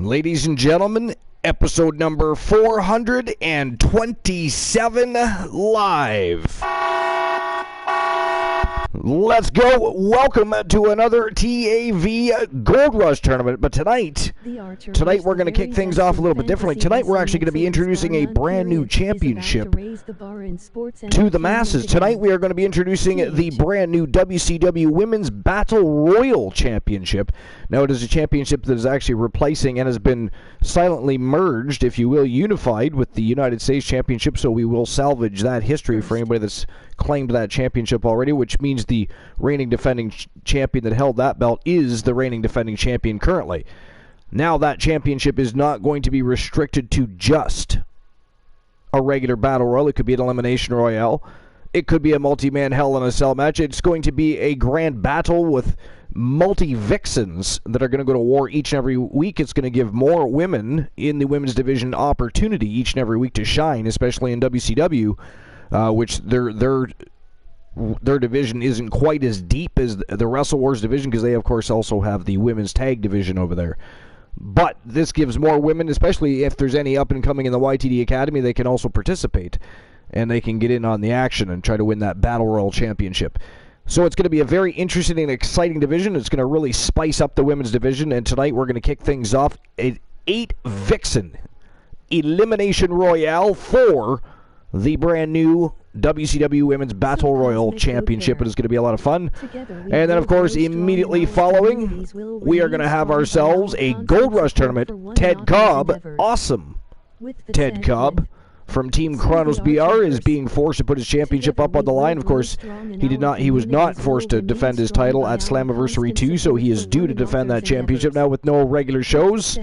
Ladies and gentlemen, episode number 427 live. Let's go. Welcome to another TAV Gold Rush tournament. But tonight we're going to kick things off a little bit differently. Tonight we're actually going to be introducing a brand new championship to the masses. Tonight we are going to be introducing the brand new WCW Women's Battle Royal Championship. Now it is a championship that is actually replacing and has been silently merged, if you will, unified with the United States Championship. So we will salvage that history for anybody that's claimed that championship already, which means the reigning defending champion that held that belt is the reigning defending champion currently. Now that championship is not going to be restricted to just a regular battle royal. It could be an elimination royale. It could be a multi-man Hell in a Cell match. It's going to be a grand battle with multi-vixens that are going to go to war each and every week. It's going to give more women in the women's division opportunity each and every week to shine, especially in WCW. Which their division isn't quite as deep as the Wrestle Wars division, because they, of course, also have the women's tag division over there. But this gives more women, especially if there's any up and coming in the YTD Academy, they can also participate, and they can get in on the action and try to win that Battle Royal Championship. So it's going to be a very interesting and exciting division. It's going to really spice up the women's division, and tonight we're going to kick things off at 8 Vixen Elimination Royale for the brand new WCW Women's Battle Royal Championship. It is going to be a lot of fun. And then, of course, immediately following, we are going to have ourselves a Gold Rush tournament. Ted Cobb, awesome Ted Cobb from Team Kronos BR, is being forced to put his championship up on the line. Of course, he was not forced to defend his title at Slammiversary 2, so he is due to defend that championship now with no regular shows.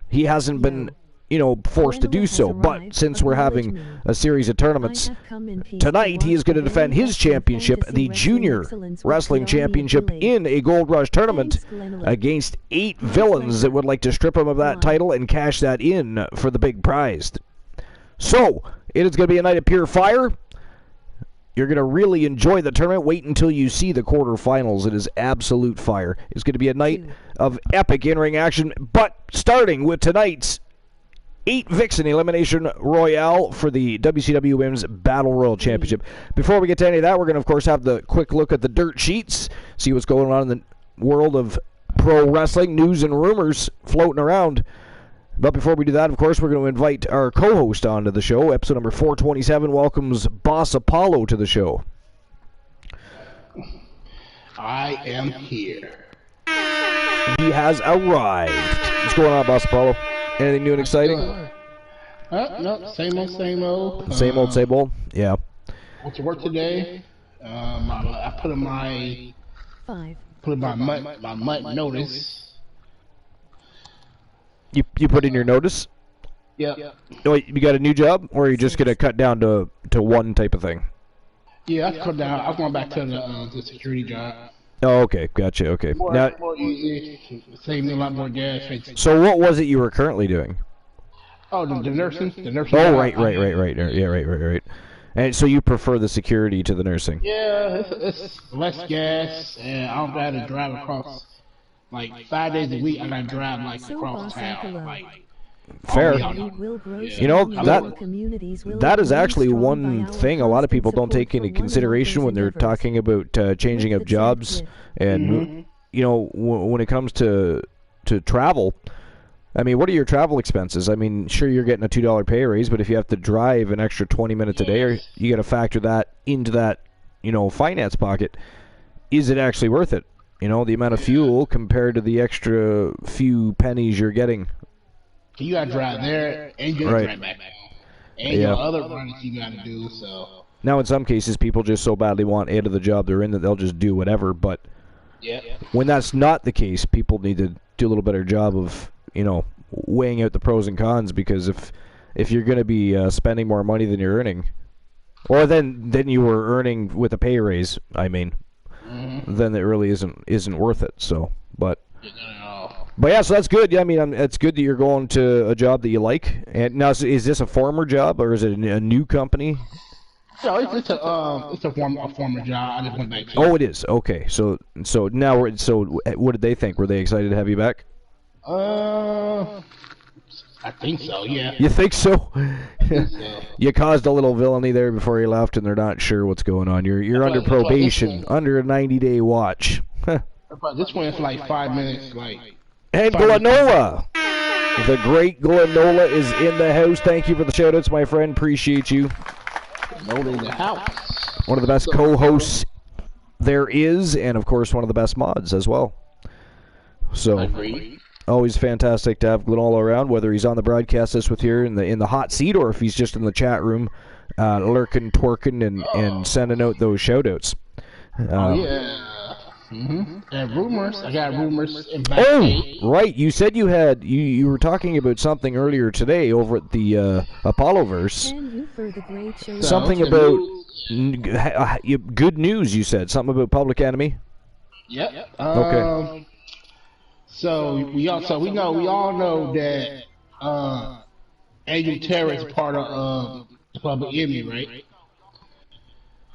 He hasn't been forced to do so, but since we're having a series of tournaments, tonight he is going to defend his championship, the Junior Wrestling Championship, in a Gold Rush tournament against 8 villains that would like to strip him of that title and cash that in for the big prize. So, it is going to be a night of pure fire. You're going to really enjoy the tournament. Wait until you see the quarterfinals. It is absolute fire. It's going to be a night of epic in-ring action, but starting with tonight's 8 Vixen Elimination Royale for the WCW Women's Battle Royal Championship. Before we get to any of that, we're going to, of course, have the quick look at the dirt sheets, see what's going on in the world of pro wrestling, news and rumors floating around. But before we do that, of course, we're going to invite our co-host onto the show. Episode number 427 welcomes Boss Apollo to the show. I am here. He has arrived. What's going on, Boss Apollo? Anything new and exciting? No, same old, same old. Same old, same old? Yeah. Went to work today. I put in my month notice. You put in your notice? Yeah. Oh, you got a new job, or are you just going to cut down to one type of thing? Yeah, I cut down. I'm going back to the security job. Oh, okay, gotcha. Okay. Now, saving a lot more gas. So, what was it you were currently doing? Oh, the nursing. Oh, right. Yeah, right. And so you prefer the security to the nursing? Yeah, it's less gas, and I don't have to drive across. Like 5 days a week, I gotta drive across town. Fair. Yeah. That is actually one thing a lot of people don't take into consideration when they're talking about changing up jobs. And when it comes to travel, I mean, what are your travel expenses? I mean, sure, you're getting a $2 pay raise, but if you have to drive an extra 20 minutes a day, you got to factor that into that finance pocket. Is it actually worth it? The amount of fuel compared to the extra few pennies you're getting. You gotta drive there, and you gotta drive back home, and your other runs you gotta do. So now, in some cases, people just so badly want out of the job they're in that they'll just do whatever. But when that's not the case, people need to do a little better job of weighing out the pros and cons. Because if you're going to be spending more money than you're earning, or than you were earning with a pay raise, I mean, then it really isn't worth it. So, but yeah, so that's good. Yeah, I mean, it's good that you're going to a job that you like. And now, is this a former job or is it a new company? No, it's a former job. I just went back to. Oh, it is. Okay, so now what did they think? Were they excited to have you back? I think so, yeah. You think so? So. You caused a little villainy there before you left, and they're not sure what's going on. You're under probation, under a 90-day watch. But this one is like 5 minutes, like. And Glenola, the great Glenola is in the house. Thank you for the shout-outs, my friend. Appreciate you. Glenola in the house. One of the best co-hosts there is, and of course one of the best mods as well. So. Agreed. Always fantastic to have Glenola around, whether he's on the broadcast this with here in the hot seat or if he's just in the chat room, lurking, twerking, and sending out those shout-outs. Yeah. And rumors. I got rumors. Oh, right. You said you were talking about something earlier today over at the Apolloverse. Something about good news. You said something about Public Enemy. Yep. Okay. So we all know that Angel Terror is part of the Public Enemy, right?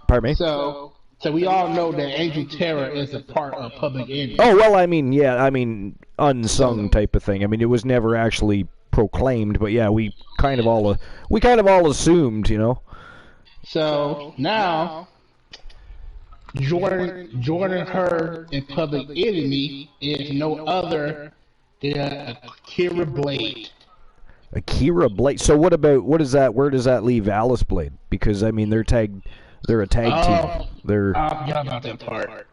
Pardon me? So we all know that Angel Terror is a part of Public Enemy. Oh well, I mean, unsung type of thing. I mean, it was never actually proclaimed, but yeah, we kind of all assumed, you know. So now, joining her in Public Enemy is no other than Akira Blade. Akira Blade. So what is that? Where does that leave Alice Blade? Because I mean, they're a tag team. I forgot about that part.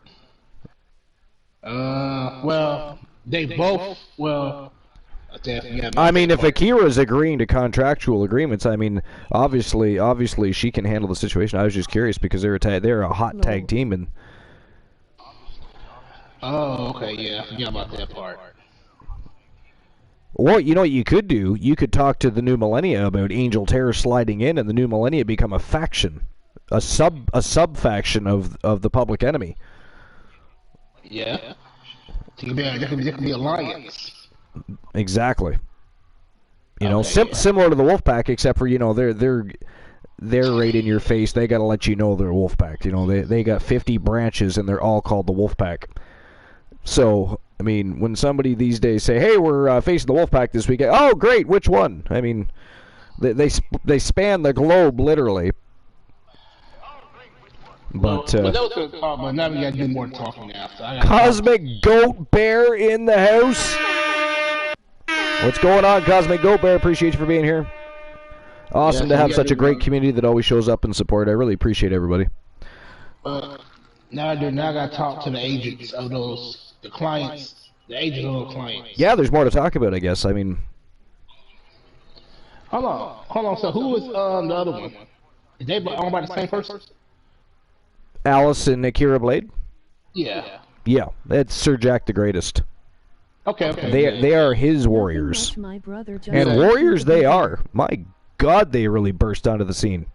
Well, they both. Well, I mean, if Akira's agreeing to contractual agreements, I mean, obviously she can handle the situation. I was just curious because they're a hot tag team, and. Oh, okay, yeah, I forgot about that part. Well, you know what you could do? You could talk to the New Millennia about Angel Terror sliding in, and the New Millennia become a faction, a sub faction of the Public Enemy. Yeah, there could be alliance. Exactly. You know, similar to the Wolfpack, except for they're right in your face. They got to let you know they're Wolfpack. You know, they got 50 branches and they're all called the Wolfpack. So I mean, when somebody these days say, "Hey, we're facing the Wolfpack this weekend," oh great, which one? I mean, they span the globe literally. But now we gotta do more talking now. Cosmic Goat Bear in the house. What's going on, Cosmic Goat Bear? Appreciate you for being here. Awesome to have such a great community that always shows up and support. I really appreciate everybody. Now I gotta talk to the agents of the clients, the agents of those clients. Yeah, there's more to talk about, I guess. I mean, hold on. So who is the other one? Is they owned by the same person? Alice and Akira Blade? Yeah. Yeah, it's Sir Jack the Greatest. Okay. They are his warriors. And warriors they are. My God, they really burst onto the scene.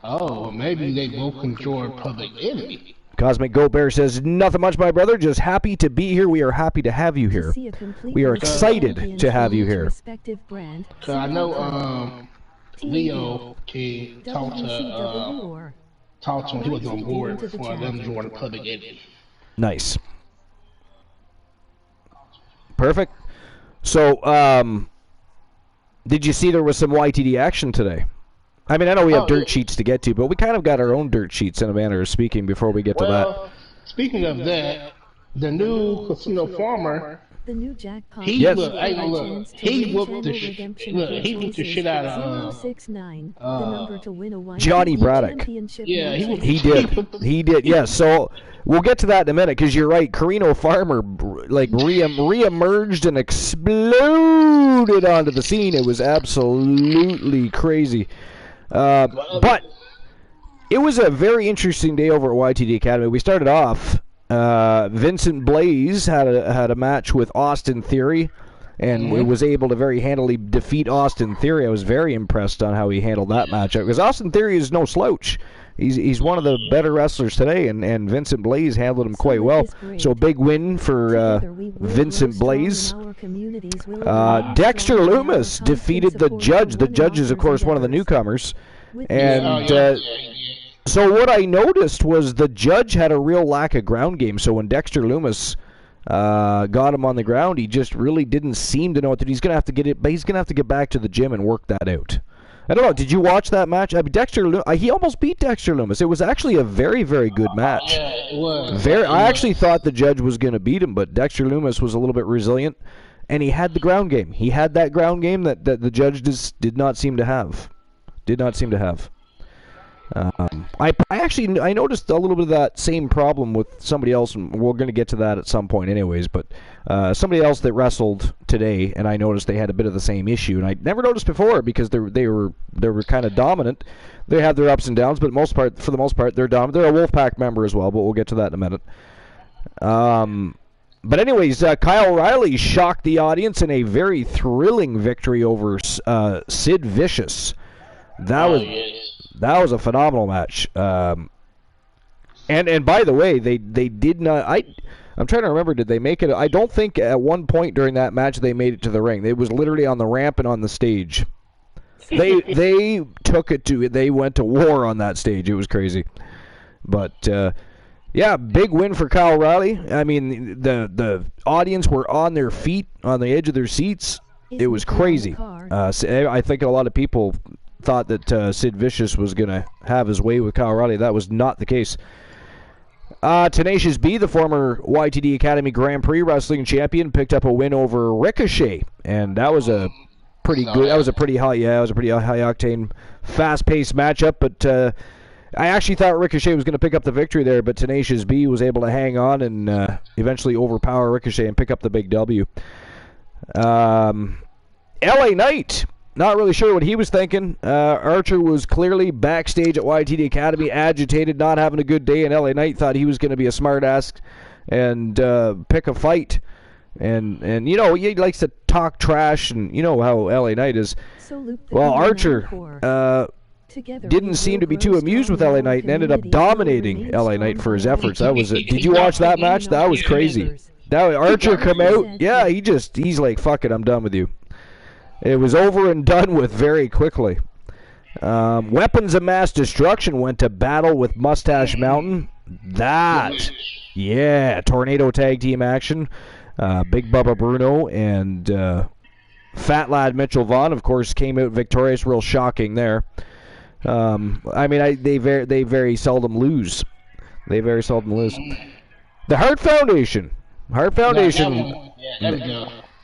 Oh, maybe they both can join Public Enemy. Cosmic Goat Bear says, "Nothing much, my brother. Just happy to be here. We are happy to have you here. We are excited to have you here." So I know Leo can talk to him. He was on board for them to join Public Enemy. Nice. Perfect. So, did you see there was some YTD action today? I mean, I know we have dirt sheets to get to, but we kind of got our own dirt sheets in a manner of speaking before we get to that. Speaking of that, the new casino farmer, the new jackpot. He whooped the shit out of Johnny Braddock. Yeah, he did. Yeah, so we'll get to that in a minute because you're right. Carino Farmer reemerged and exploded onto the scene. It was absolutely crazy. But it was a very interesting day over at YTD Academy. We started off. Vincent Blaze had a match with Austin Theory, and was able to very handily defeat Austin Theory. I was very impressed on how he handled that matchup because Austin Theory is no slouch. He's one of the better wrestlers today, and Vincent Blaze handled him quite well. So a big win for Vincent Blaze. Dexter Loomis defeated the Judge. The Judge is, of course, one of the newcomers. And so what I noticed was the Judge had a real lack of ground game. So when Dexter Loomis got him on the ground. He just really didn't seem to know what to do. He's gonna have to get it, but he's gonna have to get back to the gym and work that out. I don't know. Did you watch that match? I mean, he almost beat Dexter Loomis. It was actually a very, very good match. Yeah, it was. I actually thought the judge was going to beat him, but Dexter Loomis was a little bit resilient, and he had the ground game. He had that ground game that the judge did not seem to have. I noticed a little bit of that same problem with somebody else, and we're going to get to that at some point anyways, but somebody else that wrestled today, and I noticed they had a bit of the same issue, and I never noticed before because they were kind of dominant. They have their ups and downs, but for the most part, they're dominant. They're a Wolfpack member as well, but we'll get to that in a minute. But anyways, Kyle O'Reilly shocked the audience in a very thrilling victory over Sid Vicious. That was a phenomenal match. And by the way, they did not. I'm trying to remember. Did they make it? I don't think at one point during that match they made it to the ring. It was literally on the ramp and on the stage. They took it to. They went to war on that stage. It was crazy. But yeah, big win for Kyle O'Reilly. I mean, the audience were on their feet, on the edge of their seats. It was crazy. I think a lot of people thought that Sid Vicious was going to have his way with Kyle O'Reilly. That was not the case. Tenacious B, the former YTD Academy Grand Prix wrestling champion, picked up a win over Ricochet, and that was a pretty good. That was a pretty high. Yeah, it was a pretty high octane, fast-paced matchup. But I actually thought Ricochet was going to pick up the victory there, but Tenacious B was able to hang on and eventually overpower Ricochet and pick up the big W. LA Knight. Not really sure what he was thinking. Archer was clearly backstage at YTD Academy, agitated, not having a good day, and LA Knight thought he was going to be a smartass and pick a fight. And you know, he likes to talk trash, and you know how LA Knight is. Well, Archer didn't seem to be too amused with LA Knight and ended up dominating LA Knight for his efforts. That was it. Did you watch that match? That was crazy. Archer come out, yeah, he's like, fuck it, I'm done with you. It was over and done with very quickly. Weapons of Mass Destruction went to battle with Mustache Mountain. Tornado tag team action. Big Bubba Bruno and Fat Lad Mitchell Vaughn, of course, came out victorious. Real shocking there. They very seldom lose. The Hart Foundation.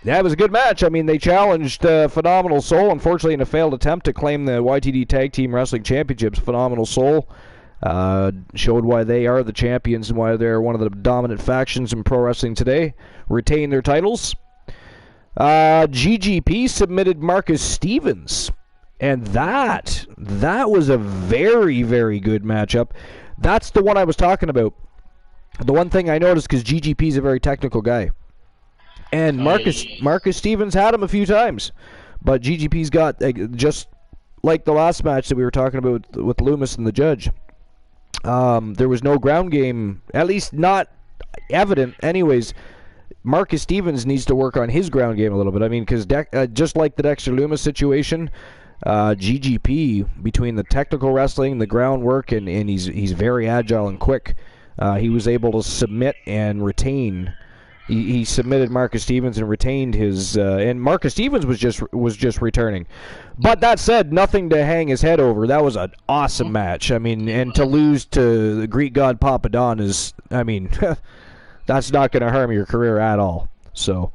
Yeah, it was a good match. I mean, they challenged Phenomenal Soul, unfortunately, in a failed attempt to claim the YTD Tag Team Wrestling Championships. Phenomenal Soul showed why they are the champions and why they're one of the dominant factions in pro wrestling today. Retained their titles. GGP submitted Marcus Stevens, and that was a very, very good matchup. That's the one I was talking about. The one thing I noticed, because GGP is a very technical guy. And Marcus Stevens had him a few times. But GGP's got, just like the last match that we were talking about with Loomis and the judge, there was no ground game, at least not evident. Anyways, Marcus Stevens needs to work on his ground game a little bit. I mean, because just like the Dexter Loomis situation, GGP, between the technical wrestling, the groundwork, and he's very agile and quick, he was able to submit and retain. He submitted Marcus Stevens and retained his, and Marcus Stevens was just returning. But that said, nothing to hang his head over. That was an awesome match. I mean, and to lose to the Greek god Papa Don is, I mean, that's not going to harm your career at all. So,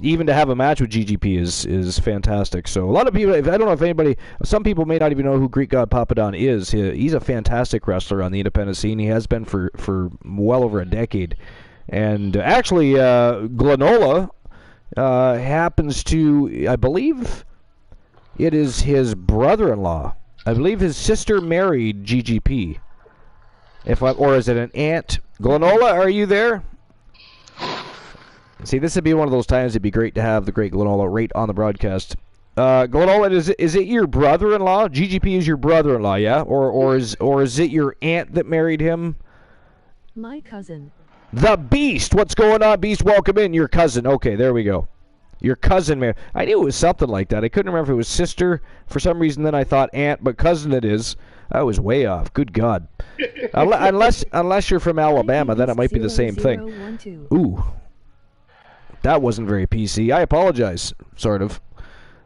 even to have a match with GGP is fantastic. So a lot of people, I don't know if anybody, some people may not even know who Greek god Papa Don is. He's a fantastic wrestler on the independent scene. He has been for well over a decade. And actually, Glenola happens to, I believe it is his brother-in-law. I believe his sister married GGP. Or is it an aunt? Glenola, are you there? See, this would be one of those times it'd be great to have the great Glenola right on the broadcast. Glenola, is it your brother-in-law? GGP is your brother-in-law, yeah? Or is it your aunt that married him? My cousin. The Beast. What's going on, Beast? Welcome in. Your cousin. Okay, there we go. Your cousin, man. I knew it was something like that. I couldn't remember if it was sister. For some reason, then I thought aunt, but cousin it is. I was way off. Good God. Unless you're from Alabama, then it might be the same thing. Ooh. That wasn't very PC. I apologize, sort of.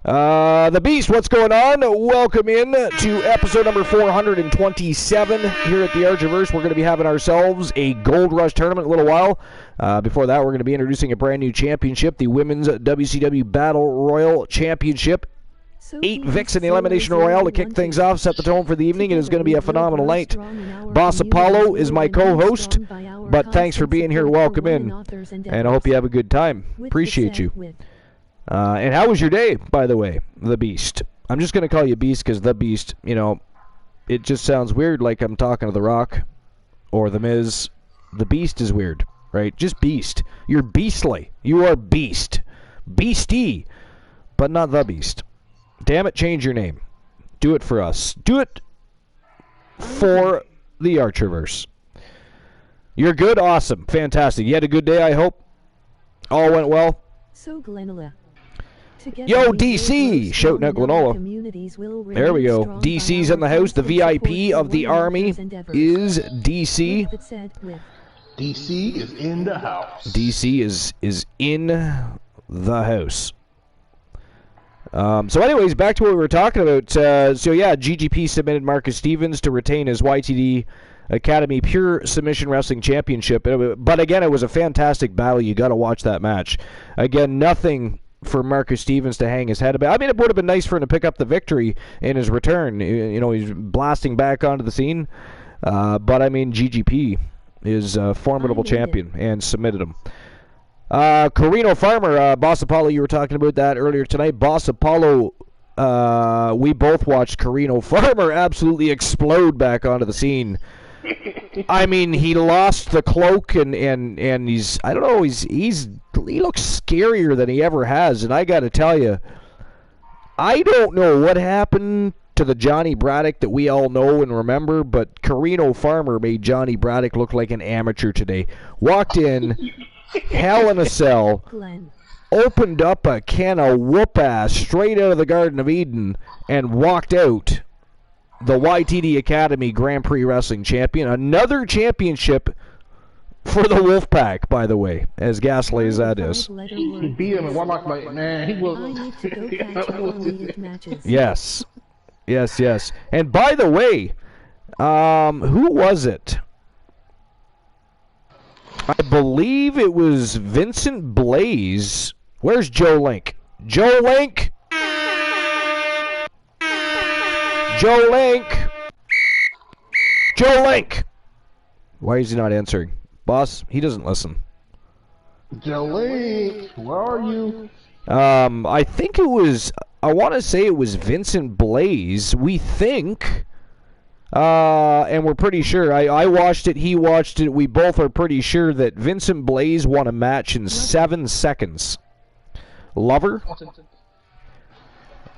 The Beast, what's going on? Welcome in to episode number 427 here at the Archerverse. We're going to be having ourselves a Gold Rush tournament in a little while. Before that, we're going to be introducing a brand new championship, the Women's WCW Battle Royal Championship. 8 Vicks in the Elimination Royale to kick things off, set the tone for the evening. It is going to be a phenomenal night. Boss Apollo is my co-host, but thanks for being here. Welcome in, and I hope you have a good time. Appreciate you. And how was your day, by the way, the Beast? I'm just going to call you Beast because the Beast, you know, it just sounds weird like I'm talking to The Rock or The Miz. The Beast is weird, right? Just Beast. You're beastly. You are Beast. Beastie, but not the Beast. Damn it, change your name. Do it for us. Do it for the Archerverse. You're good? Awesome. Fantastic. You had a good day, I hope? All went well? So, Glenola. Yo, DC! Shouting at Glenola. There we go. DC's in the house. The VIP of the Army is DC. DC is in the house. DC is in the house. So anyways, back to what we were talking about. So yeah, GGP submitted Marcus Stevens to retain his YTD Academy Pure Submission Wrestling Championship. But again, it was a fantastic battle. You got to watch that match. Again, nothing for Marcus Stevens to hang his head about. I mean, it would have been nice for him to pick up the victory in his return. You know, he's blasting back onto the scene. But I mean, GGP is a formidable champion and submitted him. Carino Farmer, Boss Apollo, you were talking about that earlier tonight. Boss Apollo, we both watched Carino Farmer absolutely explode back onto the scene. I mean, he lost the cloak and he's, I don't know, he looks scarier than he ever has. And I got to tell you, I don't know what happened to the Johnny Braddock that we all know and remember, but Carino Farmer made Johnny Braddock look like an amateur today. Walked in. Hell in a Cell, opened up a can of whoop-ass straight out of the Garden of Eden and walked out the YTD Academy Grand Prix Wrestling Champion. Another championship for the Wolfpack, by the way, as ghastly as that is. He beat him in one lock, man. He was... Yes. And by the way, who was it? I believe it was Vincent Blaze. Where's Joe Link? Joe Link! Joe Link! Joe Link! Why is he not answering? Boss, he doesn't listen. Joe Link, where are you? I think it was, I want to say it was Vincent Blaze. We think... and we're pretty sure, I watched it, he watched it, we both are pretty sure that Vincent Blaze won a match in 7 seconds. Lover?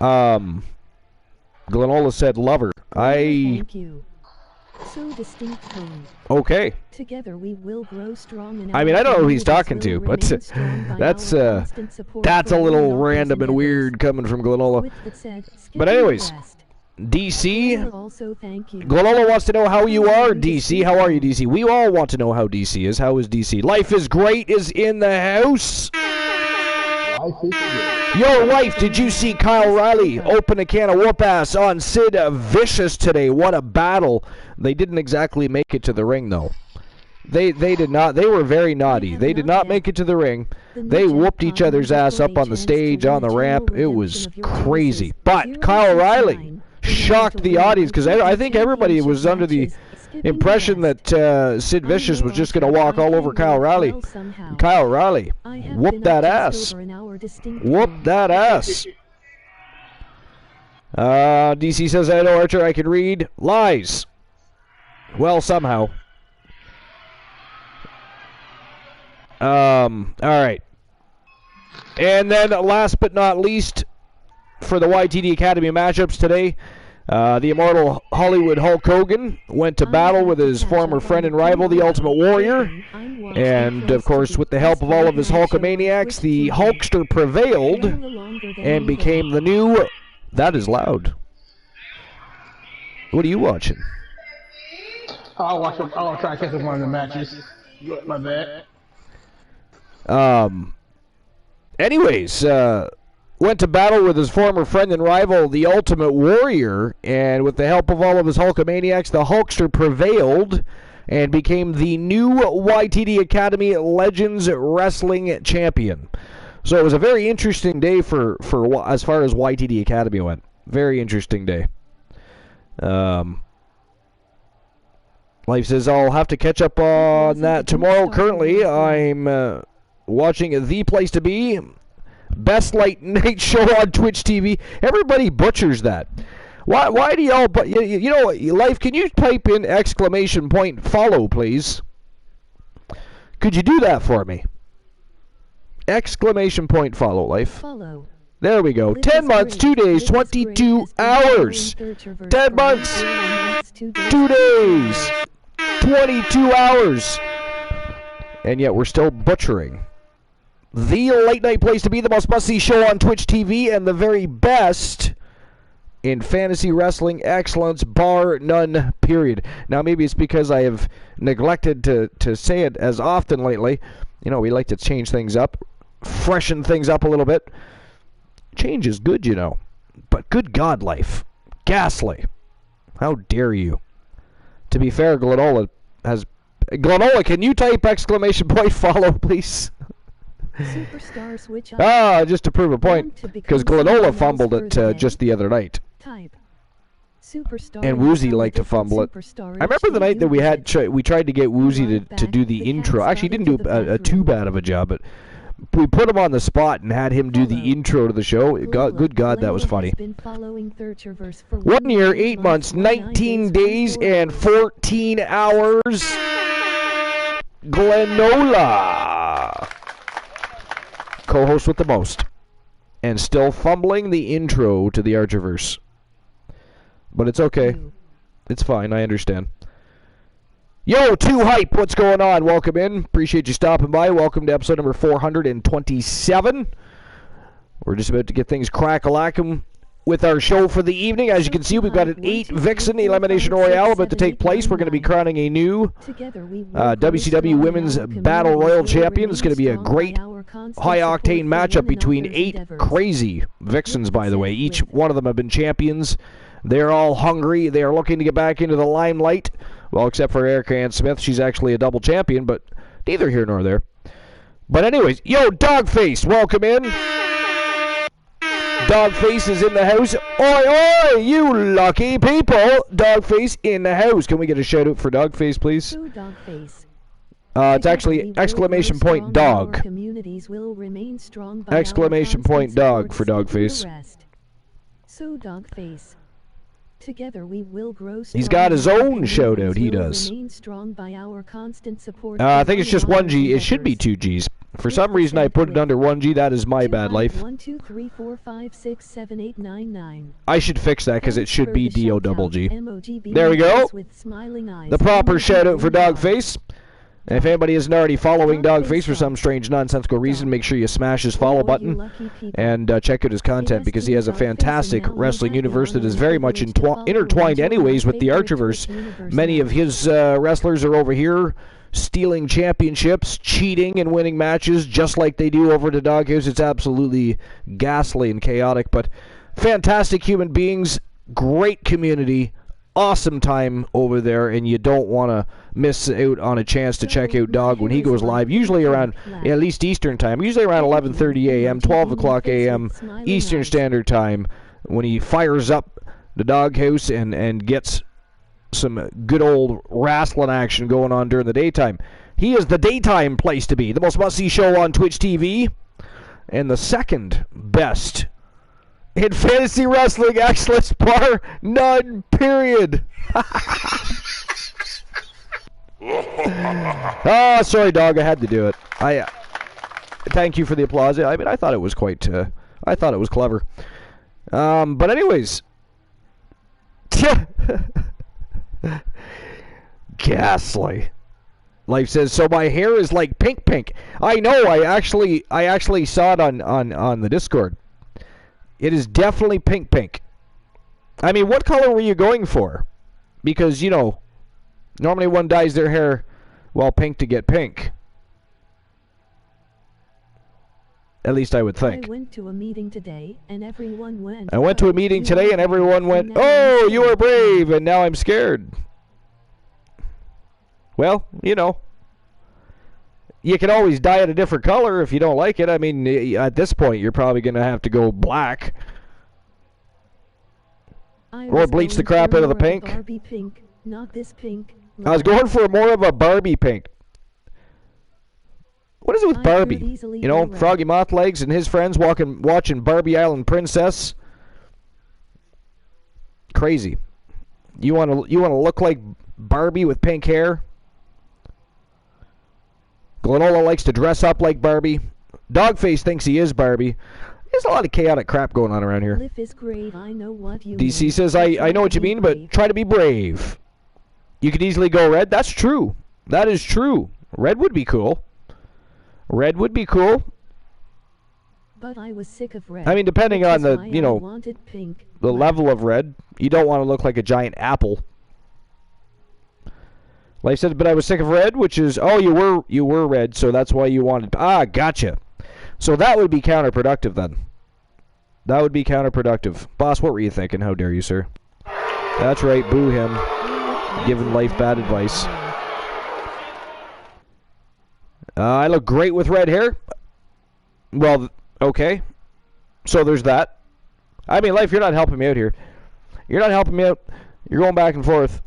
Glenola said lover. Thank you. So distinct tone. Okay. Together we will grow strong and I mean, I don't know who he's talking to, but that's a little random and weird coming from Glenola. But anyways... DC, also thank you. Glenola wants to know how you are, DC. How are you, DC? We all want to know how DC is. How is DC? Life is Great is in the house. Your wife, did you see Kyle Riley open a can of whoop-ass on Sid Vicious today? What a battle. They didn't exactly make it to the ring, though. They did not. They were very naughty. They did not make it to the ring. They whooped each other's ass up on the stage, on the ramp. It was crazy. But Kyle Riley shocked the audience because I think everybody was under the impression that Sid Vicious was just going to walk all over Kyle Riley. Kyle Riley whooped that ass. Whooped that ass. DC says, I know, Archer, I can read. Lies. Well, somehow. Alright. And then last but not least, for the YTD Academy matchups today, The immortal Hollywood Hulk Hogan went to battle with his former friend and rival, the Ultimate Warrior. And, of course, with the help of all of his Hulkamaniacs, the Hulkster prevailed and became the new... That is loud. What are you watching? I'll try to catch up one of the matches. My bad. Anyways, went to battle with his former friend and rival, the Ultimate Warrior, and with the help of all of his Hulkamaniacs, the Hulkster prevailed and became the new YTD Academy Legends Wrestling Champion. So it was a very interesting day for as far as YTD Academy went. Very interesting day. Life says I'll have to catch up on that tomorrow. Currently, I'm watching The Place to Be, best late night show on Twitch TV. Everybody butchers that. Why do y'all? But you know, Life, can you type in ! Follow, please? Could you do that for me? ! Follow, Life. Follow. There we go. 10 months, 2 days, 22 hours. 10 months, 2 days, 22 hours. And yet we're still butchering. The late night place to be, the most must-see show on Twitch TV, and the very best in fantasy wrestling excellence, bar none, period. Now, maybe it's because I have neglected to say it as often lately. You know, we like to change things up, freshen things up a little bit. Change is good, you know. But good God, Life. Ghastly. How dare you? To be fair, Glenola has... Glenola, can you type ! Follow, please? Superstar switch on. Just to prove a point. Because Glenola fumbled it just the other night. Type. Superstar And Woozy liked to fumble it. I remember the night that we tried to get Woozy to do the intro. Actually, he didn't do too bad of a job, but we put him on the spot and had him do the intro to the show. Good God, that was funny. 1 year, 8 months, 19 days, and 14 hours. Glenola. Co-host with the most. And still fumbling the intro to the Archiverse. But it's okay. It's fine, I understand. Yo, 2 Hype, what's going on? Welcome in. Appreciate you stopping by. Welcome to episode number 427. We're just about to get things crack-a-lackin' with our show for the evening. As you can see, we've got an 8 Vixen Elimination Royale about to take place. We're going to be crowning a new WCW Women's Battle Royal Champion. It's going to be a great high-octane matchup between 8 crazy Vixens, by the way. Each one of them have been champions. They're all hungry. They are looking to get back into the limelight. Well, except for Erica Ann Smith. She's actually a double champion, but neither here nor there. But anyways, yo, Dogface, welcome in. Dogface is in the house. Oi, oi, you lucky people. Dogface in the house. Can we get a shout-out for Dogface, please? Dogface. It's actually ! Dog. ! Dog for Dogface. So Dogface. Together we will grow. He's got his own shout-out, he does. I think it's just 1 G. It should be 2 Gs. For some reason I put it under 1 G. That is my bad, Life. 1, 2, 3, 4, 5, 6, 7, 8, 9, 9. I should fix that because it should be D-O-double-G. There we go. The proper shout-out for Dogface. And if anybody isn't already following Dogface for some strange nonsensical reason, make sure you smash his follow button and check out his content, because he has a fantastic wrestling universe that is very much intertwined anyways with the Archiverse. Many of his wrestlers are over here stealing championships, cheating and winning matches just like they do over to Doghouse. It's absolutely ghastly and chaotic, but fantastic human beings, great community. Awesome time over there, and you don't want to miss out on a chance to check out Dog when he goes live, usually around, at least Eastern time, usually around 11:30 a.m., 12 o'clock a.m. Eastern Standard Time, when he fires up the Doghouse and gets some good old wrestling action going on during the daytime. He is the daytime place to be, the most must-see show on Twitch TV, and the second best in fantasy wrestling excellence, bar none, period. Oh, sorry, Dog. I had to do it. Thank you for the applause. I mean, I thought it was quite. I thought it was clever. But anyways, Ghastly. Life says, so my hair is like pink. I know, I actually saw it on the Discord. It is definitely pink. I mean, what color were you going for? Because, you know, normally one dyes their hair, well, pink to get pink. At least I would think. I went to a meeting today, and everyone went. I went to a meeting today, and everyone went, oh, you are brave, and now I'm scared. Well, you know. You can always dye it a different color if you don't like it. I mean, at this point, you're probably going to have to go black. Or bleach the crap out of the pink. Barbie pink, not this pink. I was going for more of a Barbie pink. What is it with Barbie? You know, Froggy Mothlegs and his friends watching Barbie Island Princess. Crazy. You want to look like Barbie with pink hair? Glenola likes to dress up like Barbie. Dogface thinks he is Barbie. There's a lot of chaotic crap going on around here. Life is great. I know what you DC mean. says, I know what you mean, but try to be brave. You could easily go red. That's true. That is true. Red would be cool. Red would be cool. But I was sick of red. I mean, depending on the, you know, wanted pink. the level of red. You don't want to look like a giant apple. Life said, but I was sick of red, which is, oh, you were red, so that's why you wanted. Ah, gotcha. So that would be counterproductive then. That would be counterproductive. Boss, what were you thinking? How dare you, sir? That's right, boo him. Giving life bad advice. I look great with red hair. Well, okay. So there's that. I mean, Life, you're not helping me out here. You're not helping me out. You're going back and forth.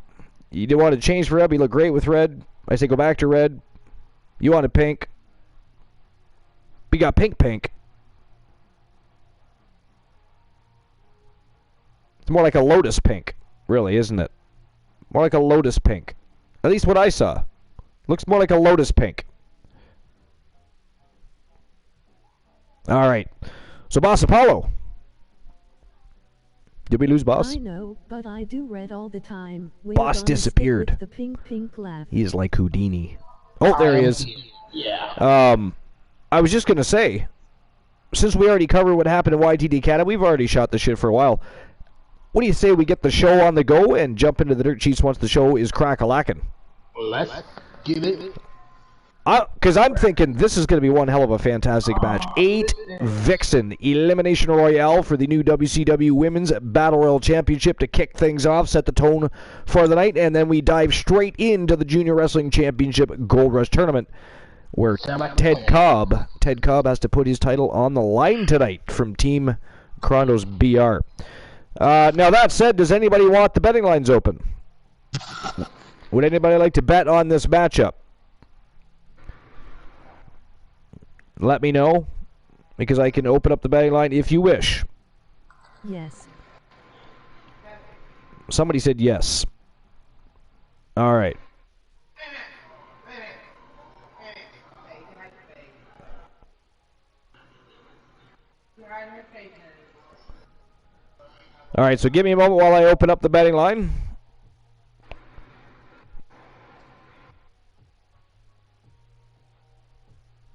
You didn't want to change for red, but you look great with red. I say go back to red. You wanted pink. We got pink. It's more like a lotus pink, really, isn't it? More like a lotus pink. At least what I saw. Looks more like a lotus pink. All right. So, Boss Apollo. Did we lose Boss? I know, but I do red all the time. Boss disappeared. The pink laugh. He is like Houdini. Oh, there he is. Yeah. I was just going to say, since we already covered what happened in YTD Canada, we've already shot the shit for a while. What do you say we get the show on the go and jump into the dirt sheets once the show is crack-a-lackin'? Let's get it. Because I'm thinking this is going to be one hell of a fantastic match. 8 Vixen Elimination Royale for the new WCW Women's Battle Royal Championship to kick things off, set the tone for the night, and then we dive straight into the Junior Wrestling Championship Gold Rush Tournament, where Ted Cobb has to put his title on the line tonight from Team Chronos BR. Now that said, does anybody want the betting lines open? Would anybody like to bet on this matchup? Let me know, because I can open up the betting line if you wish. Yes. Somebody said yes. All right. All right, so give me a moment while I open up the betting line.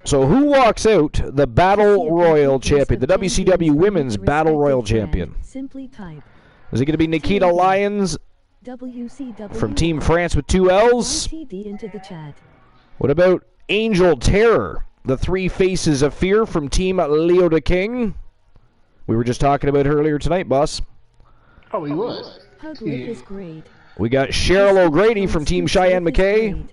So who walks out the Battle Royal Champion, the WCW Women's Battle Royal Champion? Simply type. Is it going to be Nikita Lyons from Team France with 2 L's? into the chat. What about Angel Terror, the 3 Faces of Fear from Team Leo the King? We were just talking about her earlier tonight, boss. Oh, he was. Hug Lick is great. We got Cheryl O'Grady from Team Cheyenne McKay.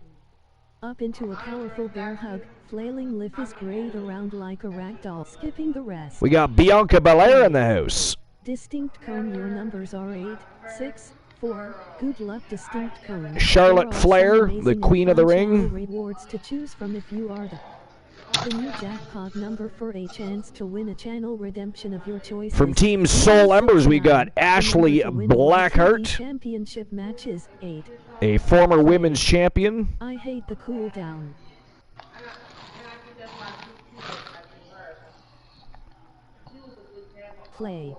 Up into a powerful bear hug. Flailing Liff is great around like a ragdoll, skipping the rest. We got Bianca Belair in the house. Distinct Cone, your numbers are 8, 6, 4. Good luck, Distinct Cone. Charlotte Flair, the Queen of the Ring. Rewards to choose from if you are the new jackpot number for a chance to win a channel redemption of your choice. From Team Soul Embers, we got Ashley Blackheart. Championship matches 8. A former women's champion. I hate the cool down. Play.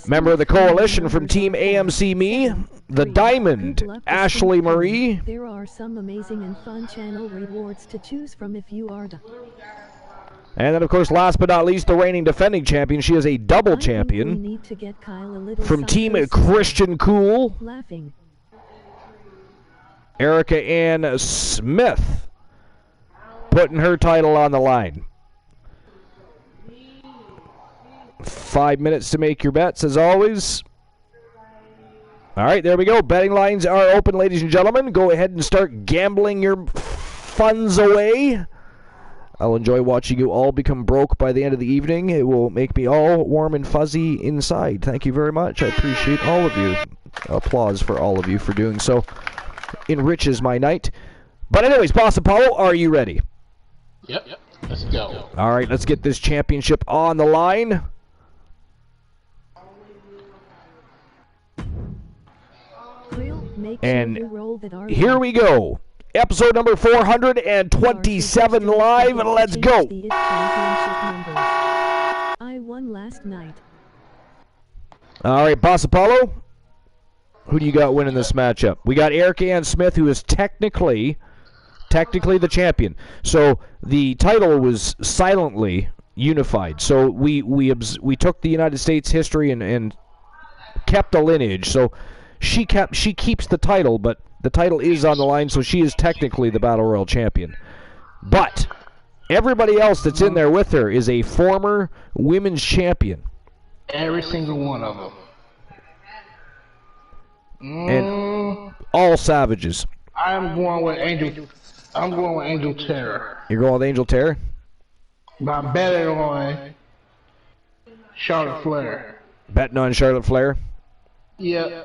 Member of the coalition from Team AMC Me, the Diamond, Ashley Marie. There are some amazing and fun channel rewards to choose from if you are the... And then, of course, last but not least, the reigning defending champion. She is a double champion from Team Christian Cool. Laughing. Erica Ann Smith putting her title on the line. 5 minutes to make your bets, as always. All right, there we go. Betting lines are open, ladies and gentlemen. Go ahead and start gambling your funds away. I'll enjoy watching you all become broke by the end of the evening. It will make me all warm and fuzzy inside. Thank you very much. I appreciate all of you. Applause for all of you for doing so. Enriches my night. But anyways, Boss Apollo, are you ready? Yep. Let's go. All right, let's get this championship on the line. And here we go. Episode number 427 live. Let's go. I won last night. All right, Boss Apollo. Who do you got winning this matchup? We got Erica Ann Smith, who is technically the champion. So the title was silently unified. So we took the United States history and kept the lineage. So she keeps the title, but the title is on the line, so she is technically the Battle Royal champion. But everybody else that's in there with her is a former women's champion. Every single one of them. And all savages. I'm going with Angel Terror. You're going with Angel Terror? But I'm betting on Charlotte Flair. Betting on Charlotte Flair? Yeah.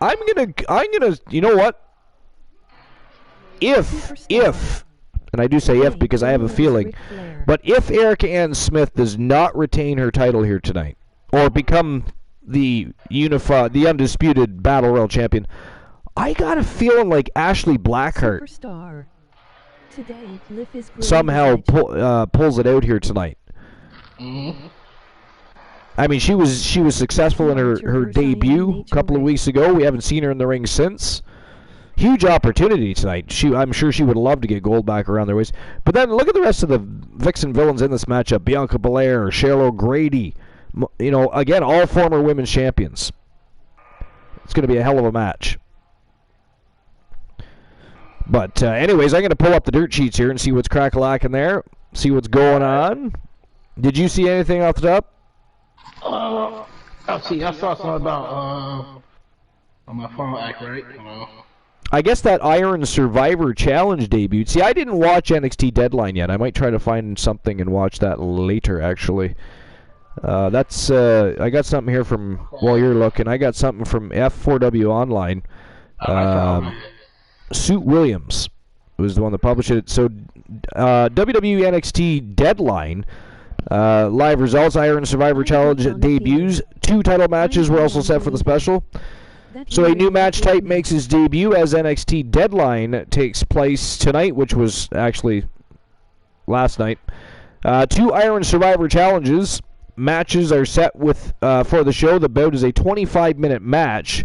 I'm gonna, you know what? If, and I do say if because I have a feeling, but if Erica Ann Smith does not retain her title here tonight, or become the undisputed Battle Royal champion, I got a feeling like Ashley Blackheart somehow pulls it out here tonight. Mm-hmm. I mean, she was successful in her debut a couple of weeks ago. We haven't seen her in the ring since. Huge opportunity tonight. I'm sure she would love to get gold back around their waist. But then look at the rest of the Vixen villains in this matchup. Bianca Belair, Cheryl O'Grady. You know, again, all former women's champions. It's going to be a hell of a match. But anyways, I'm going to pull up the dirt sheets here and see what's crack-a-lacking there. See what's going on. Did you see anything off the top? I saw something about on my phone act, right? I guess that Iron Survivor Challenge debuted. See, I didn't watch NXT Deadline yet. I might try to find something and watch that later, actually. I got something here from, while you're looking, I got something from F4W Online. Suit Williams was the one that published it. So, WWE NXT Deadline. Live results, Iron Survivor Challenge debuts. 2 title matches were also set for the special. So a new match type makes its debut as NXT Deadline takes place tonight, which was actually last night. 2 Iron Survivor Challenges. Matches are set with for the show. The bout is a 25-minute match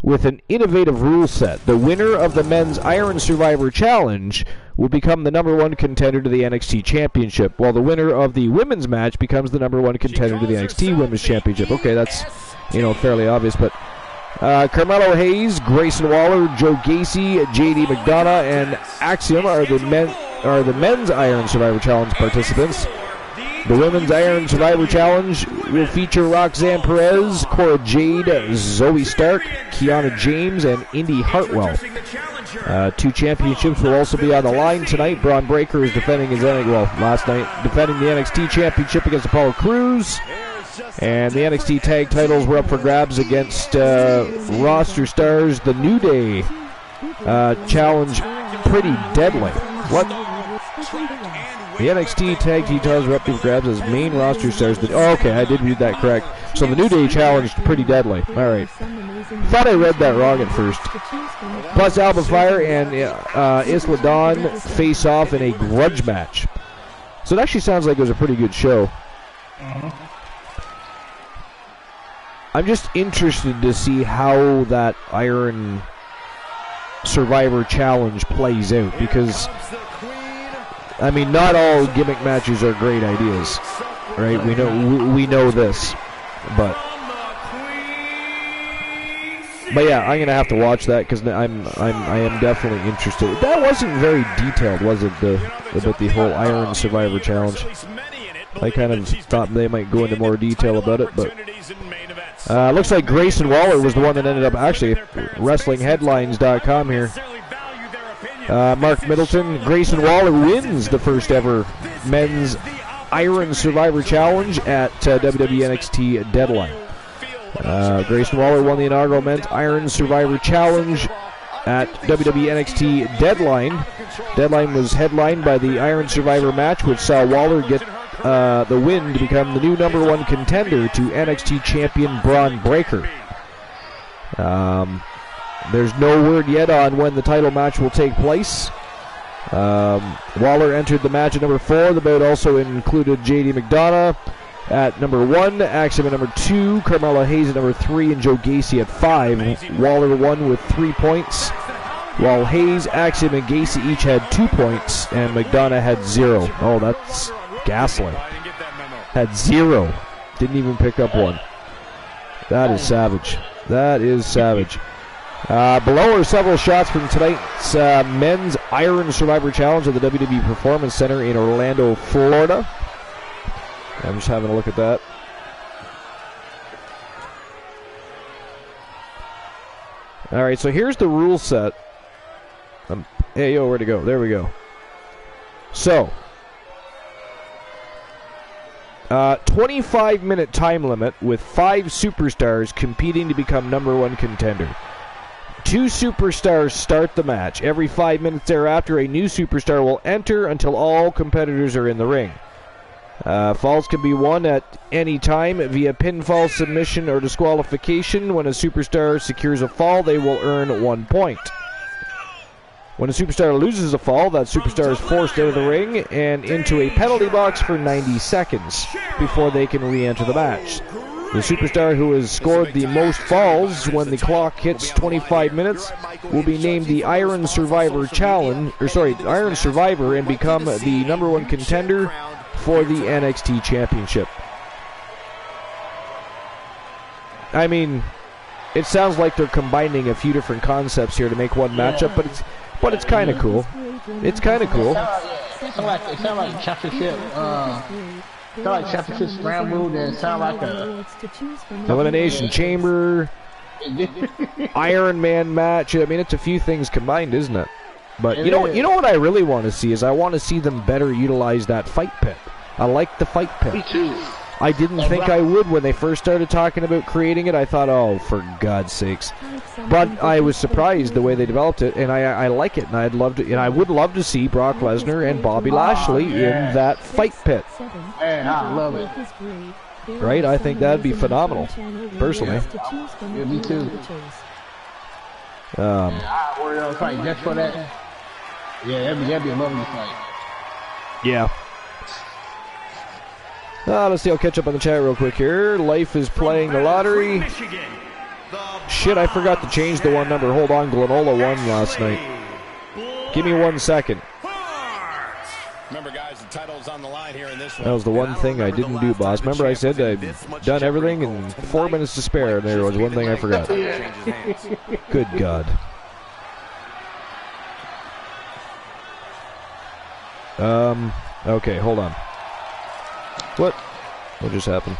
with an innovative rule set. The winner of the men's Iron Survivor Challenge will become the #1 contender to the NXT Championship, while the winner of the women's match becomes the #1 contender to the NXT Women's Championship. Okay, that's, fairly obvious, but Carmelo Hayes, Grayson Waller, Joe Gacy, JD McDonough, and Axiom are the men's Iron Survivor Challenge participants. The women's Iron Survivor Challenge will feature Roxanne Perez, Cora Jade, Zoe Stark, Kiana James, and Indy Hartwell. 2 championships will also be on the line tonight. Braun Breaker is defending last night, defending the NXT Championship against Apollo Crews. And the NXT Tag titles were up for grabs against roster stars. The New Day challenge Pretty Deadly. What? The NXT Tag Team titles were up for grabs as main roster stars. Okay, I did read that correct. So the New Day challenged Pretty Deadly. All right. Thought I read that wrong at first. Plus, Alba Fire and Isla Dawn face off in a grudge match. So it actually sounds like it was a pretty good show. I'm just interested to see how that Iron Survivor Challenge plays out, because I mean, not all gimmick matches are great ideas, right? We know this, but yeah, I'm gonna have to watch that because I am definitely interested. That wasn't very detailed, was it? About the whole Iron Survivor Challenge. I kind of thought they might go into more detail about it, but looks like Grayson Waller was the one that ended up actually WrestlingHeadlines.com here. Mark Middleton, Grayson Waller wins the first ever men's Iron Survivor Challenge at WWE NXT Deadline. Grayson Waller won the inaugural men's Iron Survivor Challenge at WWE NXT Deadline. Deadline was headlined by the Iron Survivor match, which saw Waller get the win to become the new #1 contender to NXT champion Braun Breaker. There's no word yet on when the title match will take place. Waller entered the match at number 4. The bout also included JD McDonough at number 1, Axiom at number 2, Carmelo Hayes at number 3, and Joe Gacy at 5. Waller won with 3 points, while Hayes, Axiom, and Gacy each had 2 points, and McDonough had 0. Oh, that's Gaslight. Had 0. Didn't even pick up one. That is savage. That is savage. Below are several shots from tonight's men's Iron Survivor Challenge at the WWE Performance Center in Orlando, Florida. I'm just having a look at that. All right, so here's the rule set. Hey, yo, where'd it go? There we go. So, 25-minute time limit with 5 superstars competing to become #1 contender. 2 superstars start the match. Every 5 minutes thereafter, a new superstar will enter until all competitors are in the ring. Falls can be won at any time via pinfall, submission, or disqualification. When a superstar secures a fall, they will earn 1 point. When a superstar loses a fall, that superstar is forced out of the ring and into a penalty box for 90 seconds before they can re-enter the match. The superstar who has scored the most falls when the clock hits 25 minutes will be named the Iron Survivor Iron Survivor, and become the #1 contender for the NXT Championship. I mean, it sounds like they're combining a few different concepts here to make one matchup, but it's kind of cool. It's kind of cool. It sounds like championship. Sound like championship scrambled, and sound like a Elimination Chamber, Iron Man match. I mean, it's a few things combined, isn't it? But you know what I really want to see is I want to see them better utilize that fight pit. I like the fight pit. Me too. I didn't think I would when they first started talking about creating it. I thought, oh, for God's sakes. But I was surprised the way they developed it, and I like it, and I would love to see Brock Lesnar and Bobby Lashley in that fight pit. Man, I love it. Right? I think that'd be phenomenal, personally. Yeah, me too. I worry on fight just for that. Yeah, that'd be a lovely fight. Yeah. Let's see, I'll catch up on the chat real quick here. Life is playing the lottery. Shit, I forgot to change the one number. Hold on, Glenola won last night. Give me 1 second. Remember, guys, the title's on the line here in this one. That was the one thing I didn't do, boss. Remember I said I'd done everything in 4 minutes to spare, and there was one thing I forgot. Good God. Okay, hold on. What just happened?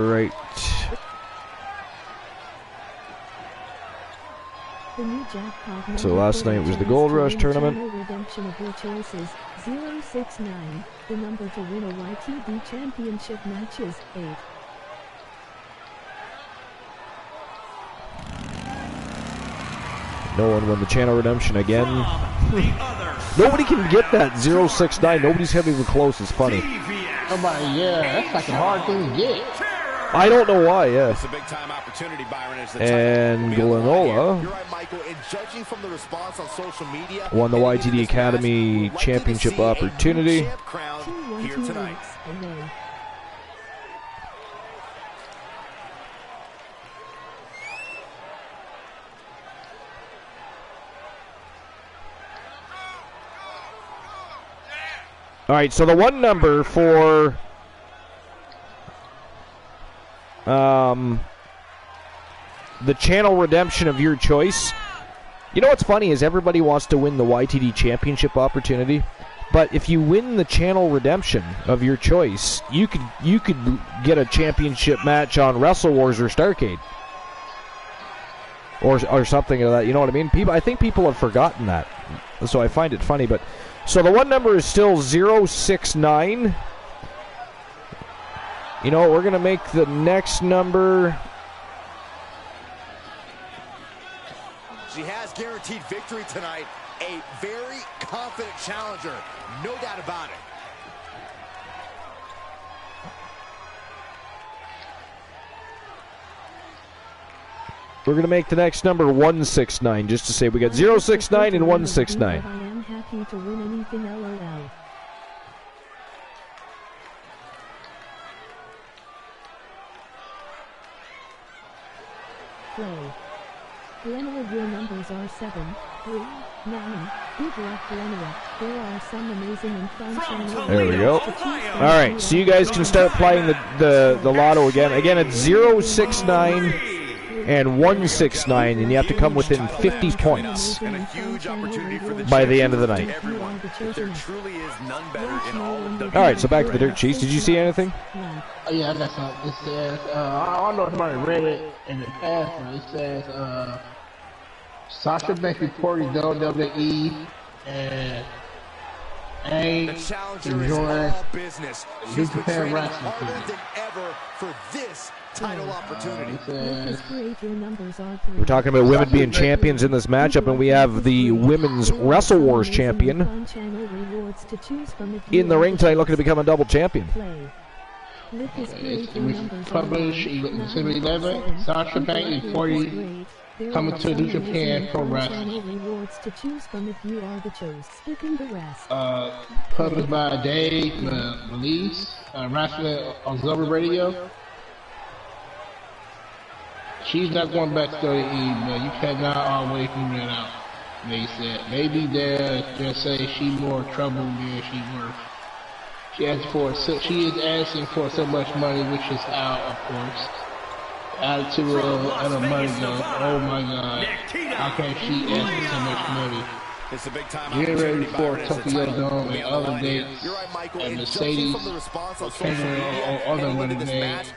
Right. So last night was the Gold Rush Tournament. Redemption of your choices. 069. The number to win a YTD championship match is 8. No one won the channel redemption again. Nobody can get that 069. Nobody's having even close. It's funny. Nobody, yeah, that's like a hard thing to get. I don't know why, yeah. It's a big time opportunity, Byron, as the and Glenola You're right, Michael. And judging from the response on social media, won the YTD Academy Championship opportunity. Here tonight. All right, so the one number for the channel redemption of your choice. You know what's funny is everybody wants to win the YTD Championship opportunity, but if you win the channel redemption of your choice, you could get a championship match on Wrestle Wars or Starrcade. Or something of that, you know what I mean? I think people have forgotten that, so I find it funny. But so the one number is still 069. You know, we're gonna make the next number. She has guaranteed victory tonight. A very confident challenger, no doubt about it. We're going to make the next number 169, just to say we got 069 and 169. I am happy to win anything, LOL. Play. Glenola, your numbers are 7, 3, 9. Good luck, Glenola. There are some amazing and fun channels. There we go. Alright, so you guys can start playing the lotto again. Again, it's 069 and 169, and you have to come within 50 points by the end of the night. Alright, so back to the Dirt Sheets. Did you see anything? Yeah, I got something. It says, I don't know if somebody read it in the past, but it says, Sasha Banks reported WWE and ain't enjoying New Japan wrestling than ever for this title opportunity. We're talking about women being champions in this matchup, and we have the Women's Wrestle Wars champion in the ring tonight looking to become a double champion. It's published December 11th. Sasha Banks reported coming to New Japan Pro Wrestling. Published by Dave Melise, Wrestling Observer Radio. She's not going back to WWE, but you cannot always rule that out. They said maybe they'll just say she's more trouble than she's worth. She is asking for so much money, which is out, of course. Attitude of the money goes, oh my God, how can she ask so much money? Getting ready for Tokyo Dome and other dates, and Mercedes, or other money names,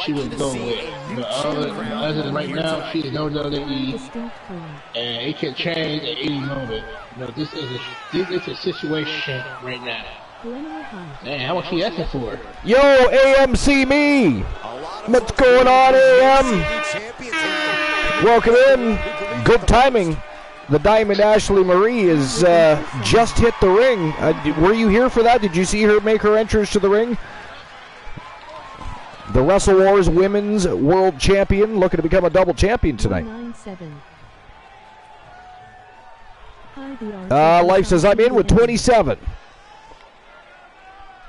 she would go with. But as of right now, she is no WWE, and it can change at any moment. But this is a situation right now. Man, how much she asking for? Yo, AMC me! What's going on, AM? Welcome in. Good timing. The Diamond Ashley Marie is just hit the ring. Were you here for that? Did you see her make her entrance to the ring? The Wrestle Wars Women's World Champion looking to become a double champion tonight. Life says I'm in with 27.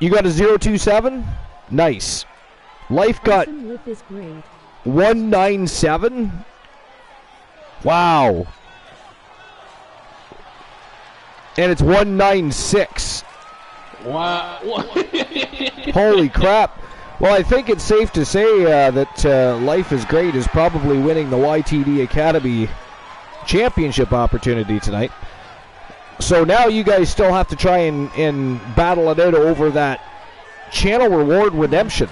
You got a 027? Nice. Life got 197. Wow. And it's 196. Wow. Holy crap. Well, I think it's safe to say that Life is Great is probably winning the YTD Academy Championship opportunity tonight. So now you guys still have to try and battle it out over that channel reward redemption.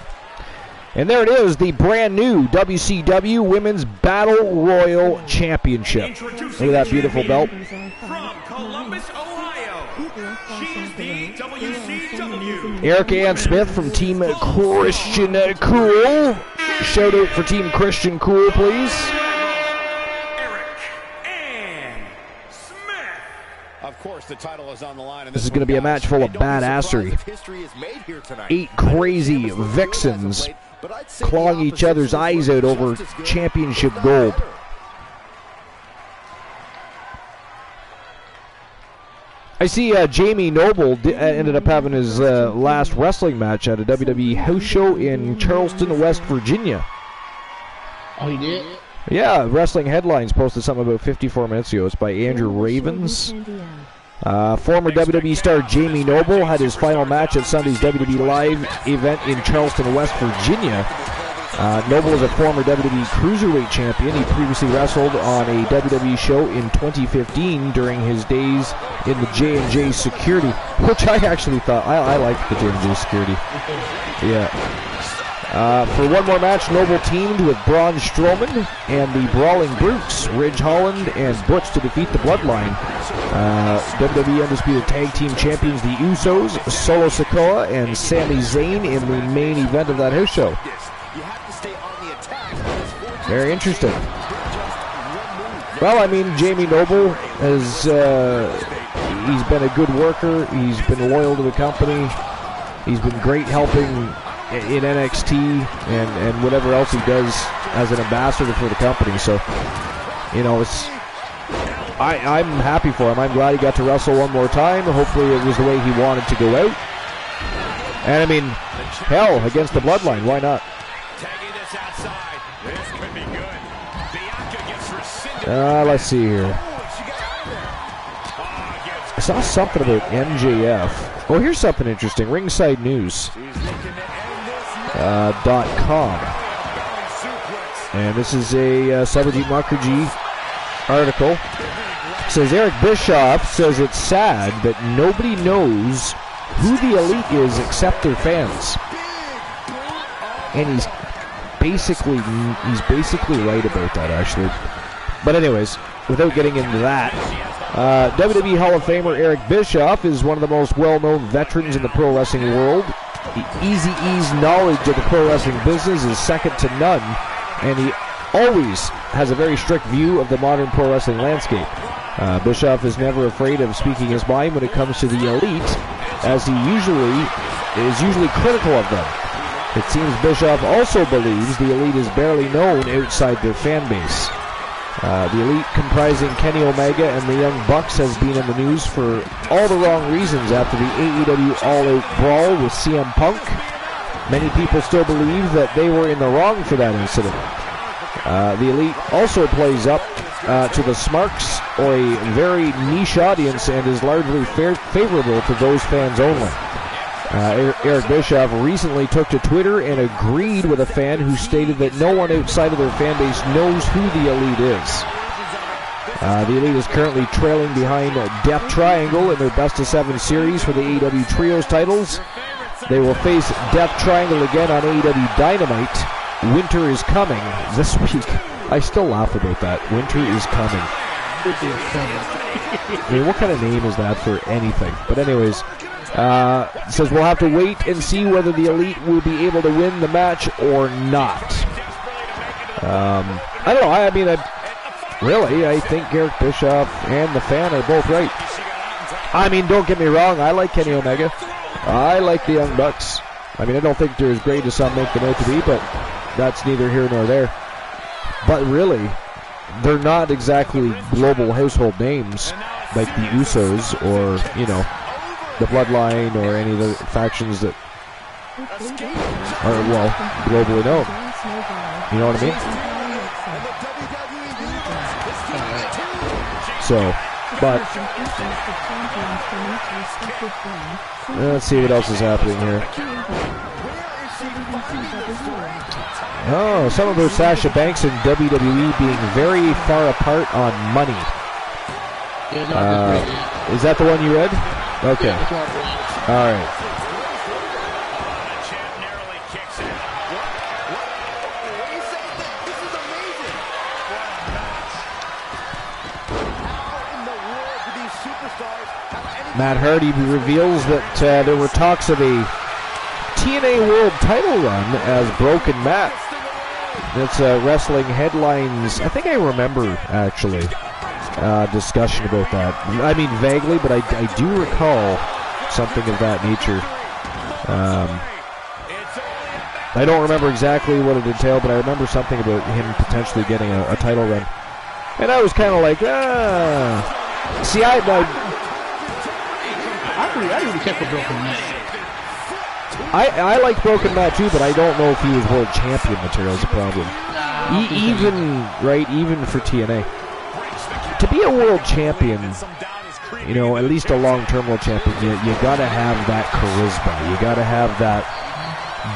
And there it is, the brand new WCW Women's Battle Royal Championship. Look at that beautiful belt. From Columbus, Ohio, she's the WCW. Erica Ann Smith from Team Christian Cool. Shout out for Team Christian Cool, please. Eric Ann Smith. Of course, the title is on the line. This is going to be a match full of badassery. 8 crazy vixens clawing each other's eyes out over championship gold. I see Jamie Noble ended up having his last wrestling match at a WWE house show in Charleston, West Virginia. Oh, he did? Yeah, Wrestling Headlines posted something about 54 minutes ago. It's by Andrew Ravens. Former WWE star Jamie Noble had his final match at Sunday's WWE Live event in Charleston, West Virginia. Noble is a former WWE Cruiserweight champion. He previously wrestled on a WWE show in 2015 during his days in the J&J Security, which I actually thought, I liked the J&J Security. Yeah. For one more match, Noble teamed with Braun Strowman and the Brawling Brutes, Ridge Holland and Butch, to defeat the Bloodline. WWE Undisputed Tag Team Champions, the Usos, Solo Sikoa, and Sami Zayn in the main event of that house show. Very interesting. Well, I mean, Jamie Noble has he's been a good worker. He's been loyal to the company. He's been great helping in NXT and whatever else he does as an ambassador for the company. So, you know, I'm happy for him. I'm glad he got to wrestle one more time. Hopefully it was the way he wanted to go out. And I mean, hell, against the Bloodline, why not? Let's see here. I saw something about MJF. Oh, here's something interesting. Ringside News. .com. And this is a Subajit Mukherjee article. It says Eric Bischoff says it's sad that nobody knows who the Elite is except their fans. And he's basically right about that, actually. But anyways, without getting into that, WWE Hall of Famer Eric Bischoff is one of the most well-known veterans in the pro wrestling world. Eazy-E's knowledge of the pro wrestling business is second to none, and he always has a very strict view of the modern pro wrestling landscape. Bischoff is never afraid of speaking his mind when it comes to the Elite, as he is usually critical of them. It seems Bischoff also believes the Elite is barely known outside their fan base. The Elite, comprising Kenny Omega and the Young Bucks, has been in the news for all the wrong reasons after the AEW All-Out Brawl with CM Punk. Many people still believe that they were in the wrong for that incident. The Elite also plays up to the Smarks, or a very niche audience, and is largely favorable to those fans only. Eric Bischoff recently took to Twitter and agreed with a fan who stated that no one outside of their fan base knows who the Elite is. The Elite is currently trailing behind Death Triangle in their Best of 7 series for the AEW Trios titles. They will face Death Triangle again on AEW Dynamite. Winter is coming this week. I still laugh about that. Winter is coming. I mean, what kind of name is that for anything? But anyways, says we'll have to wait and see whether the Elite will be able to win the match or not. I don't know. I think Eric Bischoff and the fan are both right. I mean, don't get me wrong. I like Kenny Omega. I like the Young Bucks. I mean, I don't think they're as great as some make them out to be, but that's neither here nor there. But really, they're not exactly global household names like the Usos or, you know, the Bloodline or any of the factions that are, well, globally known. You know what I mean? So, but let's see what else is happening here. Oh, some about Sasha Banks and WWE being very far apart on money. Is that the one you read? Okay. All right. Matt Hardy reveals that there were talks of a TNA World title run as Broken Matt. That's Wrestling Headlines. I think I remember, actually. discussion about that. I mean, vaguely, but I do recall something of that nature. I don't remember exactly what it entailed, but I remember something about him potentially getting a title run. And I was kind of like, See, I really kept a Broken Matt. I like Broken Matt too, but I don't know if he was world champion material is a problem. Even for TNA. To be a world champion, you know, at least a long-term world champion, you gotta have that charisma. You gotta have that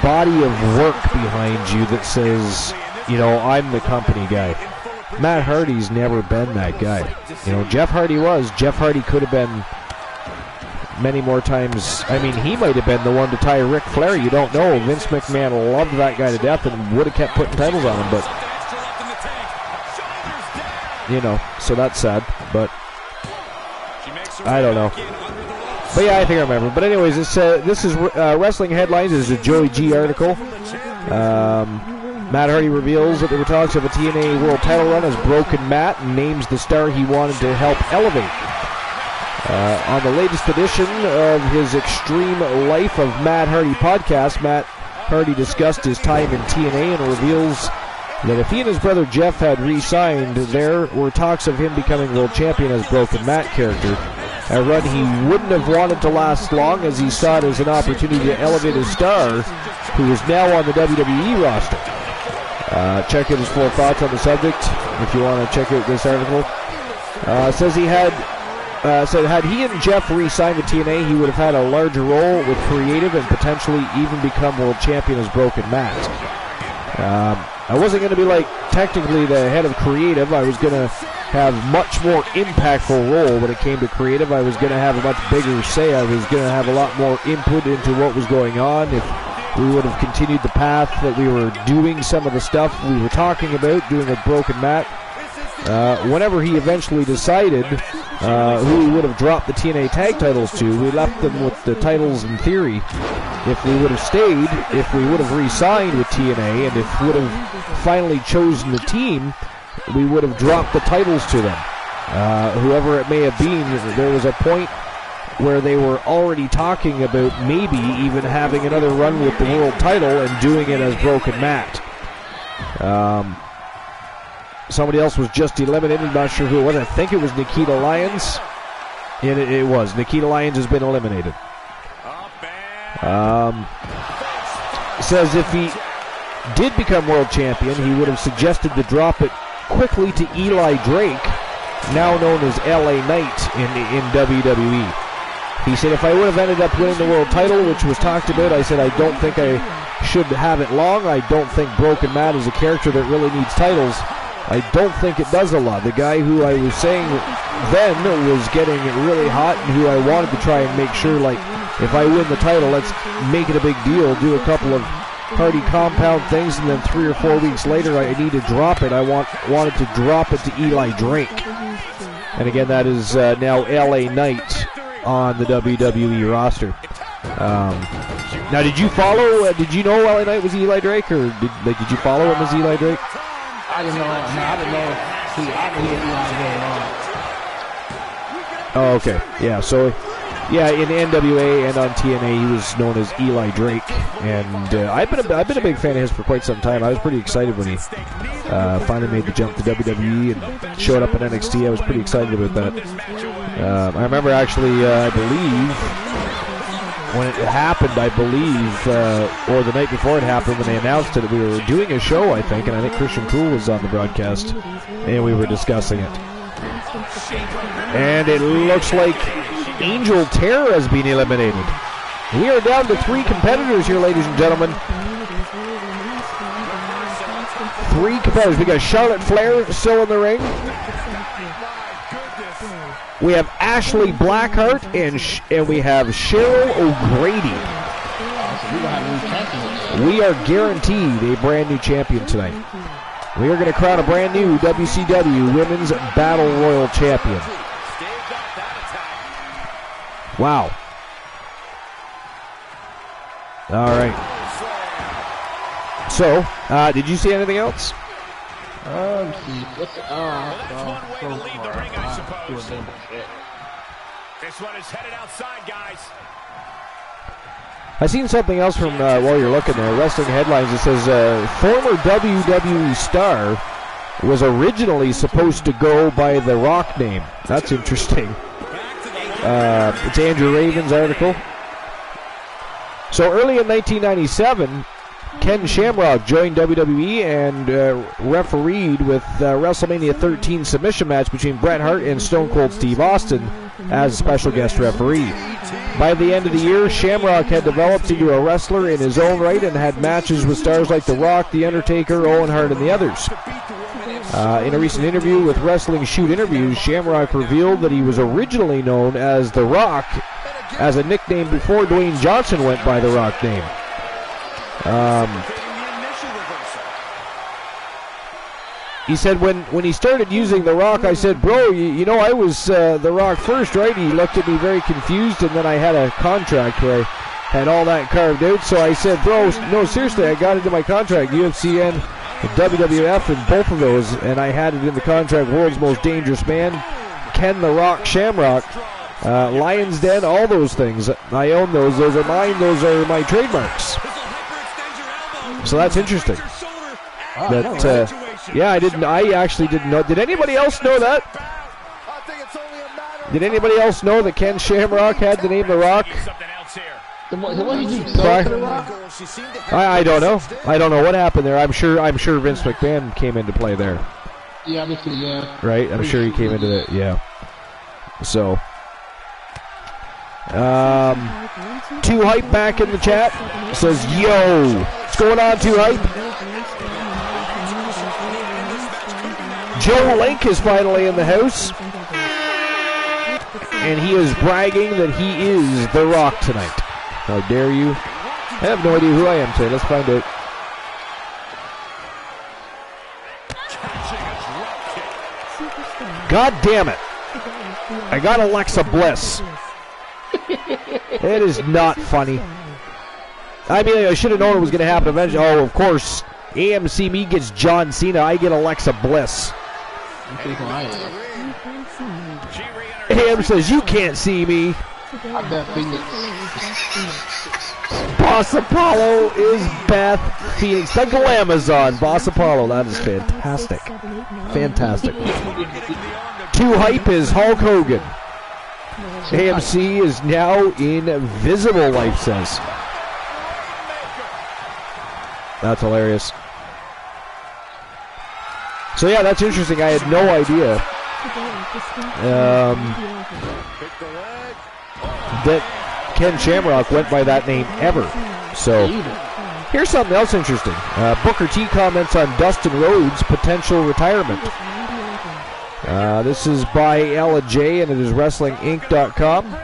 body of work behind you that says, you know, I'm the company guy. Matt Hardy's never been that guy. You know, Jeff Hardy was. Jeff Hardy could have been many more times. I mean, he might have been the one to tie Ric Flair. You don't know. Vince McMahon loved that guy to death and would have kept putting titles on him, but you know, so that's sad, but I don't know. But yeah, I think I remember. But anyways, this is Wrestling Headlines. This is a Joey G article. Matt Hardy reveals that there were talks of a TNA World Title run as Broken Matt and names the star he wanted to help elevate. On the latest edition of his Extreme Life of Matt Hardy podcast, Matt Hardy discussed his time in TNA and reveals that if he and his brother Jeff had re-signed, there were talks of him becoming world champion as Broken Matt character. A run he wouldn't have wanted to last long, as he saw it as an opportunity to elevate a star who is now on the WWE roster. Check out his full thoughts on the subject if you want to check out this article. Says had he and Jeff re-signed with TNA, he would have had a larger role with creative and potentially even become world champion as Broken Matt. I wasn't going to be like technically the head of creative. I was going to have much more impactful role when it came to creative. I was going to have a much bigger say. I was going to have a lot more input into what was going on. If we would have continued the path that we were doing some of the stuff we were talking about, doing with Broken Matt, whenever he eventually decided who we would have dropped the TNA tag titles to, we left them with the titles in theory. If we would have stayed, if we would have re-signed with TNA, and if we would have finally chosen the team, we would have dropped the titles to them. Whoever it may have been, there was a point where they were already talking about maybe even having another run with the world title and doing it as Broken Matt. Somebody else was just eliminated. I'm not sure who it was. I think it was Nikita Lyons. And it was. Nikita Lyons has been eliminated. Says if he did become world champion, he would have suggested to drop it quickly to Eli Drake, now known as LA Knight in WWE. He said, if I would have ended up winning the world title, which was talked about, I said, I don't think I should have it long. I don't think Broken Matt is a character that really needs titles. I don't think it does a lot. The guy who I was saying then was getting really hot and who I wanted to try and make sure, like, if I win the title, let's make it a big deal, do a couple of Hardy compound things, and then 3 or 4 weeks later I need to drop it. I wanted to drop it to Eli Drake. And again, that is now LA Knight on the WWE roster. Now, did you follow, did you know LA Knight was Eli Drake, or did you follow him as Eli Drake? I didn't know. No, I didn't know. See, I didn't Eli Drake. Oh, okay. Yeah, so, yeah, in NWA and on TNA, he was known as Eli Drake, and I've been a big fan of his for quite some time. I was pretty excited when he finally made the jump to WWE and showed up in NXT. I was pretty excited about that. I remember actually, I believe, when it happened, or the night before it happened, when they announced it, we were doing a show, I think, and I think Christian Cool was on the broadcast, and we were discussing it. And it looks like Angel Terror has been eliminated. We are down to 3 competitors here, ladies and gentlemen. 3 competitors. We got Charlotte Flair still in the ring. We have Ashley Blackheart and we have Cheryl O'Grady. We are guaranteed a brand new champion tonight. We are going to crown a brand new WCW Women's Battle Royal Champion. Wow. All right. So, did you see anything else? Let's see. What's Well, that's one way to leave the ring, I suppose. This one is headed outside, guys. I seen something else from while you're looking there. Wrestling headlines. It says former WWE star was originally supposed to go by the Rock name. That's interesting. It's Andrew Raven's article. So early in 1997, Ken Shamrock joined WWE and refereed with WrestleMania 13 submission match between Bret Hart and Stone Cold Steve Austin as special guest referee. By the end of the year, Shamrock had developed into a wrestler in his own right and had matches with stars like The Rock, The Undertaker, Owen Hart, and the others. In a recent interview with Wrestling Shoot Interviews, Shamrock revealed that he was originally known as The Rock as a nickname before Dwayne Johnson went by the Rock name. He said when he started using The Rock, I said, bro, you know I was The Rock first, right? He looked at me very confused, and then I had a contract where I had all that carved out. So I said, bro, no, seriously, I got into my contract, UFC and WWF and both of those, and I had it in the contract, World's Most Dangerous Man, Ken The Rock Shamrock, Lion's Den, all those things. I own those. Those are mine. Those are my trademarks. So that's interesting. Yeah, I actually didn't know. Did anybody else know that? Did anybody else know that Ken Shamrock had the name The Rock? I don't know. I don't know what happened there. I'm sure Vince McMahon came into play there. Yeah, yeah. Right? I'm sure he came into it. Yeah. So, Too Hype back in the chat says, yo, what's going on, Too Hype? Joe Link is finally in the house, and he is bragging that he is The Rock tonight. How dare you? I have no idea who I am today. Let's find out. God damn it. I got Alexa Bliss. It is not funny. I mean, I should have known it was going to happen eventually. Oh, of course. AMC me gets John Cena. I get Alexa Bliss. AM says, you can't see me. Boss Apollo is Beth Phoenix. The Glamazon. Boss Apollo. That is fantastic. Fantastic. Too Hype is Hulk Hogan. AMC is now invisible, Life says. That's hilarious. So yeah, that's interesting. I had no idea that Ken Shamrock went by that name ever. So here's something else interesting. Booker T comments on Dustin Rhodes' potential retirement. This is by Ella J, and it is WrestlingInc.com.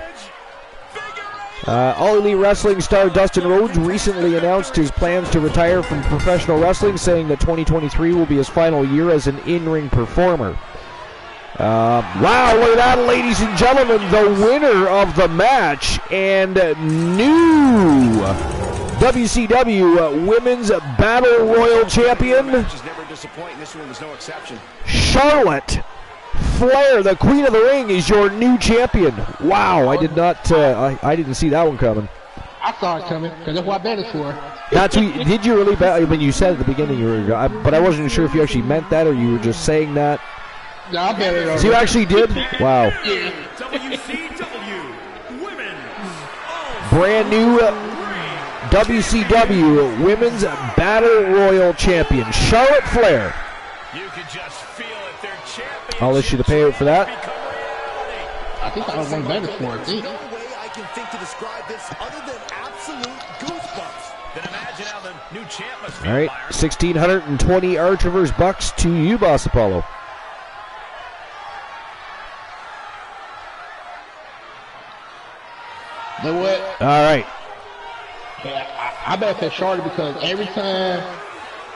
All Elite Wrestling star Dustin Rhodes recently announced his plans to retire from professional wrestling, saying that 2023 will be his final year as an in-ring performer. Wow, look at that, ladies and gentlemen, the winner of the match and new WCW Women's Battle Royal Champion, Charlotte Flair, the Queen of the Ring, is your new champion. Wow, I did not. I didn't see that one coming. I saw it coming because that's what I bet it for. That's who, did you really bet? I mean, you said at the beginning you were, but I wasn't sure if you actually meant that or you were just saying that. No, I bet it. So you actually did? Wow. WCW Women's Brand new WCW Women's Battle Royal Champion, Charlotte Flair. You can just feel it. They're champions. I'll issue the payout for that. I think I was one better for it. No way I can think to describe this other than absolute goosebumps. Then imagine how the new champ must feel. All right, 1,620 Archivers bucks to you, Boss Apollo. You know what? All right. Yeah, I bet for Charlotte because every time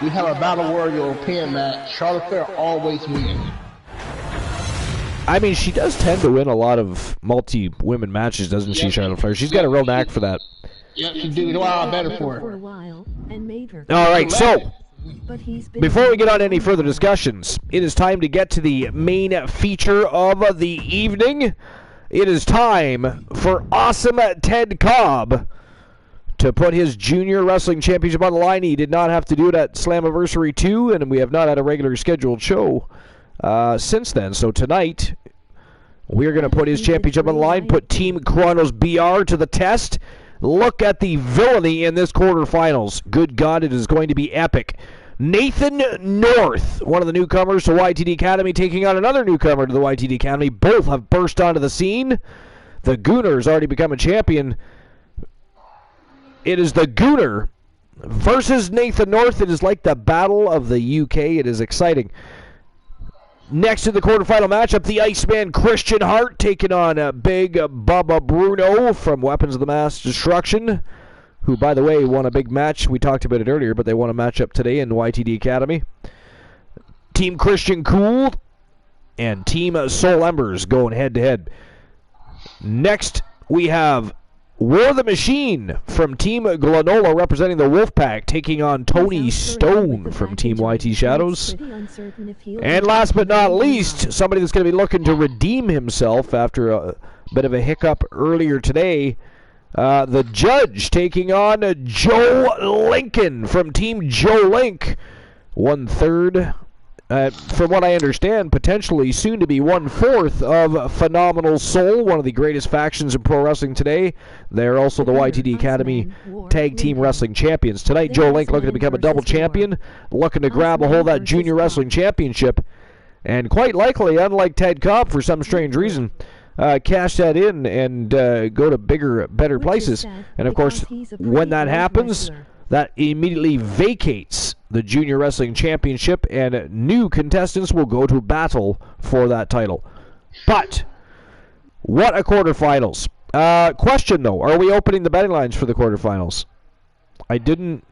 we have a Battle Royal pin match, Charlotte Flair always wins. I mean, she does tend to win a lot of multi-women matches, doesn't she, Charlotte Flair? She's got a real knack for that. Yeah, she do. You know why I bet it for her. For a while and made her. All right, so Before we get on any further discussions, it is time to get to the main feature of the evening. It is time for Awesome Ted Cobb to put his junior wrestling championship on the line. He did not have to do it at Slammiversary 2, and we have not had a regular scheduled show since then. So tonight, we're going to put his championship on the line, put Team Kronos BR to the test. Look at the villainy in this quarterfinals. Good God, it is going to be epic. Nathan North, one of the newcomers to YTD Academy, taking on another newcomer to the YTD Academy. Both have burst onto the scene. The Gooner has already become a champion. It is the Gooner versus Nathan North. It is like the Battle of the UK. It is exciting. Next in the quarterfinal matchup, the Iceman Christian Hart taking on Big Bubba Bruno from Weapons of the Mass Destruction, who, by the way, won a big match. We talked about it earlier, but they won a matchup today in YTD Academy. Team Christian Cool and Team Soul Embers going head-to-head. Next, we have War the Machine from Team Glenola representing the Wolfpack, taking on Tony Stone from Team YT Shadows. And last but not least, somebody that's going to be looking to redeem himself after a bit of a hiccup earlier today, the Judge taking on Joe Lincoln from Team Joe Link. 1/3, from what I understand, potentially soon to be 1/4 of Phenomenal Soul, one of the greatest factions in pro wrestling today. They're also the YTD Academy Tag Team Wrestling Champions. Tonight, Joe Link looking to become a double champion, looking to grab a hold of that Junior Wrestling Championship, and quite likely, unlike Ted Cobb for some strange reason, cash that in and go to bigger, better places. And of course, when that happens, that immediately vacates the Junior Wrestling Championship, and new contestants will go to battle for that title. But what a quarterfinals. Question though, are we opening the betting lines for the quarterfinals? I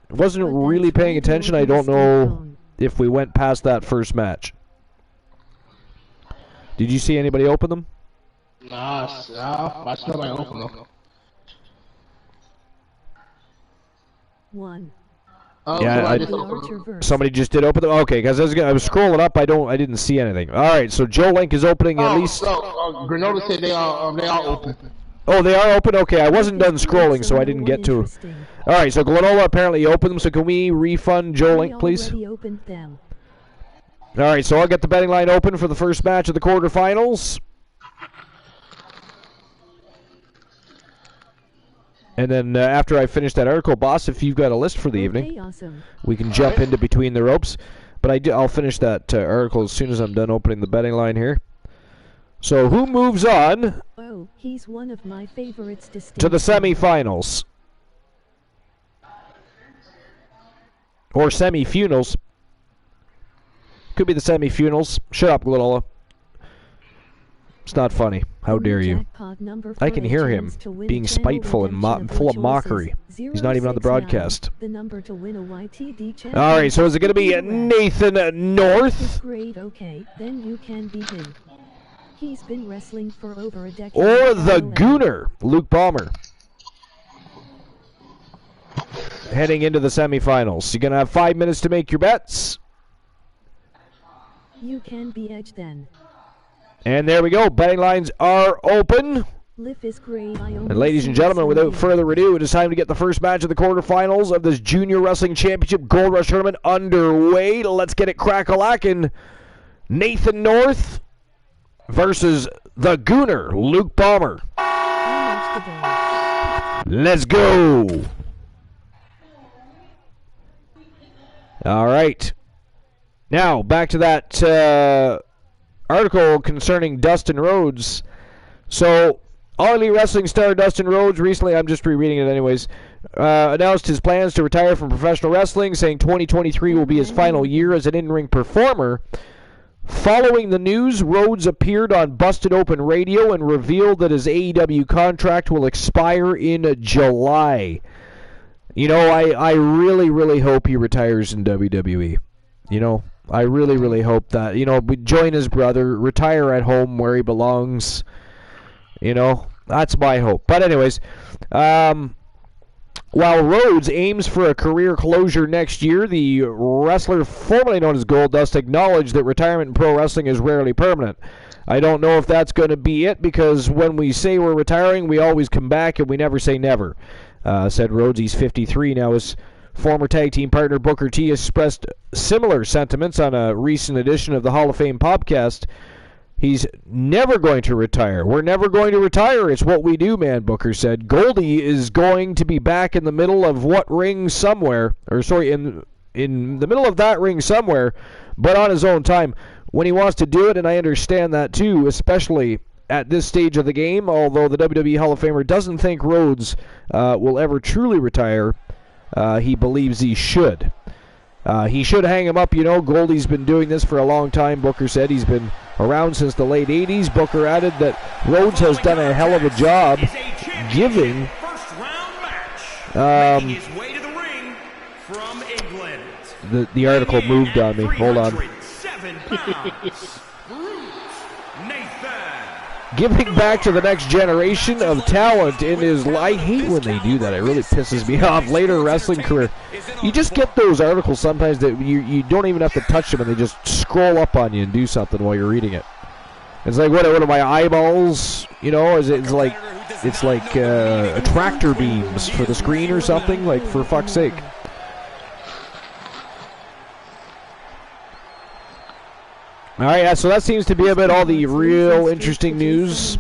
wasn't really paying attention. I don't know if we went past that first match. Did you see anybody open them? Nah, I still might open them. One. Oh, Yeah, somebody just did open them. Okay, because I was scrolling up. I didn't see anything. All right, so Joe Link is opening at least. Granola said they are open. Oh, they are open. Okay, I wasn't done scrolling, so I didn't get to. All right, so Glenola apparently opened them. So can we refund Joe Link, please? All right, so I'll get the betting line open for the first match of the quarterfinals. And then after I finish that article, boss, if you've got a list for the evening, awesome. We can jump into between the ropes. But I'll finish that article as soon as I'm done opening the betting line here. So who moves on he's one of my favorites to the semifinals? Or semi-funals. Could be the semi-funals. Shut up, Glenola. It's not funny. How dare you? I can hear him being spiteful and full of mockery. He's not even on the broadcast. Alright, so is it going to be Nathan North? Great, okay, then you can beat him. He's been wrestling for over a decade. Or the Gooner, Luke Ballmer. Heading into the semifinals. You're going to have 5 minutes to make your bets. You can be Edge then. And there we go. Betting lines are open. And ladies and gentlemen, without further ado, it is time to get the first match of the quarterfinals of this Junior Wrestling Championship Gold Rush Tournament underway. Let's get it crack-a-lackin'. Nathan North versus the Gooner, Luke Ballmer. Let's go. All right. Now, back to that article concerning Dustin Rhodes. So, All Elite Wrestling star Dustin Rhodes recently, I'm just rereading it anyways, announced his plans to retire from professional wrestling, saying 2023 will be his final year as an in-ring performer. Following the news, Rhodes appeared on Busted Open Radio and revealed that his AEW contract will expire in July. You know, I really, really hope he retires in WWE. You know, I really, really hope that, you know, join his brother, retire at home where he belongs. You know, that's my hope. But anyways, While Rhodes aims for a career closure next year, the wrestler formerly known as Goldust acknowledged that retirement in pro wrestling is rarely permanent. I don't know if that's going to be it, because when we say we're retiring, we always come back and we never say never, said Rhodes. He's 53 now. His former tag team partner Booker T expressed similar sentiments on a recent edition of the Hall of Fame podcast. He's never going to retire. We're never going to retire. It's what we do, man, Booker said. Goldie is going to be back in the middle of what ring somewhere, in the middle of that ring somewhere, but on his own time when he wants to do it, and I understand that too, especially at this stage of the game, although the WWE Hall of Famer doesn't think Rhodes will ever truly retire. He believes he should. He should hang him up, Goldie's been doing this for a long time, Booker said. He's been around since the late 80s. Booker added that Rhodes has done a hell of a job giving the article moved on me. Hold on. Giving back to the next generation of talent in his life. I hate when they do that. It really pisses me off. Later wrestling career. You just get those articles sometimes that you don't even have to touch them, and they just scroll up on you and do something while you're reading it. It's like, what are my eyeballs? It's like tractor beams for the screen or something. Like, for fuck's sake. All right, so that seems to be about all the real interesting news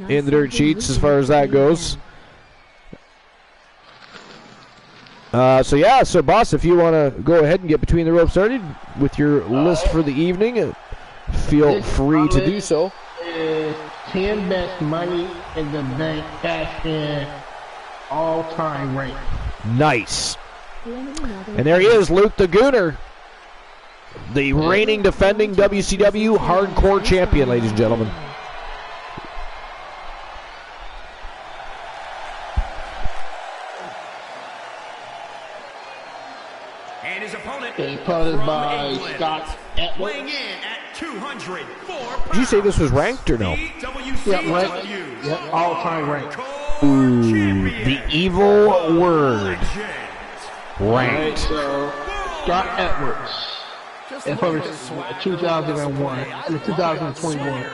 in the dirt sheets as far as that goes. So boss, if you want to go ahead and get between the ropes started with your list for the evening, feel free to do so. 10 best money in the bank cash in all-time rank. Nice. And there he is, Luke the Gooner. The reigning defending WCW Hardcore Champion, ladies and gentlemen. And his opponent by Scott Edwards. Weighing in at 204 pounds. Did you say this was ranked or no? Yeah, ranked. Yep, all-time ranked. Ooh, the evil word. Ranked. Right, so Scott Edwards. And published 2001 and 2021.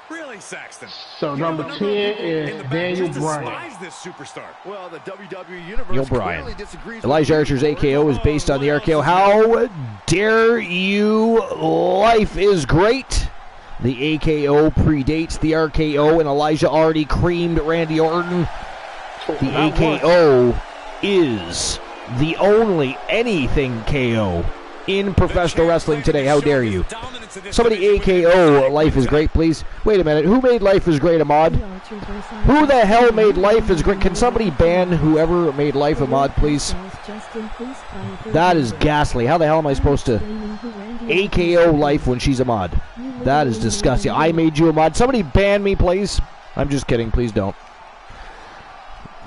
Really, Saxton? So number 10 is Daniel Bryan. This superstar. Well, the WWE universe Neil Bryan. Elijah Archer's AKO is based on the RKO. How dare you? Life is great. The AKO predates the RKO, and Elijah already creamed Randy Orton. The AKO is the only anything KO in professional wrestling today. How dare you? Somebody AKO Life is Great, please. Wait a minute. Who made Life is Great a mod? Who the hell made Life is Great? Can somebody ban whoever made Life a mod, please? That is ghastly. How the hell am I supposed to AKO Life when she's a mod? That is disgusting. I made you a mod. Somebody ban me, please. I'm just kidding. Please don't.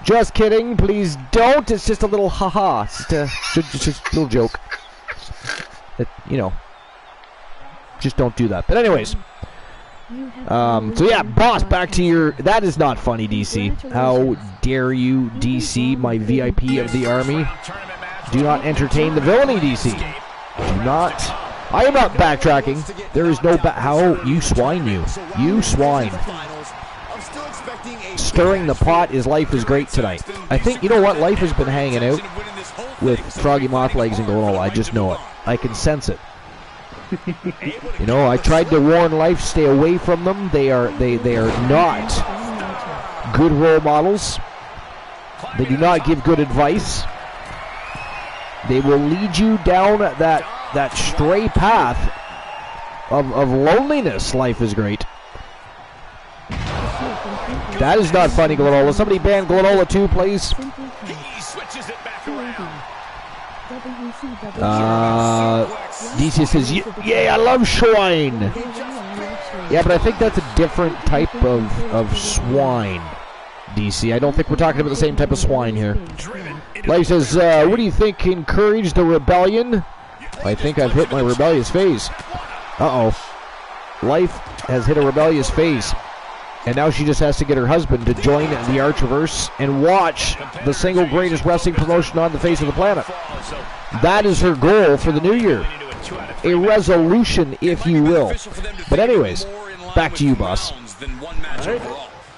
Just kidding. Please don't. It's just a little haha. It's just a little joke. Just don't do that. But anyways, so yeah, boss, back to your. That is not funny, DC. How dare you, DC, my VIP of the army? Do not entertain the villainy, DC. Do not. I am not backtracking. There is no how you swine, you swine. Stirring the pot is Life is Great tonight. I think Life has been hanging out with Froggy Mothlegs and Granola. I just know it. I can sense it. I tried to warn Life, stay away from them. They are not good role models. They do not give good advice. They will lead you down that stray path of loneliness. Life is Great. That is not funny, Glanola. Somebody ban Glanola too, please. He switches it back around. DC says, "Yeah, I love swine." Yeah, but I think that's a different type of swine, DC. I don't think we're talking about the same type of swine here. Life says, "What do you think encouraged the rebellion?" I think I've hit my rebellious phase. Uh-oh. Life has hit a rebellious phase. And now she just has to get her husband to join the Archerverse and watch the single greatest wrestling promotion on the face of the planet. That is her goal for the new year. A resolution, if you will. But anyways, back to you, boss. Right.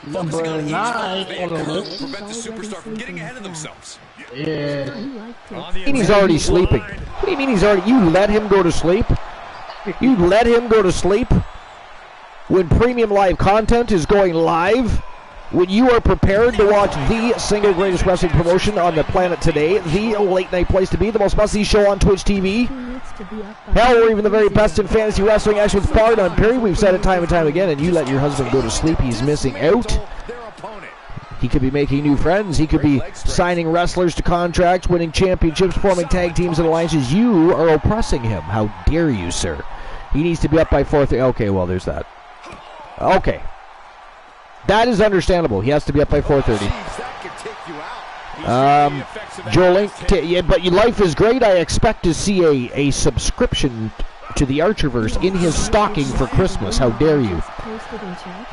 Number 9 on the list. Prevent the superstar from getting ahead of themselves. Yeah. What do you mean he's already sleeping? What do you mean he's already... You let him go to sleep? You let him go to sleep? When premium live content is going live? When you are prepared to watch the single greatest wrestling promotion on the planet today, the late night place to be, the most must-see show on Twitch TV? Hell, we're even the very best in fantasy wrestling experts bar none, period. We've said it time and time again, and you let your husband go to sleep, he's missing out. He could be making new friends. He could be signing wrestlers to contracts, winning championships, forming tag teams and alliances. You are oppressing him. How dare you, sir? He needs to be up by 4:30. Okay, well, there's that. Okay. That is understandable. He has to be up by 4:30. Joel, yeah, but your life is great. I expect to see a subscription to the Archerverse in his stocking for Christmas. How dare you?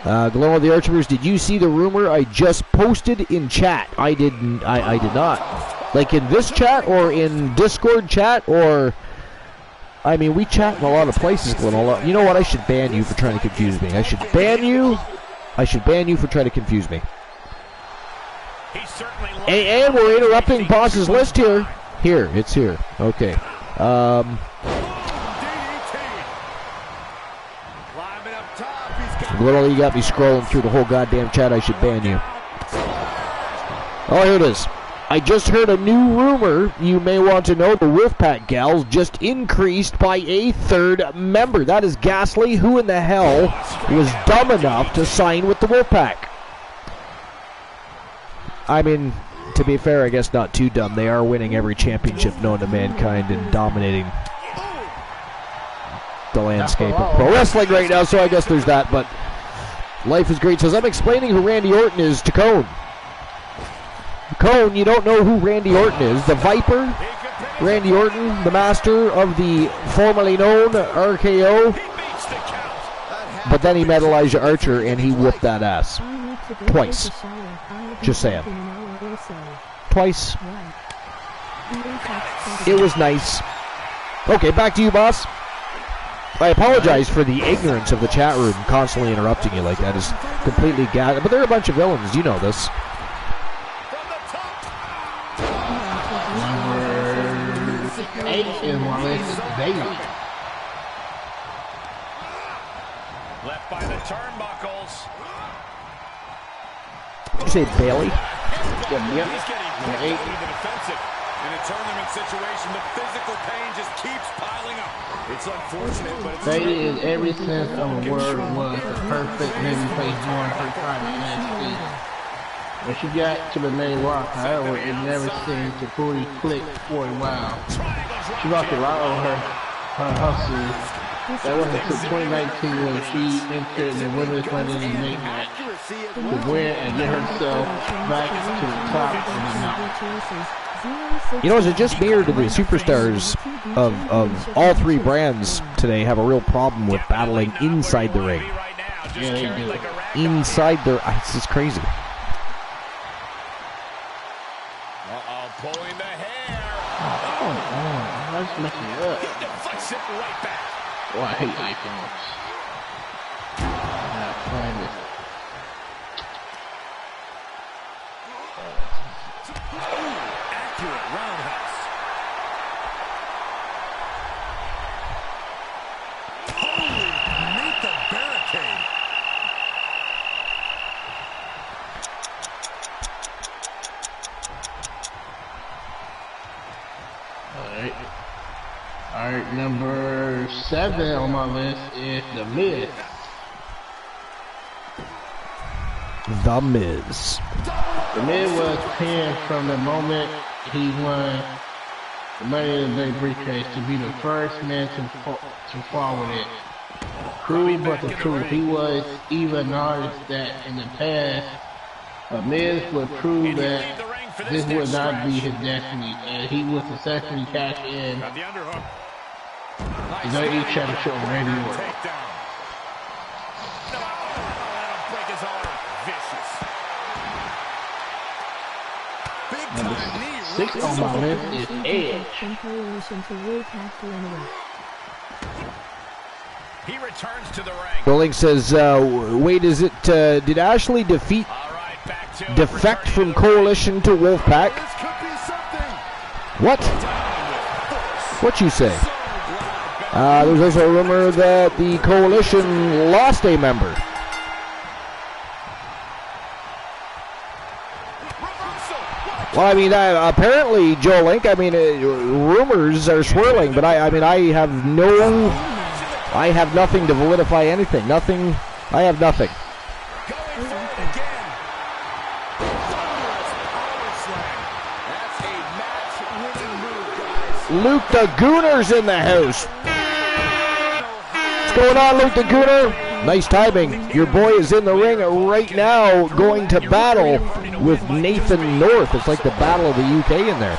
Glow of the Archerverse, did you see the rumor I just posted in chat? I didn't. I did not. Like in this chat or in Discord chat or... I mean, we chat in a lot of places, Glenn. You know what? I should ban you for trying to confuse me. I should ban you. I should ban you for trying to confuse me. And we're interrupting Boss's list here. Here, it's here. Okay. Literally, you got me scrolling through the whole goddamn chat. I should ban you. Oh, here it is. I just heard a new rumor. You may want to know the Wolfpack gals just increased by a 3rd member. That is ghastly. Who in the hell was dumb enough to sign with the Wolfpack? I mean, to be fair, I guess not too dumb. They are winning every championship known to mankind and dominating the landscape of pro wrestling right now, so I guess there's that. But Life is Great says, I'm explaining who Randy Orton is to Cone. Cone, you don't know who Randy Orton is. The Viper, Randy Orton, the master of the formerly known RKO. But then he met Elijah Archer and he whooped that ass. Twice. Just saying. Twice. It was nice. Okay, back to you, boss. I apologize for the ignorance of the chat room constantly interrupting you like that. Is completely gathered. But they're a bunch of villains. You know this. Number 8 is Melissa Bailey. Left by the turnbuckles. Did you say Bailey? Yep. He's getting even defensive. In a tournament situation, the physical pain just keeps piling up. It's unfortunate, but it's... Bailey, in every sense of a word, was the perfect babyface during her time in NXT. When she got to the main roster, however, it never seemed to fully click for a while. She lost a lot of her hustle. That wasn't until 2019 when she entered the Women's Money in the Bank match to win and get herself back to the top of the mountain. You know, is it just me or do the superstars of all 3 brands today have a real problem with battling inside the ring? Yeah, they do. Inside their... It's just crazy. Pulling the hair. Oh, that's messing it up. He deflects it right back. Oh, I hate iPhones. Find it. Accurate roundhouse. Beneath the barricade. Alright, number 7 on my list is The Miz. The Miz. The Miz was pinned from the moment he won the Money in the Bank briefcase to be the first man to fall with it. True but the truth, he was even acknowledged that in the past, Miz would prove that this would not be his destiny, and he would successfully cash in the WWE Championship on Randy Orton. vicious. Big Number time knee. 6 on my list is Edge. He returns to the ring. Rolling says, wait, is it, did Ashley defect from Coalition to Wolfpack? This could be something. What? What you say? There's also a rumor that the Coalition lost a member. Well, I mean, apparently, Joe Link, I mean, rumors are swirling, but I mean, I have nothing to validify anything. Nothing, I have nothing. Luke the Gooner's in the house. What's going on, Luke the Gooner? Nice timing. Your boy is in the ring right now going to battle with Nathan North. It's like the Battle of the UK in there.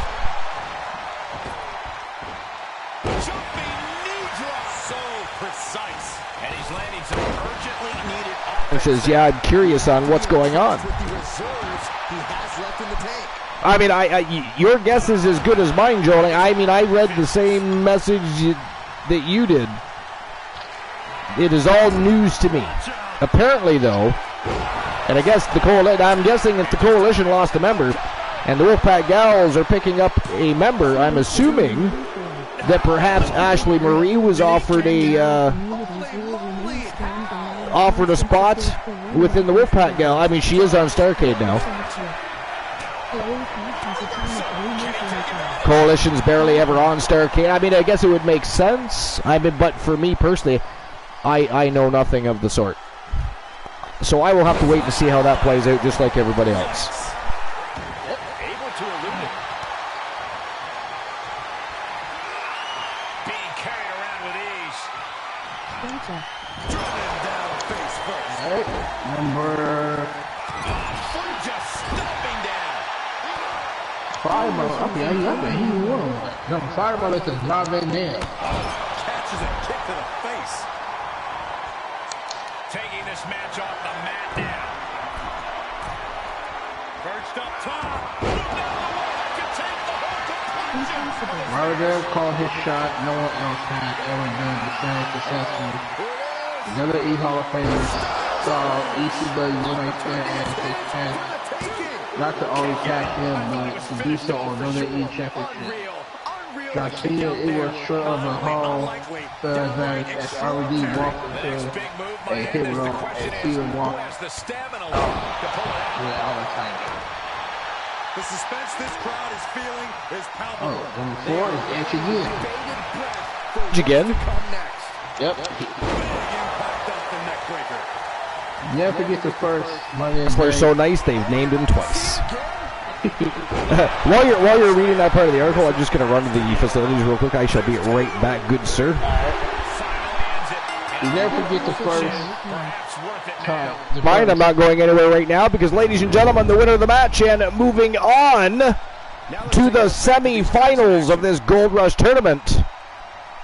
He says, yeah, I'm curious on what's going on. I mean, your guess is as good as mine, Joel. I mean, I read the same message that you did. It is all news to me. Apparently, though, and I guess I'm guessing if the Coalition lost a member and the Wolfpack Gals are picking up a member, I'm assuming that perhaps Ashley Marie was offered a spot within the Wolfpack Gal. I mean, she is on Starrcade now. Coalition's barely ever on Starrcade. I mean, I guess it would make sense. I mean, but for me personally, I know nothing of the sort. So I will have to wait and see how that plays out, just like everybody else. Able to elude it. Being carried around with ease. Driven down face first. All right, number Just stomping down. Fireball. Okay, I love it. He won. No, Fireball is a Rob Van Dam. Catches a kick to the face. Taking this match off the mat now. Perched up top. Down the wall. Can take the whole completion. Margaret called his shot. No one else has ever been the same successfully. Another E Hall of Famers saw ECW right there and his chance not to only tag him, but to do so on another E championship. Garcia, it was short of a Hall Thursday as RD walked into a hit roll and Steven walked without a title. The suspense this crowd is feeling is palpable. Oh, number 4 is Edge again. Edge again? Yep. Never forget the first Monday. They're so nice, they've named him twice. While you're reading that part of the article, I'm just going to run to the facilities real quick. I shall be right back, good sir. You never forget the first time. Fine, I'm not going anywhere right now because, ladies and gentlemen, the winner of the match and moving on to the semi-finals of this Gold Rush tournament,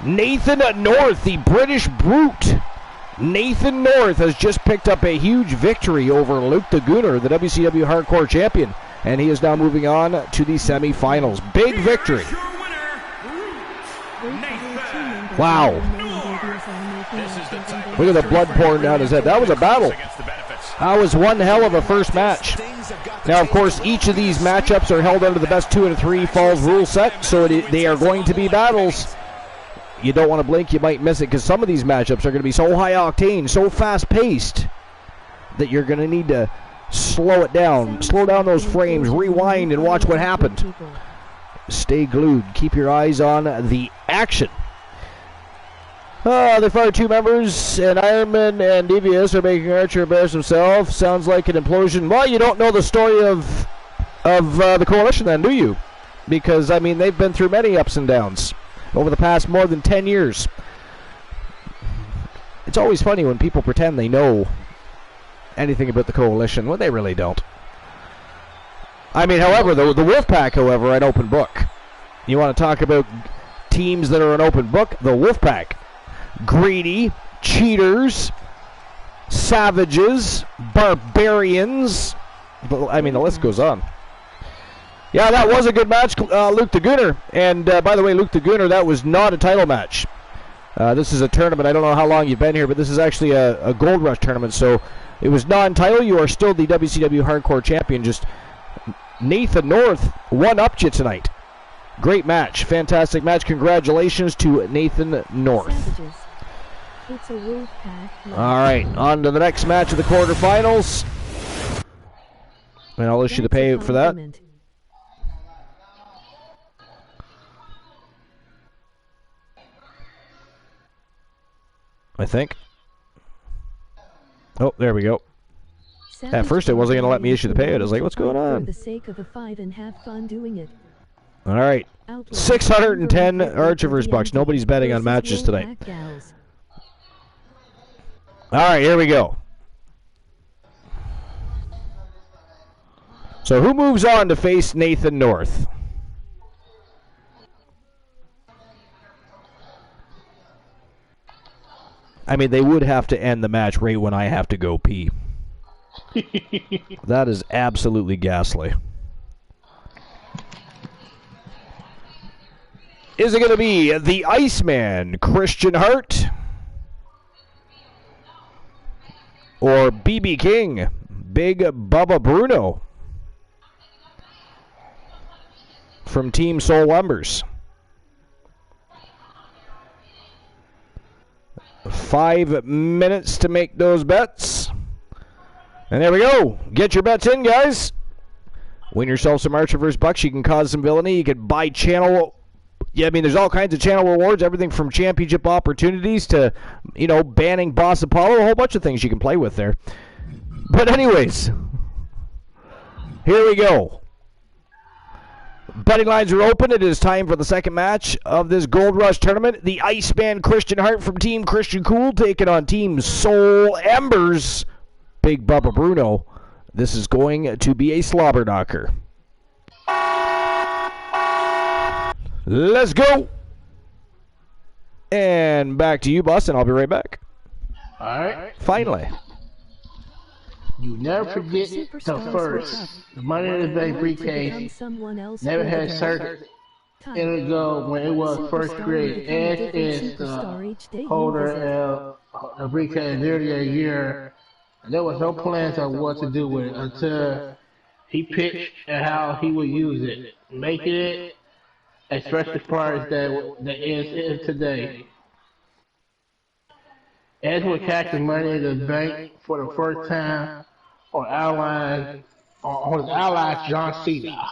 Nathan North, the British Brute. Nathan North has just picked up a huge victory over Luke the Gooner, the WCW Hardcore Champion. And he is now moving on to the semifinals. Big victory. Wow. Look at the blood pouring down his head. That was a battle. That was one hell of a first match. Now, of course, each of these matchups are held under the best 2 out of 3 falls rule set, so they are going to be battles. You don't want to blink, you might miss it, because some of these matchups are going to be so high octane, so fast paced, that you're going to need to slow it down. Slow down those frames, rewind, and watch what happened. Stay glued. Keep your eyes on the action. They fired 2 members, and Ironman and Devious are making Archer embarrass himself. Sounds like an implosion. Well, you don't know the story of the Coalition then, do you? Because, I mean, they've been through many ups and downs over the past more than 10 years. It's always funny when people pretend they know anything about the Coalition when they really don't. I mean, however, the Wolfpack, however, an open book. You want to talk about teams that are an open book? The Wolfpack. Greedy, cheaters, Savages, Barbarians. I mean, the list goes on. Yeah, that was a good match, Luke the Gooner. And by the way, Luke the Gooner, that was not a title match. This is a tournament. I don't know how long you've been here, but this is actually a Gold Rush tournament. So it was non-title. You are still the WCW Hardcore Champion. Just Nathan North one-upped you tonight. Great match. Fantastic match. Congratulations to Nathan North. All right, on to the next match of the quarterfinals. And I'll issue the payout for that. I think. Oh, there we go. At first, it wasn't going to let me issue the payout. I was like, what's going on? For the sake of the fight and have fun doing it. All right. 610 Archer vs. Bucks. Nobody's betting on matches tonight. All right, here we go. So who moves on to face Nathan North? I mean, they would have to end the match right when I have to go pee. That is absolutely ghastly. Is it going to be the Iceman, Christian Hart? Or BB King, Big Bubba Bruno? From Team Soul Lumbers. 5 minutes to make those bets. And there we go. Get your bets in, guys. Win yourself some Archer vs. Bucks. You can cause some villainy. You can buy channel. Yeah, I mean, there's all kinds of channel rewards. Everything from championship opportunities to, you know, banning Boss Apollo. A whole bunch of things you can play with there. But anyways, here we go. Betting lines are open. It is time for the second match of this Gold Rush tournament. The Iceman Christian Hart from Team Christian Cool taking on Team Soul Embers, Big Bubba Bruno. This is going to be a slobber knocker. Let's go. And back to you, Boston. I'll be right back. All right. Finally. You never forget the first. The Money in the Bank briefcase never had certain in ago when it was first grade. Ed is the holder of the briefcase nearly a year. And there was no plans on what to do with it until he pitched and how he would use it, making it a special prize that is today. Ed would catch the Money in the Bank for the first time on his ally John Cena.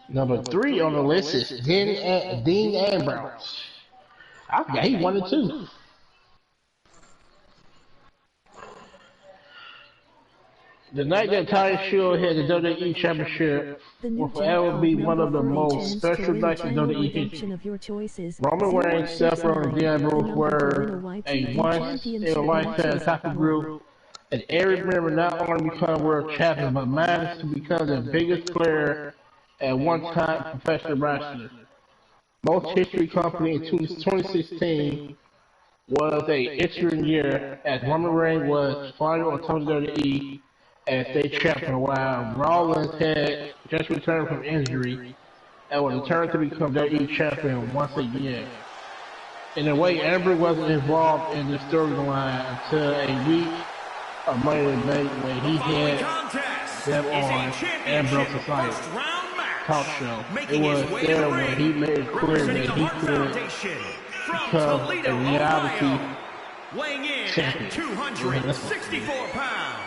Number 3 on the list is Dean Ambrose. He won it too. The night that Titus Shield had the WWE Championship will forever be one of the most special nights in WWE history. Roman Reigns, Seth Rollins, and Dean Ambrose were a once-in-a-lifetime type of group, and every member not only become world champion, but managed to become the biggest player at one time professional wrestler. Most history company in 2016 was a interesting year as Roman Reigns was finally on top of WWE as state champion, while Rollins had just returned from injury and was determined to become WWE champion once again. In a way, Ambrose wasn't involved in the storyline until a week of Money in the Bank when he had them on Ambrose Society talk show. It was there when he made it clear that he could become a reality champion. 264 pounds.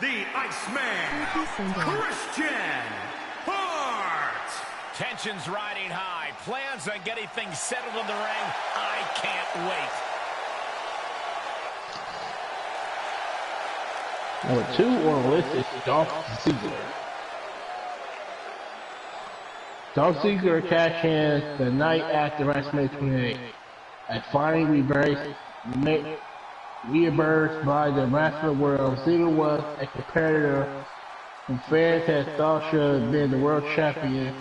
The Iceman, Christian Hart. Tensions riding high. Plans on getting things settled in the ring. I can't wait. Number 2 on the list is Dolph Ziggler. Dolph Ziggler cashed in the night after WrestleMania 28. And finally reimbursed by the wrestling world. Ziggler was a competitor Some fans had Sasha been the world champion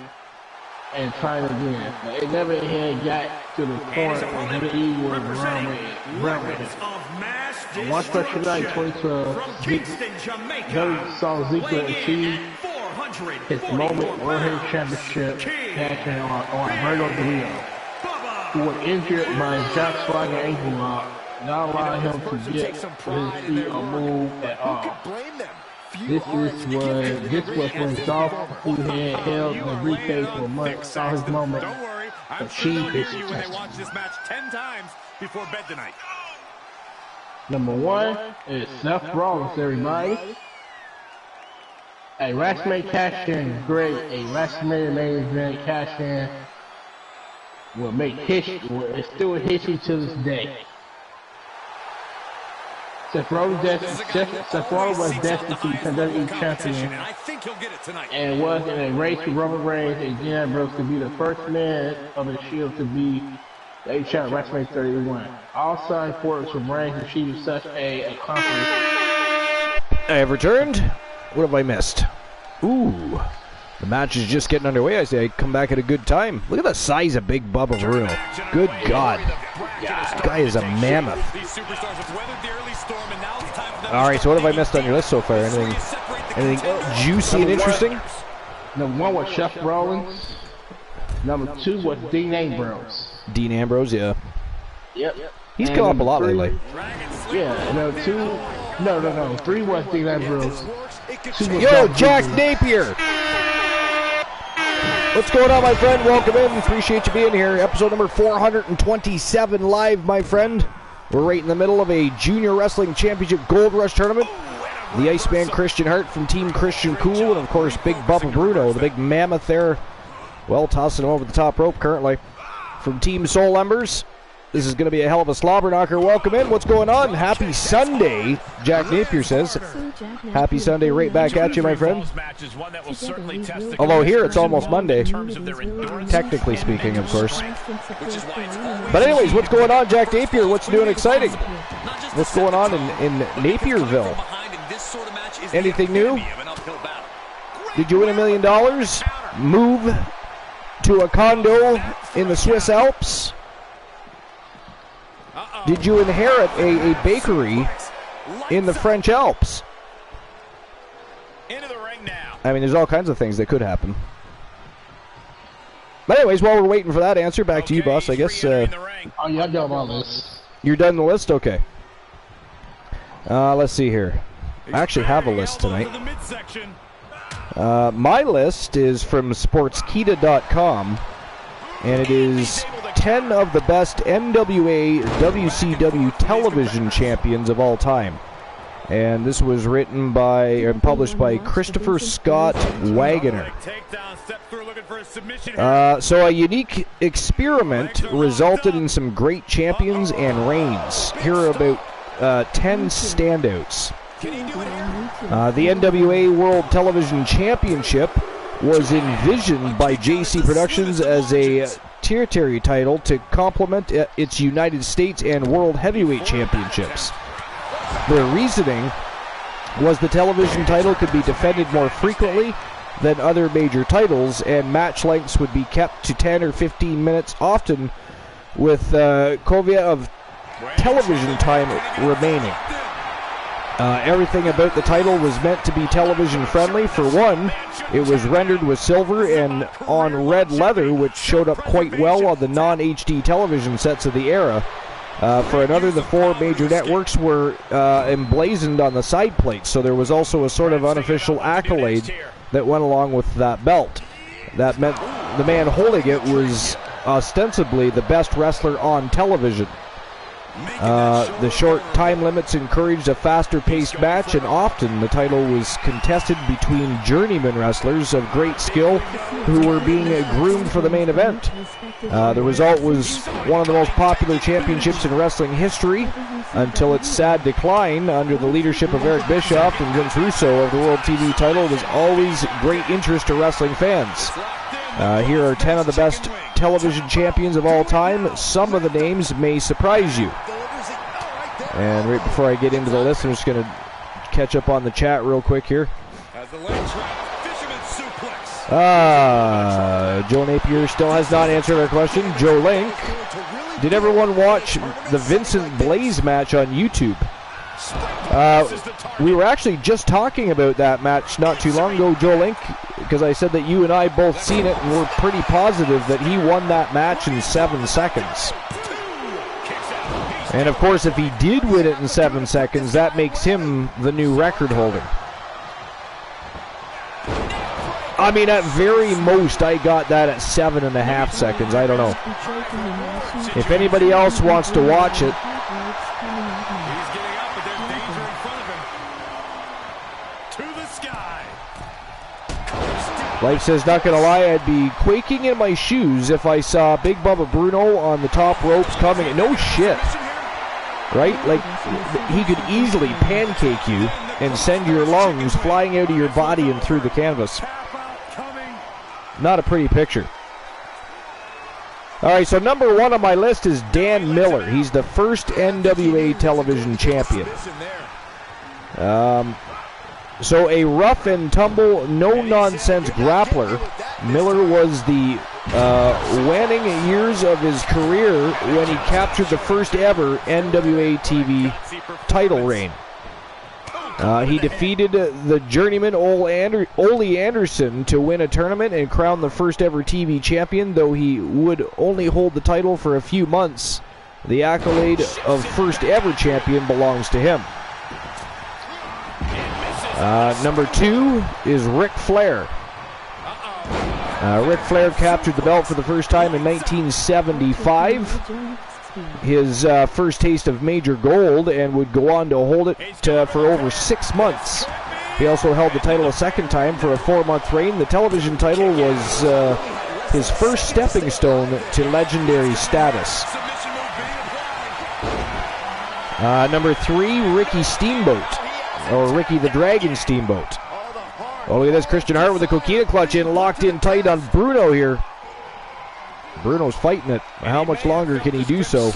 and trying to win. But it never had got to the point where WWE was running. One special night, 2012, WWE saw Ziggler achieve his moment World Heavyweight Championship match on Alberto Del Rio, who was injured by a Jack Swagger ankle lock, not allowing him to get his feet or move at all. This was when Dolph, who had held the briefcase for months, saw his moment. Don't worry, I'm sure WWE will watch this match 10 times before bed tonight. Number 1 is Seth Rollins, everybody. A WrestleMania cash-in, great. A WrestleMania main event cash-in will make history. It's still a history to this day. Seth Rollins was destined to become WWE champion and was in a race with Roman Reigns and Dean Ambrose to be the first man of the Shield to be the champion at WrestleMania 31. All sign reports from Reigns achieving such a accomplishment. I have returned. What have I missed? Ooh, the match is just getting underway. I say I come back at a good time. Look at the size of Big Bubba Bruno. Good God. This guy is a mammoth. Alright, so what have I missed on your list so far? Anything juicy and interesting? Number 1 was Seth Rollins. Number 2 was Dean Ambrose. Dean Ambrose, yeah. Yep. He's come up a lot lately. Yeah, no, 3 was Dean Ambrose. Yo, Jack Napier! What's going on, my friend? Welcome in. Appreciate you being here. Episode number 427 live, my friend. We're right in the middle of a Junior Wrestling Championship Gold Rush Tournament. The Iceman Christian Hart from Team Christian Cool, and of course Big Bubba Bruno, the big mammoth there, well, tossing him over the top rope currently. From Team Soul Embers, this is going to be a hell of a slobber knocker. Welcome in. What's going on? Happy Sunday, Jack Napier says. Happy Sunday right back at you, my friend. Although here it's almost Monday, technically speaking, of course. But anyways, what's going on, Jack Napier? What's new and exciting? What's going on in Napierville? Anything new? Did you win $1 million? Move to a condo in the Swiss Alps? Did you inherit a bakery in the French Alps? Into the ring now. I mean, there's all kinds of things that could happen. But anyways, while we're waiting for that answer, back to you, boss, I guess. Oh, yeah, I got my list. You're done the list? Okay. Let's see here. I actually have a list tonight. My list is from Sportskeeda.com, and it is 10 of the best NWA WCW television champions of all time. And this was written by and published by Christopher Scott Wagoner. So a unique experiment resulted in some great champions and reigns. Here are about 10 standouts. The NWA World Television Championship was envisioned by JC Productions as a territory title to complement its United States and World Heavyweight Championships. Their reasoning was the television title could be defended more frequently than other major titles, and match lengths would be kept to 10 or 15 minutes, often with caveat of television time remaining. Everything about the title was meant to be television friendly. For one, it was rendered with silver and on red leather, which showed up quite well on the non-HD television sets of the era. For another, the 4 major networks were emblazoned on the side plates, so there was also a sort of unofficial accolade that went along with that belt. That meant the man holding it was ostensibly the best wrestler on television. The short time limits encouraged a faster-paced match, and often the title was contested between journeyman wrestlers of great skill who were being groomed for the main event. The result was one of the most popular championships in wrestling history until its sad decline under the leadership of Eric Bischoff and Vince Russo of the World TV title was always great interest to wrestling fans. Here are 10 of the best television champions of all time. Some of the names may surprise you. And right before I get into the list, I'm just going to catch up on the chat real quick here. The leg trap, fisherman suplex. Joe Napier still has not answered our question. Joe Link, did everyone watch the Vincent Blaze match on YouTube? We were actually just talking about that match not too long ago, Joe Link, because I said that you and I both seen it, and we're pretty positive that he won that match in 7 seconds. And of course, if he did win it in 7 seconds, that makes him the new record holder. I mean, at very most, I got that at 7.5 seconds. I don't know. If anybody else wants to watch it. He's getting up, but there's danger in front of him. To the sky. Life says, not gonna lie, I'd be quaking in my shoes if I saw Big Bubba Bruno on the top ropes coming. No shit. Right? Like, he could easily pancake you and send your lungs flying out of your body and through the canvas. Not a pretty picture. All right, so number 1 on my list is Dan Miller. He's the first NWA television champion. So a rough and tumble, no-nonsense grappler, Miller was the waning years of his career when he captured the first ever NWA TV title reign. He defeated the journeyman Ole Anderson to win a tournament and crown the first ever TV champion, though he would only hold the title for a few months. The accolade of first ever champion belongs to him. Number 2 is Ric Flair. Ric Flair captured the belt for the first time in 1975. His first taste of major gold, and would go on to hold it for over 6 months. He also held the title a second time for a 4-month reign. The television title was his first stepping stone to legendary status. Number 3, Ricky Steamboat, or Ricky the Dragon Steamboat. Oh, look at this, Christian Hart with the coquina clutch in, locked in tight on Bruno here. Bruno's fighting it. How much longer can he do so?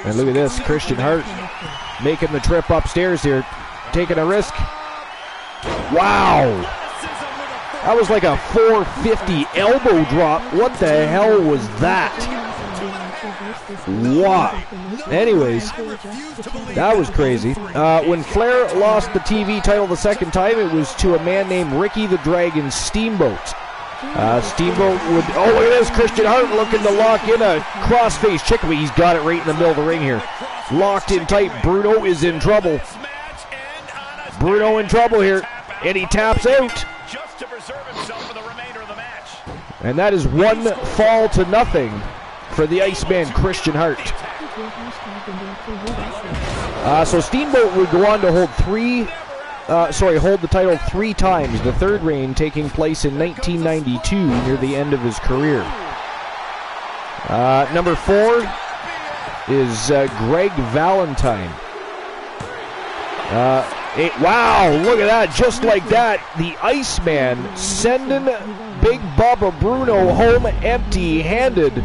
And look at this, Christian Hart making the trip upstairs here, taking a risk. Wow! That was like a 450 elbow drop. What the hell was that? Wow. Anyways, that was crazy. When Flair lost the TV title the second time, it was to a man named Ricky the Dragon Steamboat. Steamboat would, oh, look at this, Christian Hart looking to lock in a crossface chicken. He's got it right in the middle of the ring here. Locked in tight. Bruno is in trouble. Bruno in trouble here, and he taps out. And that is 1 fall to nothing for the Iceman, Christian Hart. So Steamboat would go on to hold hold the title 3 times, the third reign taking place in 1992 near the end of his career. Number 4 is Greg Valentine. Wow, look at that, just like that, the Iceman sending Big Bubba Bruno home empty-handed.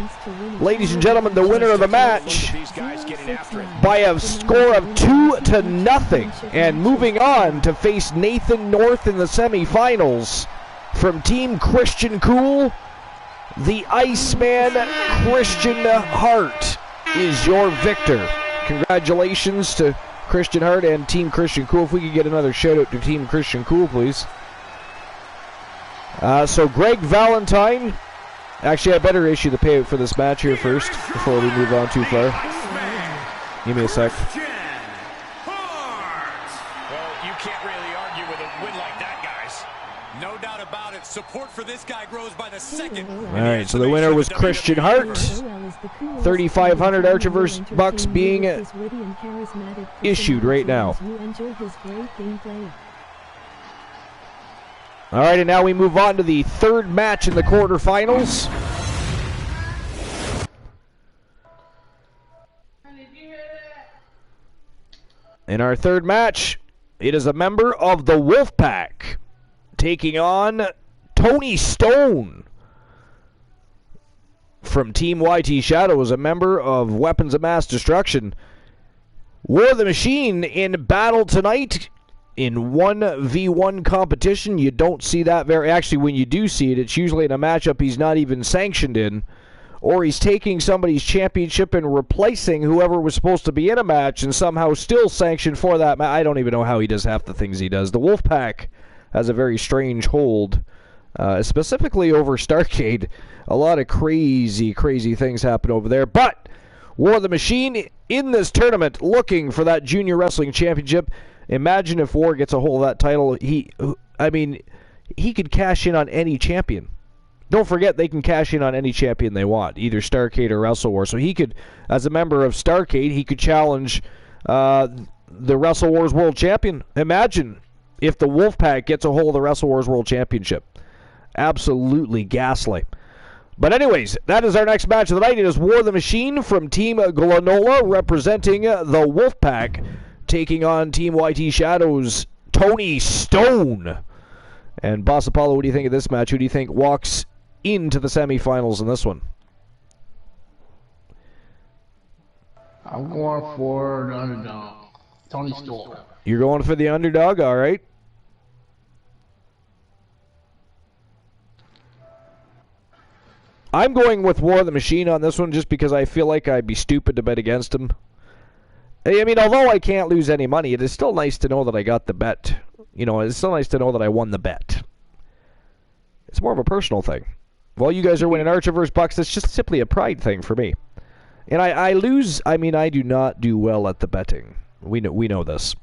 Ladies and gentlemen, the winner of the match by a score of 2-0, and moving on to face Nathan North in the semifinals from Team Christian Cool, the Iceman Christian Hart is your victor. Congratulations to Christian Hart and Team Christian Cool. If we could get another shout out to Team Christian Cool, please. So Greg Valentine, actually I better issue the payout for this match here first before we move on too far. Give me a sec. Well, you can't really argue with a win like that, guys. No doubt about it. Support for this guy grows by the second. All right, so the winner was Christian Hart. 3,500 Archerverse bucks being issued right now. All right, and now we move on to the third match in the quarterfinals. In our third match, it is a member of the Wolfpack taking on Tony Stone from Team YT Shadows, a member of Weapons of Mass Destruction. War of the Machine in battle tonight. in 1v1 competition, you don't see that very... Actually, when you do see it, it's usually in a matchup he's not even sanctioned in, or he's taking somebody's championship and replacing whoever was supposed to be in a match and somehow still sanctioned for that match. I don't even know how he does half the things he does. The Wolfpack has a very strange hold, specifically over Starrcade. A lot of crazy, crazy things happen over there. But War of the Machine in this tournament looking for that Junior Wrestling Championship. Imagine if War gets a hold of that title. He could cash in on any champion. Don't forget, they can cash in on any champion they want, either Starrcade or Wrestle War. So he could, as a member of Starrcade, he could challenge the Wrestle Wars World Champion. Imagine if the Wolfpack gets a hold of the Wrestle Wars World Championship. Absolutely ghastly. But anyways, that is our next match of the night. It is War of the Machine from Team Glenola, representing the Wolfpack, taking on Team YT Shadows, Tony Stone. And Boss Apollo, what do you think of this match? Who do you think walks into the semifinals in this one? I'm going for the underdog, Tony Stone. You're going for the underdog, all right. I'm going with War of the Machine on this one just because I feel like I'd be stupid to bet against him. I mean, although I can't lose any money, it is still nice to know that I got the bet. You know, it's still nice to know that I won the bet. It's more of a personal thing. While you guys are winning Archerverse bucks, it's just simply a pride thing for me. And I lose, I mean, I do not do well at the betting. We know this.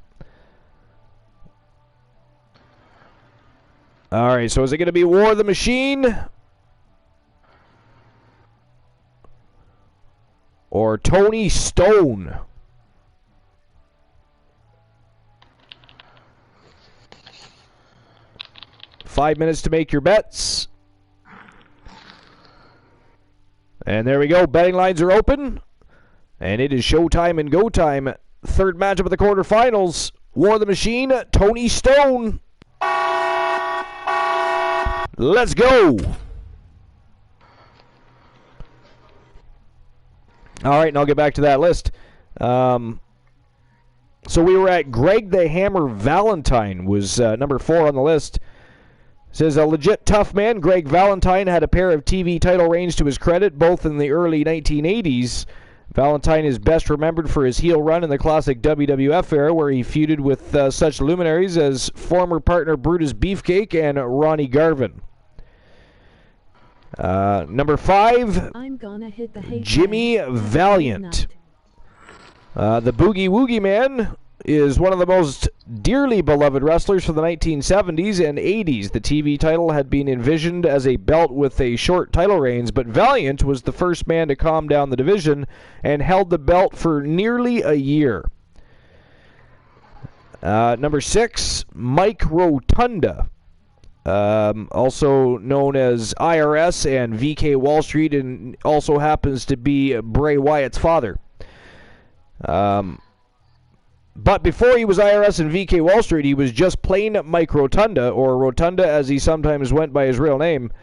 Alright, so is it going to be War of the Machine? Or Tony Stone? Five minutes to make your bets. And there we go. Betting lines are open. And it is showtime and go time. Third matchup of the quarterfinals. War of the Machine, Tony Stone. Let's go. All right, and I'll get back to that list. So we were at Greg the Hammer Valentine was number 4 on the list. Says a legit tough man, Greg Valentine had a pair of TV title reigns to his credit, both in the early 1980s. Valentine is best remembered for his heel run in the classic WWF era, where he feuded with such luminaries as former partner Brutus Beefcake and Ronnie Garvin. Number 5, Jimmy Valiant. The Boogie Woogie Man is one of the most dearly beloved wrestlers from the 1970s and 80s. The TV title had been envisioned as a belt with a short title reigns, but Valiant was the first man to calm down the division and held the belt for nearly a year. Number 6, Mike Rotunda. Also known as IRS and VK Wall Street, and also happens to be Bray Wyatt's father. But before he was IRS and VK Wall Street, he was just plain Mike Rotunda, or Rotunda as he sometimes went by his real name.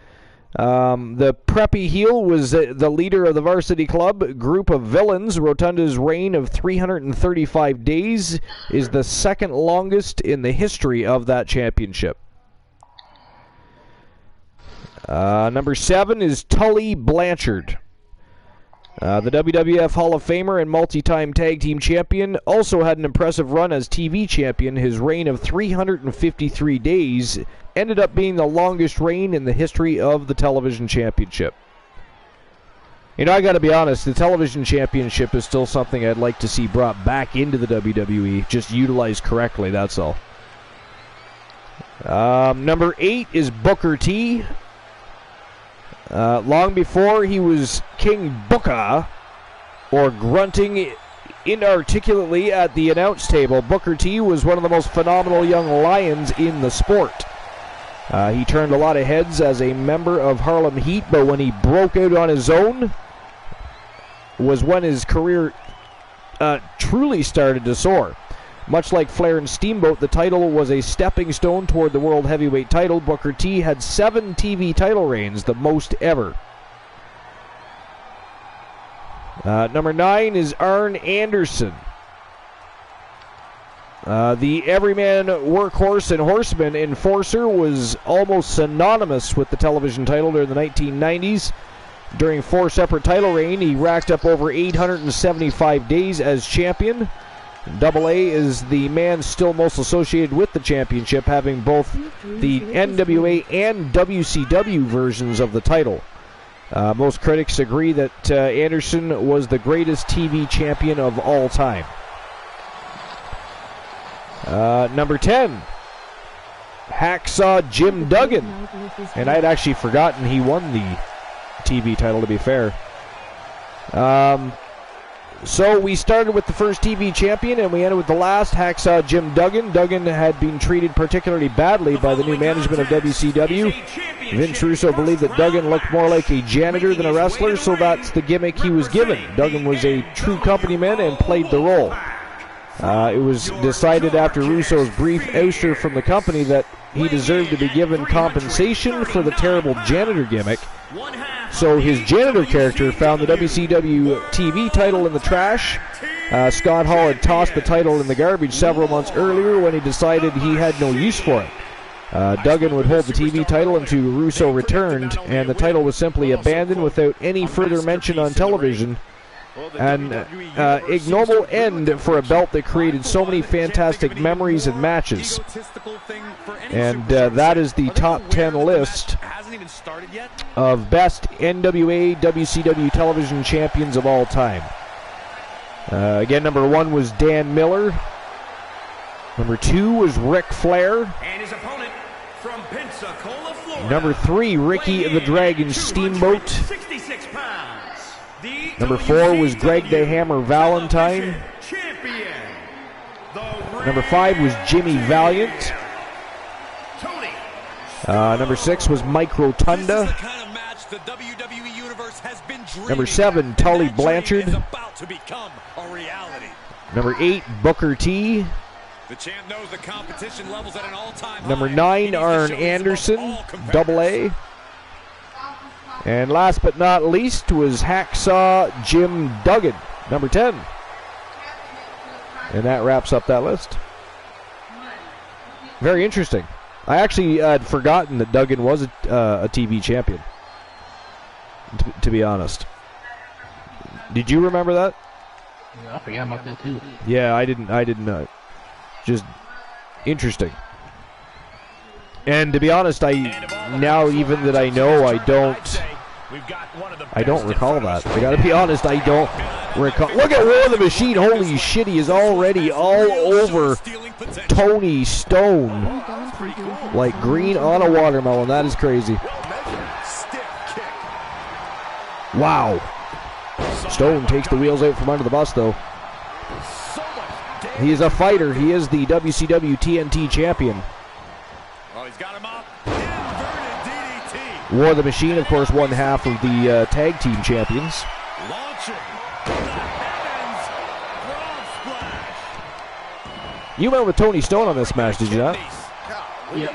The preppy heel was the leader of the Varsity Club group of villains. Rotunda's reign of 335 days is the second longest in the history of that championship. Number 7 is Tully Blanchard. The WWF Hall of Famer and multi-time tag team champion also had an impressive run as TV champion. His reign of 353 days ended up being the longest reign in the history of the television championship. You know, I gotta be honest, the television championship is still something I'd like to see brought back into the WWE, just utilized correctly, that's all. Number 8 is Booker T. Long before he was King Booker, or grunting inarticulately at the announce table, Booker T was one of the most phenomenal young lions in the sport. He turned a lot of heads as a member of Harlem Heat, but when he broke out on his own was when his career truly started to soar. Much like Flair and Steamboat, the title was a stepping stone toward the World Heavyweight title. Booker T had 7 TV title reigns, the most ever. Number 9 is Arn Anderson. The everyman, workhorse, and horseman enforcer was almost synonymous with the television title during the 1990s. During 4 separate title reigns, he racked up over 875 days as champion. AA is the man still most associated with the championship, having both the NWA and WCW versions of the title. Most critics agree that Anderson was the greatest TV champion of all time. Number 10, Hacksaw Jim Duggan. And I'd actually forgotten he won the TV title, to be fair. So we started with the first TV champion, and we ended with the last, Hacksaw Jim Duggan. Duggan had been treated particularly badly by the new management of WCW. Vince Russo believed that Duggan looked more like a janitor than a wrestler, so that's the gimmick he was given. Duggan was a true company man and played the role. It was decided after Russo's brief ouster from the company that he deserved to be given compensation for the terrible janitor gimmick. So his janitor character found the WCW TV title in the trash. Scott Hall had tossed the title in the garbage several months earlier when he decided he had no use for it. Duggan would hold the TV title until Russo returned, and the title was simply abandoned without any further mention on television. An ignoble end for a belt that created so many fantastic memories and matches. And that is the top 10 list of best NWA WCW television champions of all time. Again, number 1 was Dan Miller. Number 2 was Ric Flair. And his opponent from Pensacola, Florida. Number 3, Ricky the Dragon Steamboat. 66 pounds. Number 4 was Greg the Hammer Valentine. Number 5 was Jimmy Valiant. Number 6 was Mike Rotunda. Number 7, Tully Blanchard. Number 8, Booker T. Number 9, Arn Anderson, AA. And last but not least was Hacksaw Jim Duggan, number 10. And that wraps up that list. Very interesting. I actually had forgotten that Duggan was a TV champion, to be honest. Did you remember that? Yeah, I forgot about that too. Yeah, I didn't. Just interesting. And to be honest, now even that I know, I don't recall that. I gotta be honest, I don't recall. Look at War the Machine. Holy shit, he is already all over Tony Stone like green on a watermelon. That is crazy. Wow. Stone takes the wheels out from under the bus, though. He is a fighter. He is the WCW TNT champion. War the Machine, of course, one half of the tag team champions. You went with Tony Stone on this match, did you not? Yep.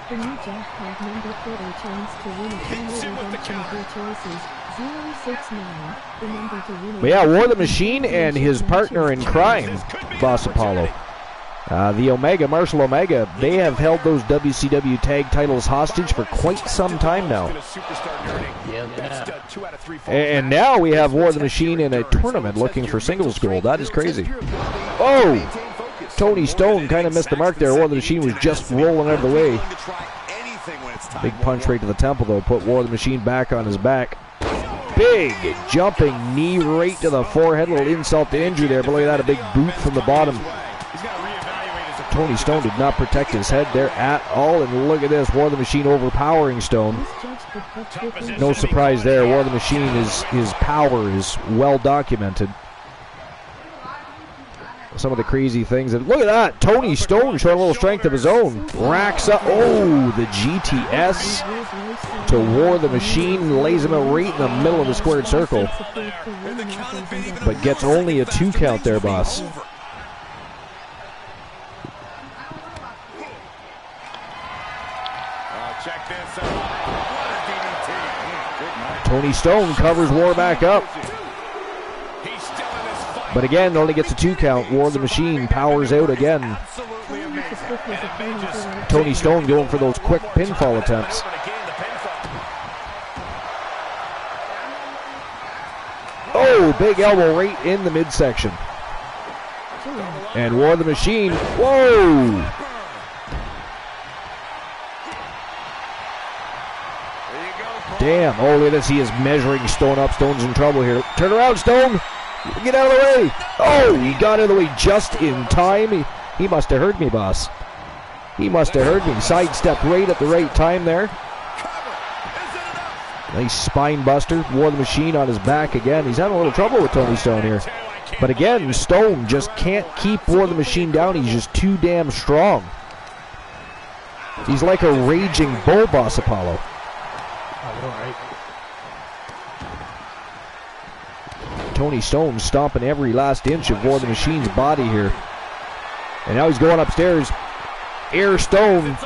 The new jackpot number quarter chance to win a final redemption of your choices. 069. The number to win. But yeah, War the Machine and his partner in crime, Boss Apollo. The Omega, Marshall Omega, they have held those WCW tag titles hostage for quite some time now. And now we have War the Machine in a tournament looking for singles gold. That is crazy. Oh! Tony Stone kind of missed the mark there. War the Machine was just rolling out of the way. Big punch right to the temple, though. Put War the Machine back on his back. Big jumping knee right to the forehead. A little insult to injury there, but look at that. A big boot from the bottom. Tony Stone did not protect his head there at all, and look at this, War the Machine overpowering Stone. No surprise there. War the Machine, his power is well documented. Some of the crazy things, and look at that, Tony Stone showing a little strength of his own. Racks up, oh, the GTS to War the Machine, lays him out right in the middle of the squared circle, but gets only a 2 count there, boss. Tony Stone covers War back up. But again, only gets a 2 count. War the Machine powers out again. Tony Stone going for those quick pinfall attempts. Oh, big elbow right in the midsection. And War the Machine. Whoa! Damn. Oh, look at this. He is measuring Stone up. Stone's in trouble here. Turn around, Stone. Get out of the way. Oh, he got out of the way just in time. He must have heard me, boss. He must have heard me. Sidestepped right at the right time there. Nice spine buster. War the Machine on his back again. He's having a little trouble with Tony Stone here. But again, Stone just can't keep War the Machine down. He's just too damn strong. He's like a raging bull, Boss Apollo. Tony Stone stomping every last inch of War the Machine's body here. And now he's going upstairs. Air Stone.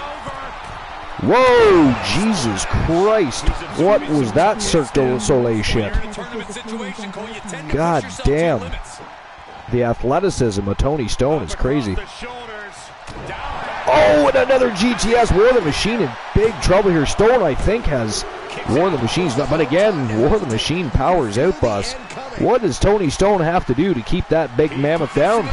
Whoa, Jesus Christ. What was that Cirque du Soleil shit? God damn. The athleticism of Tony Stone is crazy. Oh, and another GTS. War the Machine in big trouble here. Stone, I think, has War the Machine's not. But again, War the Machine powers out, boss. What does Tony Stone have to do to keep that big mammoth down?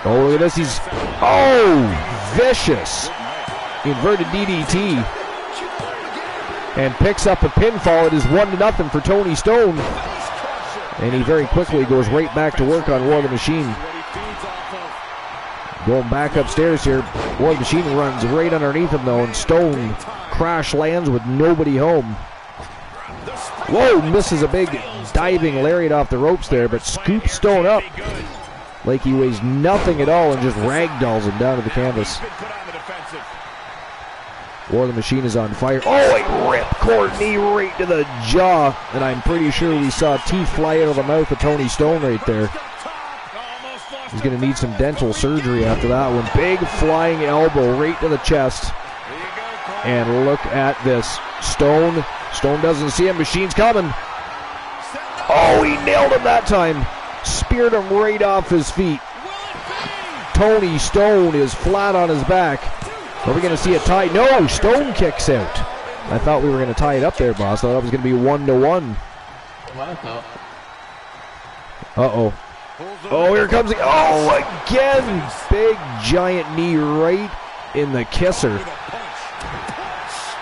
Oh, look at this. He's, oh, vicious. Inverted DDT. And picks up a pinfall. It is 1-0 for Tony Stone. And he very quickly goes right back to work on War the Machine. Going back upstairs here. War the Machine runs right underneath him, though, and Stone crash lands with nobody home. Whoa, misses a big diving lariat off the ropes there, but scoops Stone up like he weighs nothing at all and just ragdolls him down to the canvas. War the Machine is on fire. Oh, a ripcord knee right to the jaw. And I'm pretty sure we saw teeth fly out of the mouth of Tony Stone right there. He's going to need some dental surgery after that one. Big flying elbow right to the chest. And look at this. Stone doesn't see him. Machine's coming. Oh, he nailed him that time. Speared him right off his feet. Tony Stone is flat on his back. Are we going to see a tie? No, Stone kicks out. I thought we were going to tie it up there, boss. I thought it was going to be 1-1. Uh-oh. Oh, here comes the... Oh, again! Big, giant knee right in the kisser.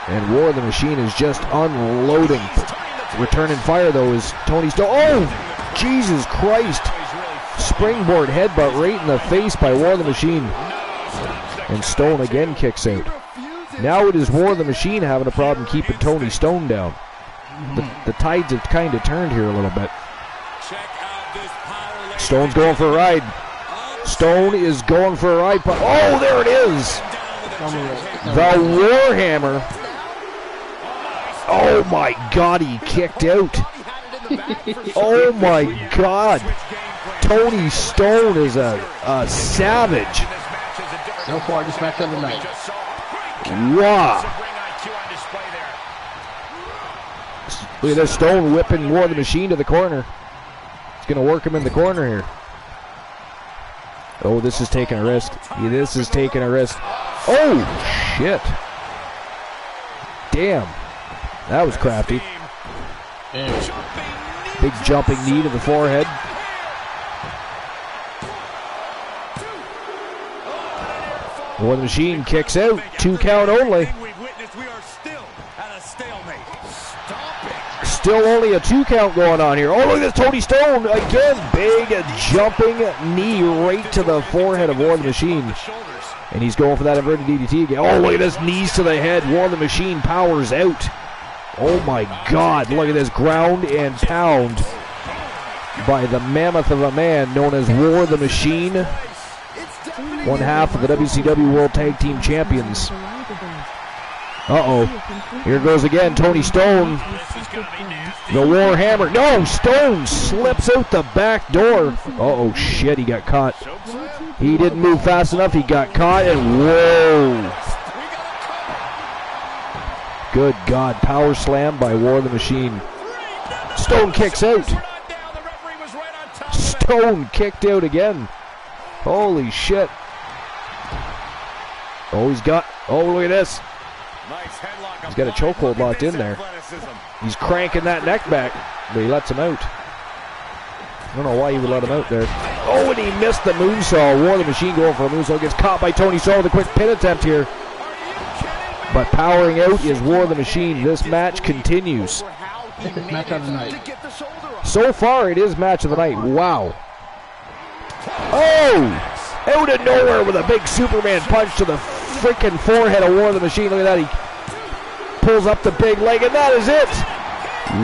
And War the Machine is just unloading. Returning fire, though, is Tony Stone. Oh, Jesus Christ. Springboard headbutt right in the face by War the Machine. And Stone again kicks out. Now it is War the Machine having a problem keeping Tony Stone down. The tides have kind of turned here a little bit. Stone's going for a ride. Stone is going for a ride. Oh, there it is. The Warhammer. Oh my God, he kicked out. Oh my God. Tony Stone is a savage. So far, this match of the night. Wow. Look at this. Stone whipping War the Machine to the corner. He's going to work him in the corner here. Oh, this is taking a risk. Yeah, this is taking a risk. Oh, shit. Damn. That was crafty. Big jumping knee to the forehead. War the Machine kicks out. 2 count only. Still only a 2 count going on here. Oh, look at this. Tony Stone again. Big jumping knee right to the forehead of War the Machine. And he's going for that inverted DDT again. Oh, look at this. Knees to the head. War the Machine powers out. Oh my God. Look at this. Ground and pound by the mammoth of a man known as War the Machine. One half of the WCW World Tag Team Champions. Uh-oh. Here goes again. Tony Stone. The Warhammer. No, Stone slips out the back door. Uh-oh, shit, he got caught. He didn't move fast enough. He got caught, and whoa. Good God. Power slam by War the Machine. Stone kicks out. Stone kicked out again. Holy shit. Oh, look at this. He's got a chokehold locked in there. He's cranking that neck back, but he lets him out. I don't know why he would let him out there. Oh, and he missed the moonsault. War the Machine going for a moonsault. Gets caught by Tony Storm with a quick pin attempt here. But powering out is War the Machine. This match continues. Match of the night. So far, it is match of the night. Wow. Oh! Out of nowhere with a big Superman punch to the freaking forehead of War the Machine. Look at that. He pulls up the big leg, and that is it.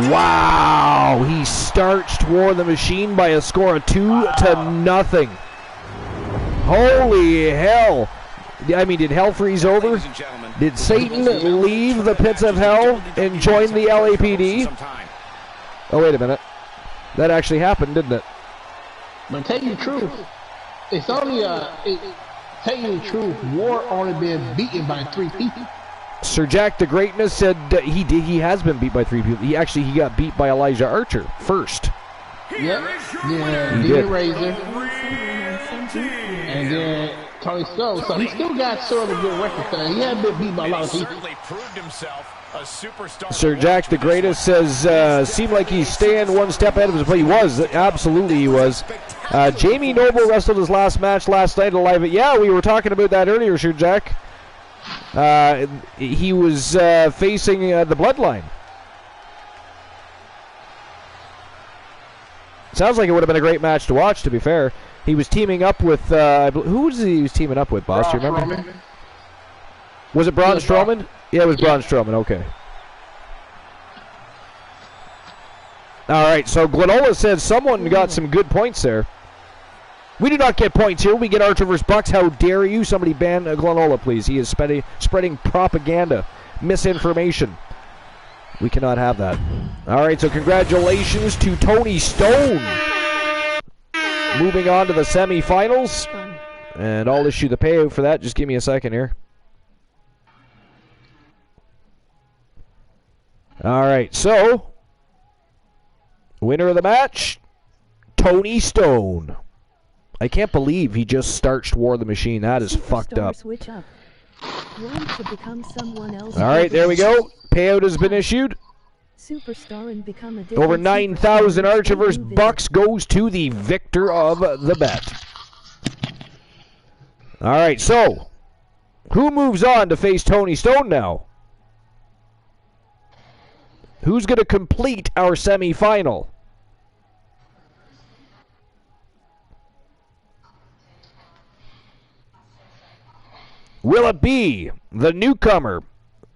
Wow. He starched War the Machine by a score of 2-0. Holy hell. I mean, did hell freeze over? Did Satan leave the pits of hell and join the LAPD? Oh, wait a minute. That actually happened, didn't it? But tell you the truth, it's only tell you the truth, War only been beaten by 3 people. Sir Jack the Greatness said he has been beat by 3 people. He got beat by Elijah Archer first. Yep. Yeah, Dean Razor. And then Tony Stone. So he still got sort of a good record. He had been beat by a lot of people. Sir Jack the Greatest says, seemed like he's staying one step ahead of his play. He was. Absolutely he was. Jamie Noble wrestled his last match last night alive. Yeah, we were talking about that earlier, Sir Jack. He was facing the Bloodline. Sounds like it would have been a great match to watch, to be fair. He was teaming up with, who was he was teaming up with, boss? Do you remember? Strowman. Was it Braun Strowman? Yeah, it was Braun Strowman, okay. Alright, so Glenola says someone got some good points there. We do not get points here. We get Archer vs. Bucks. How dare you? Somebody ban Glenola, please. He is spreading propaganda, misinformation. We cannot have that. Alright, so congratulations to Tony Stone. Moving on to the semifinals. And I'll issue the payout for that. Just give me a second here. Alright, so winner of the match, Tony Stone. I can't believe he just starched War the Machine. That is fucked up. Alright, there we go. Payout has been issued. Superstar and become a over 9,000. Archer vs. Bucks goes to the victor of the bet. Alright, so who moves on to face Tony Stone now? Who's going to complete our semifinal? Will it be the newcomer,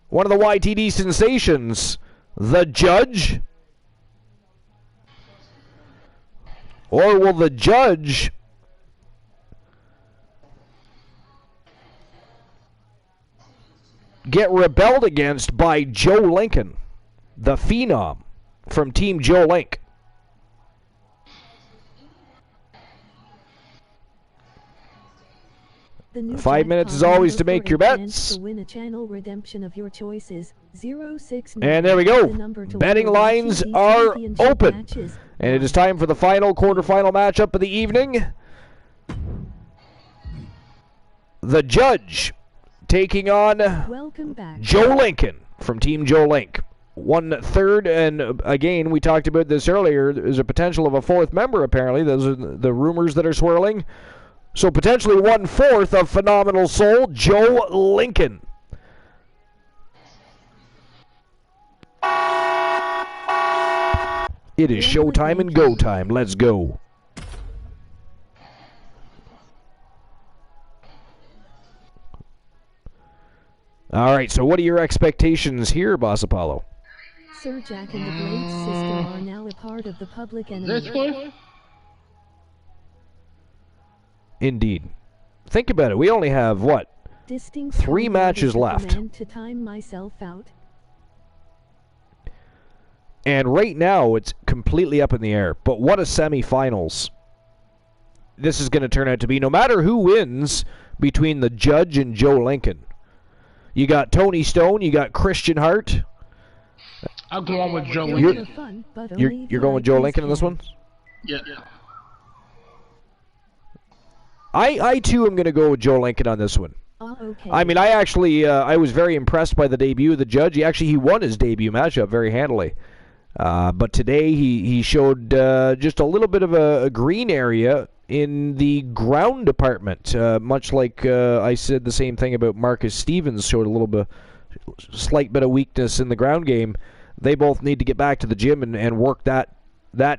one of the YTD sensations, the Judge? Or will the Judge get rebelled against by Joe Lincoln, the Phenom from Team Joe Link? 5 minutes as always to make your bets. To win a channel redemption of your choices. 069. And there we go. Betting lines are open. And it is time for the final quarterfinal matchup of the evening. The Judge taking on Joe Lincoln from Team Joe Link. 1/3, and again, we talked about this earlier. There's a potential of a 4th member, apparently. Those are the rumors that are swirling. So potentially 1/4 of Phenomenal Soul, Joe Lincoln. It is showtime and go time. Let's go. All right, so what are your expectations here, Boss Apollo? Sir Jack and the Great System are now a part of the public enemy. This one? Indeed. Think about it. We only have, what, 3 matches left. To time myself out. And right now, it's completely up in the air. But what a semifinals this is going to turn out to be. No matter who wins between the Judge and Joe Lincoln. You got Tony Stone. You got Christian Hart. I'm going with Joe Lincoln. You're going with Joe Lincoln in this one? Yeah. I too am going to go with Joe Lincoln on this one. Okay. I mean, I actually I was very impressed by the debut of the judge. He won his debut matchup very handily. But today he showed just a little bit of a green area in the ground department. Much like I said the same thing about Marcus Stevens, showed a slight bit of weakness in the ground game. They both need to get back to the gym and work that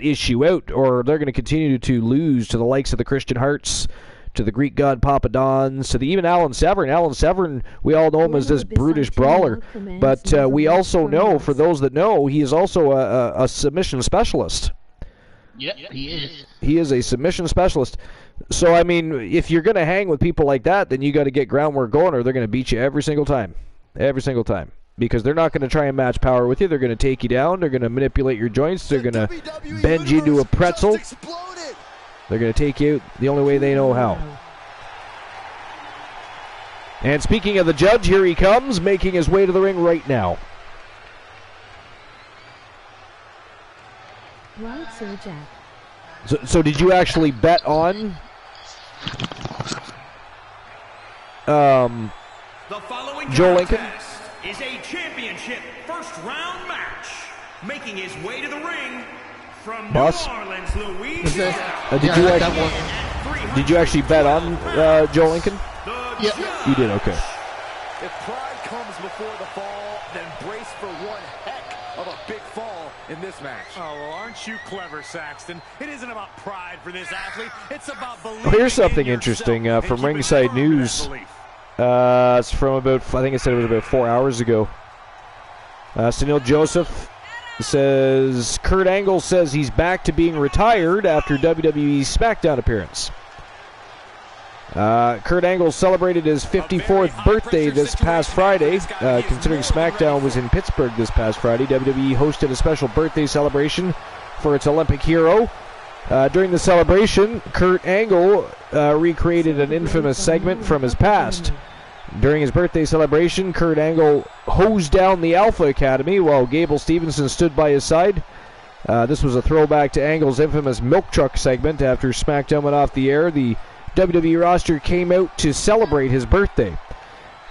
issue out, or they're going to continue to lose to the likes of the Christian Harts, to the Greek god Papadons, to even Alan Severn. Alan Severn, we all know him as this brutish brawler, but we also know, for those that know, he is also a submission specialist. Yep, he is. He is a submission specialist. So, I mean, if you're going to hang with people like that, then you got to get groundwork going, or they're going to beat you every single time. Every single time. Because they're not going to try and match power with you. They're going to take you down. They're going to manipulate your joints. They're going to bend you into a pretzel. They're going to take you the only way they know how. And speaking of the judge, here he comes, making his way to the ring right now. Right, Sir Jack. So did you actually bet on The following Joe Lincoln? contest is a championship first round match. Making his way to the ring from Boss? New Orleans, Louisiana. Did you actually bet on Joe Lincoln? Yep. You did, okay. If pride comes before the fall, then brace for one heck of a big fall in this match. Oh, well, aren't you clever, Saxton? It isn't about pride for this athlete. It's about belief. Well, here's something interesting from Ringside News. It's from about, I think it said it was about 4 hours ago. Sunil Joseph says, Kurt Angle says he's back to being retired after WWE's SmackDown appearance. Kurt Angle celebrated his 54th birthday this past Friday. Considering SmackDown was in Pittsburgh this past Friday, WWE hosted a special birthday celebration for its Olympic hero. During the celebration, Kurt Angle recreated an infamous segment from his past. During his birthday celebration, Kurt Angle hosed down the Alpha Academy while Gable Stevenson stood by his side. This was a throwback to Angle's infamous milk truck segment. After SmackDown went off the air, the WWE roster came out to celebrate his birthday.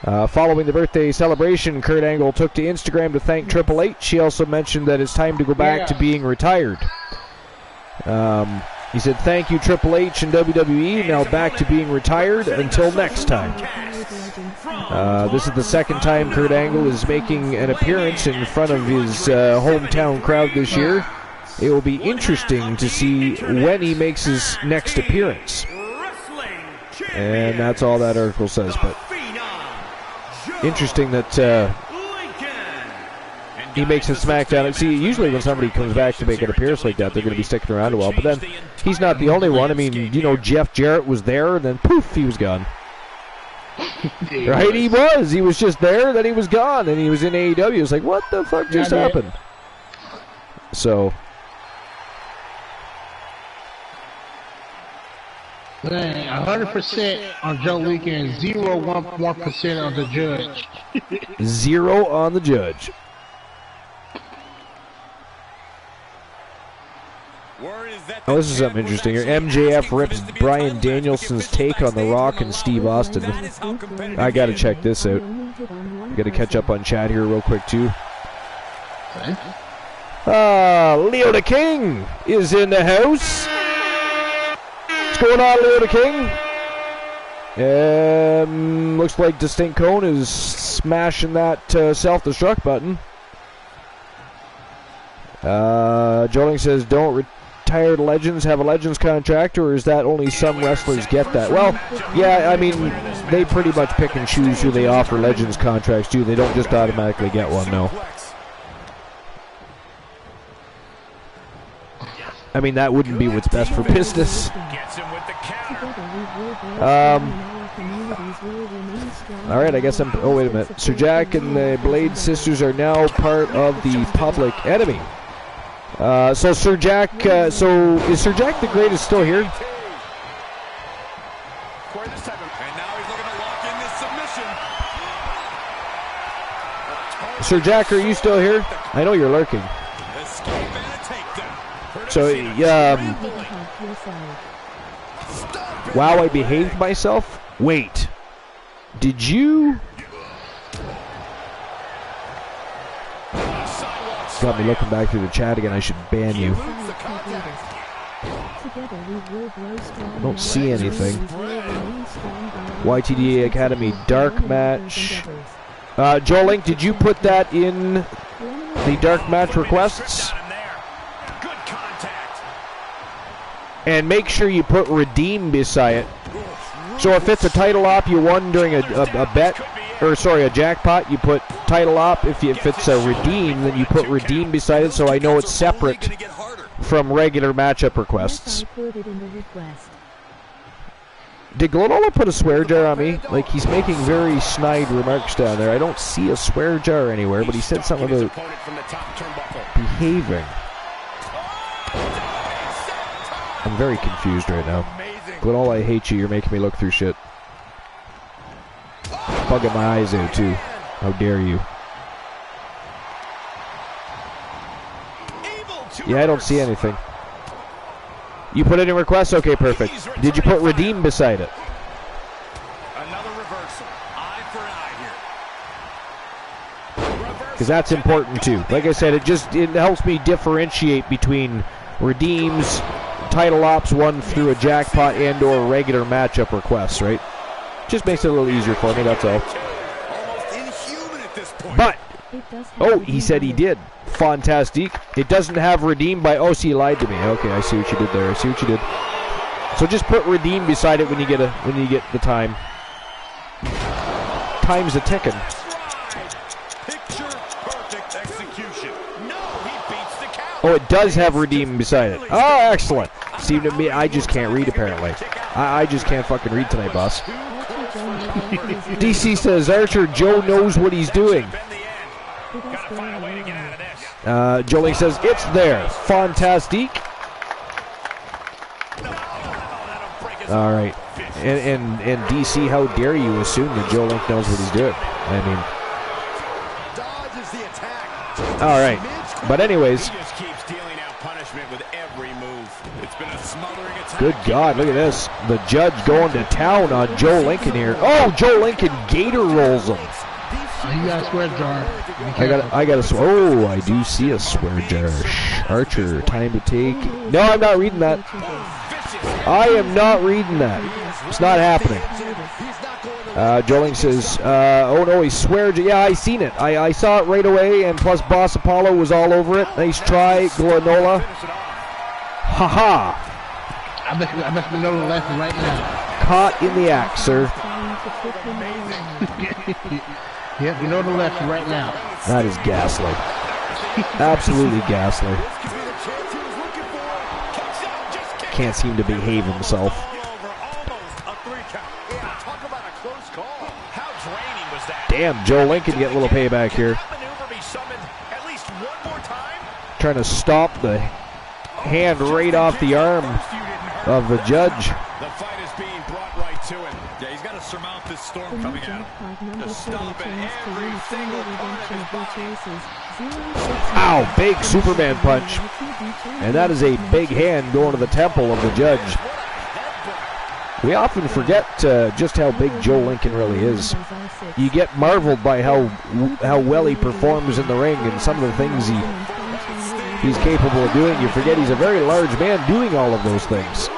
Following the birthday celebration, Kurt Angle took to Instagram to thank Triple H. He also mentioned that it's time to go back to being retired. He said, "Thank you, Triple H and WWE. Now back to being retired. Until next time." This is the second time Kurt Angle is making an appearance in front of his hometown crowd this year. It will be interesting to see when he makes his next appearance. And that's all that article says. But interesting that he makes a SmackDown. See, usually when somebody comes back to make an appearance like that, they're going to be sticking around a while. But then he's not the only one. I mean, you know, Jeff Jarrett was there, and then poof, he was gone. Right? He was. He was just there, then he was gone, and he was in AEW. It was like, what the fuck just happened? So. Man, 100% on Joe Lincoln, 0.1% on the judge. 0 on the judge. Oh, this is something interesting here. MJF rips Bryan Danielson's take on The Rock and Steve Austin. I gotta check this out. I gotta catch up on chat here real quick too. Leo the King is in the house. What's going on, Leo the King? Looks like Distinct Cone is smashing that self-destruct button. Joling says, don't retired legends have a Legends contract, or is that only some wrestlers get that? Well, yeah, I mean, they pretty much pick and choose who they offer Legends contracts to. They don't just automatically get one, no. I mean, that wouldn't be what's best for business. Alright, I guess I'm... Oh, wait a minute. Sir Jack and the Blade Sisters are now part of the Public Enemy. So Sir Jack... so is Sir Jack the Greatest still here? And now he's looking to lock in this submission. Sir Jack, are you still here? I know you're lurking. So, wow, I behaved myself? Wait. Did you? Got me looking back through the chat again. I should ban you. I don't see anything. YTDA Academy Dark Match. Joe Link, did you put that in the Dark Match requests? And make sure you put redeem beside it. So if it's a title op you won during a bet, or sorry, a jackpot, you put title op. If it's a redeem, then you put redeem beside it, so I know it's separate from regular matchup requests. Did Glenola put a swear jar on me? Like, he's making very snide remarks down there. I don't see a swear jar anywhere, but he said something about behaving. I'm very confused right now. Glenola, I hate you. You're making me look through shit. Bugging my eyes out, too. How dare you? Yeah, I don't see anything. You put it in requests? Okay, perfect. Did you put redeem beside it? Another reversal. Eye for an eye here. Because that's important, too. Like I said, it helps me differentiate between redeems, title ops won through a jackpot, and or regular matchup requests, right? Just makes it a little easier for me, that's all. Almost inhuman at this point. But, oh, he said he did. Fantastic. It doesn't have redeem by, oh, see, he lied to me. Okay, I see what you did there. I see what you did. So just put redeem beside it when you get the time. Time's a ticking. Picture perfect execution. No, he beats the count. Oh, it does have redeem beside it. Oh, excellent. See, to me, I just can't read, apparently. I just can't fucking read tonight, boss. DC says, Archer, Joe knows what he's doing. Jolie says, it's there. Fantastic. All right. And DC, how dare you assume that Joe Link knows what he's doing? I mean. All right. But anyways. Good God, look at this. The judge going to town on Joe Lincoln here. Oh, Joe Lincoln gator rolls him. You got a swear jar. I got a swear. Oh, I do see a swear jar. Archer, time to take. No, I'm not reading that. I am not reading that. It's not happening. Joe Link says, oh no, he swear jar. Yeah, I seen it. I saw it right away, and plus Boss Apollo was all over it. Nice try, Glenola. Haha. I bet you know the lesson right now. Caught in the act, sir. Yep, you know the lesson right now. That is ghastly. Absolutely ghastly. Can't seem to behave himself. Damn, Joe Lincoln get a little payback here. Trying to stop the hand right off the arm of the judge. The fight is being brought right to him. Yeah, he's got to surmount this storm coming at him. To stop it every single Ow, big Superman punch. And that is a big hand going to the temple of the judge. We often forget just how big Joe Lincoln really is. You get marveled by how well he performs in the ring and some of the things he's capable of doing. You forget he's a very large man doing all of those things.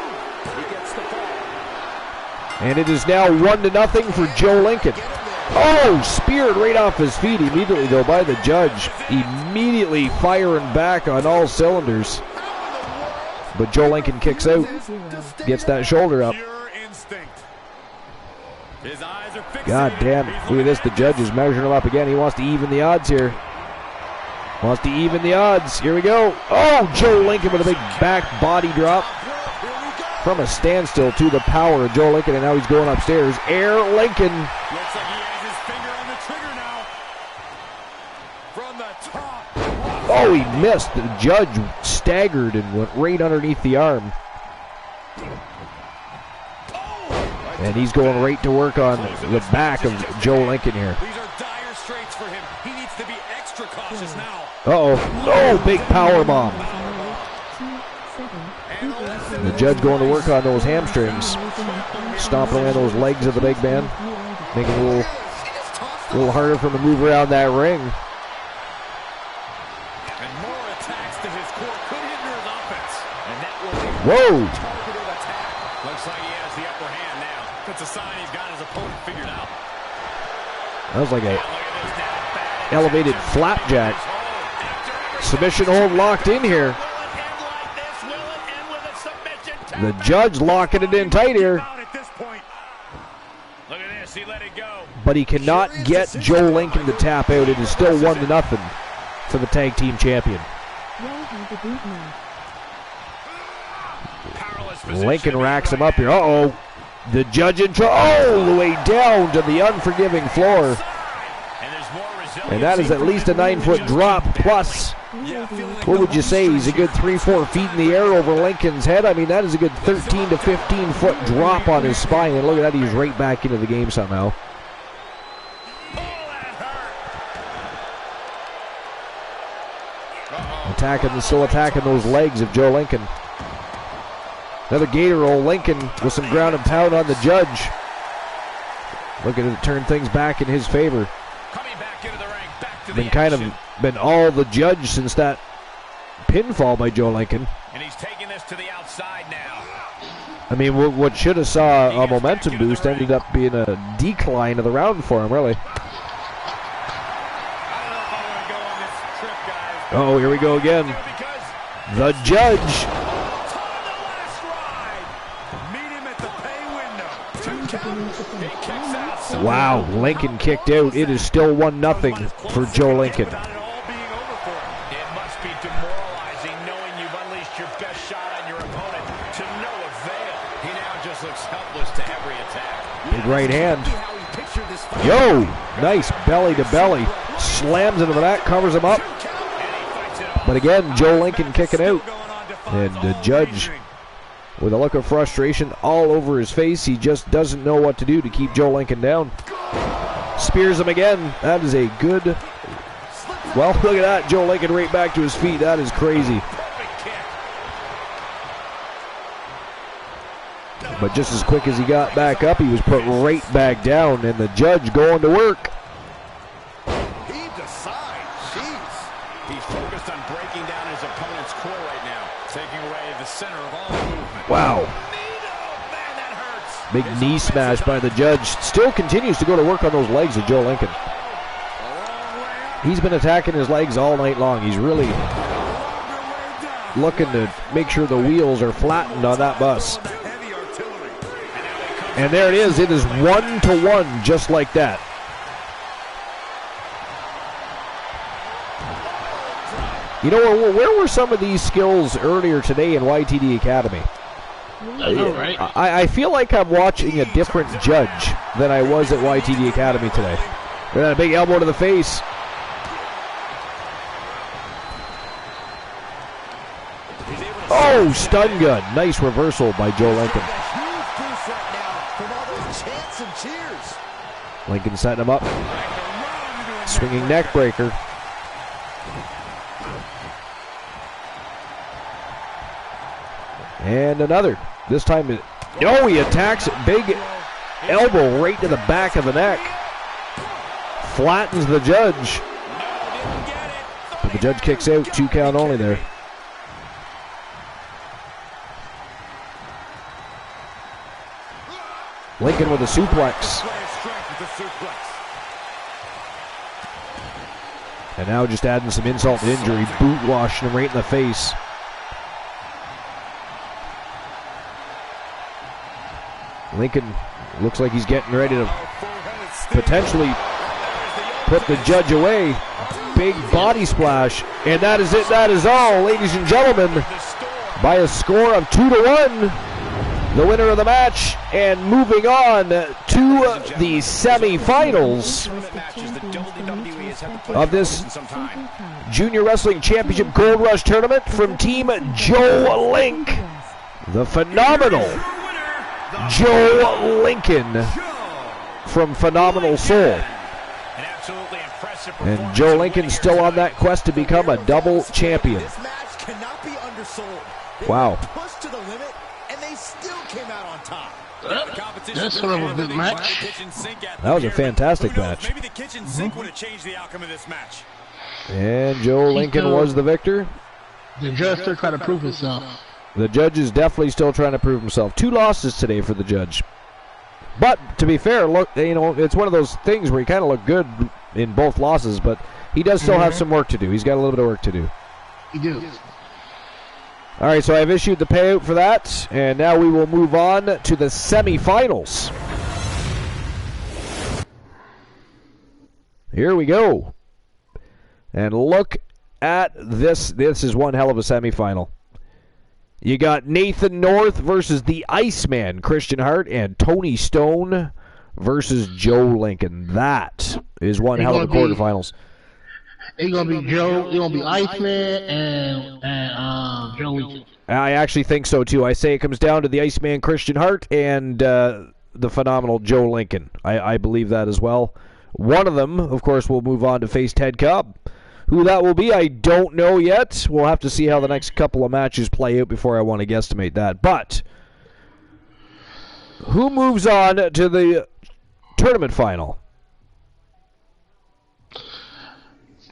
And it is now 1-0 for Joe Lincoln. Oh, speared right off his feet immediately, though, by the judge. Immediately firing back on all cylinders. But Joe Lincoln kicks out. Gets that shoulder up. God damn. Look at this. The judge is measuring him up again. He wants to even the odds here. Wants to even the odds. Here we go. Oh, Joe Lincoln with a big back body drop. From a standstill to the power of Joe Lincoln, and now he's going upstairs. Air Lincoln. Looks like he has his finger on the trigger now. From the top. Oh, he missed. The judge staggered and went right underneath the arm. And he's going right to work on the back of Joe Lincoln here. These are dire straits for him. He needs to be extra cautious now. Uh-oh. Oh, big power bomb. The judge going to work on those hamstrings. Stomping around those legs of the big man. Making it a little harder for him to move around that ring. And more attacks to his core could hinder his offense. And that will be Whoa! a targeted attack. Looks like he has the upper hand now. That's a sign he's got his opponent figured out. That was like a elevated flapjack. Submission hold locked in here. The judge locking it in tight here. But he cannot get Joe Lincoln to tap out. It is still 1-0 for the tag team champion. Lincoln racks him up here. Uh-oh. The judge in trouble all the way down to the unforgiving floor. And that is at least a 9-foot drop plus. What would you say? He's a good 3-4 feet in the air over Lincoln's head. I mean, that is a good 13 to 15 foot drop on his spine. And look at that, he's right back into the game somehow. Still attacking those legs of Joe Lincoln. Another gator roll. Lincoln with some ground and pound on the judge. Looking to turn things back in his favor. Been all the judge since that pinfall by Joe Lincoln. And he's taking this to the outside now. I mean, what should have saw a momentum boost ended up being a decline of the round for him, really. Oh, here we go again. The judge. Wow, Lincoln kicked out. It is still 1-0 for Joe Lincoln. It must be demoralizing knowing you've unleashed your best shot on your opponent to no avail. He now just looks helpless to every attack. Big right hand. Yo, nice belly to belly. Slams into the mat, covers him up. But again, Joe Lincoln kicking out. And the judge with a look of frustration all over his face. He just doesn't know what to do to keep Joe Lincoln down. Spears him again. That is a good... Well, look at that. Joe Lincoln right back to his feet. That is crazy. But just as quick as he got back up, he was put right back down. And the judge going to work. He decides. Jeez. He's focused on breaking down his opponent's core right now, taking away the center of all movement. Wow. Man, that hurts. Big knee smash by the judge. Still continues to go to work on those legs of Joe Lincoln. He's been attacking his legs all night long. He's really looking to make sure the wheels are flattened on that bus. And there it is. It is 1-1 just like that. You know, where were some of these skills earlier today in YTD Academy? I know, right? I feel like I'm watching a different judge than I was at YTD Academy today. Look at that big elbow to the face. Oh, stun gun. Nice reversal by Joe Lincoln. Lincoln setting him up. Swinging neck breaker. And another. This time, he attacks it. Big elbow right to the back of the neck. Flattens the judge. But the judge kicks out. 2 count only there. Lincoln with a suplex. And now just adding some insult to injury. Boot washing him right in the face. Lincoln looks like he's getting ready to potentially put the judge away. Big body splash. And that is it. That is all, ladies and gentlemen. By a score of 2-1. The winner of the match, and moving on to the semifinals of this Junior Wrestling Championship Gold Rush Tournament from Team Joe Link, the phenomenal Joe Lincoln from Phenomenal Soul. absolutely impressive And Joe Lincoln's still on that quest to become a double champion. This match cannot be undersold. They Wow. were pushed to the limit, and they still came out on top. That's sort of a good match. That was a fantastic match. Maybe the kitchen sink would have changed the outcome of this match. And Joe Lincoln was the victor. The judge still trying to prove himself. The judge is definitely still trying to prove himself. 2 losses today for the judge. But to be fair, look, you know, it's one of those things where he kind of looked good in both losses, but he does still have some work to do. He's got a little bit of work to do. He do. All right, so I've issued the payout for that, and now we will move on to the semifinals. Here we go. And look at this. This is one hell of a semifinal. You got Nathan North versus the Iceman, Christian Hart, and Tony Stone versus Joe Lincoln. That is one hell of a quarterfinals. It's gonna be Joe. It's gonna be Iceman and Joe Lincoln. I actually think so too. I say it comes down to the Iceman, Christian Hart, and the phenomenal Joe Lincoln. I believe that as well. One of them, of course, will move on to face Ted Cobb. Who that will be, I don't know yet. We'll have to see how the next couple of matches play out before I want to guesstimate that. But who moves on to the tournament final?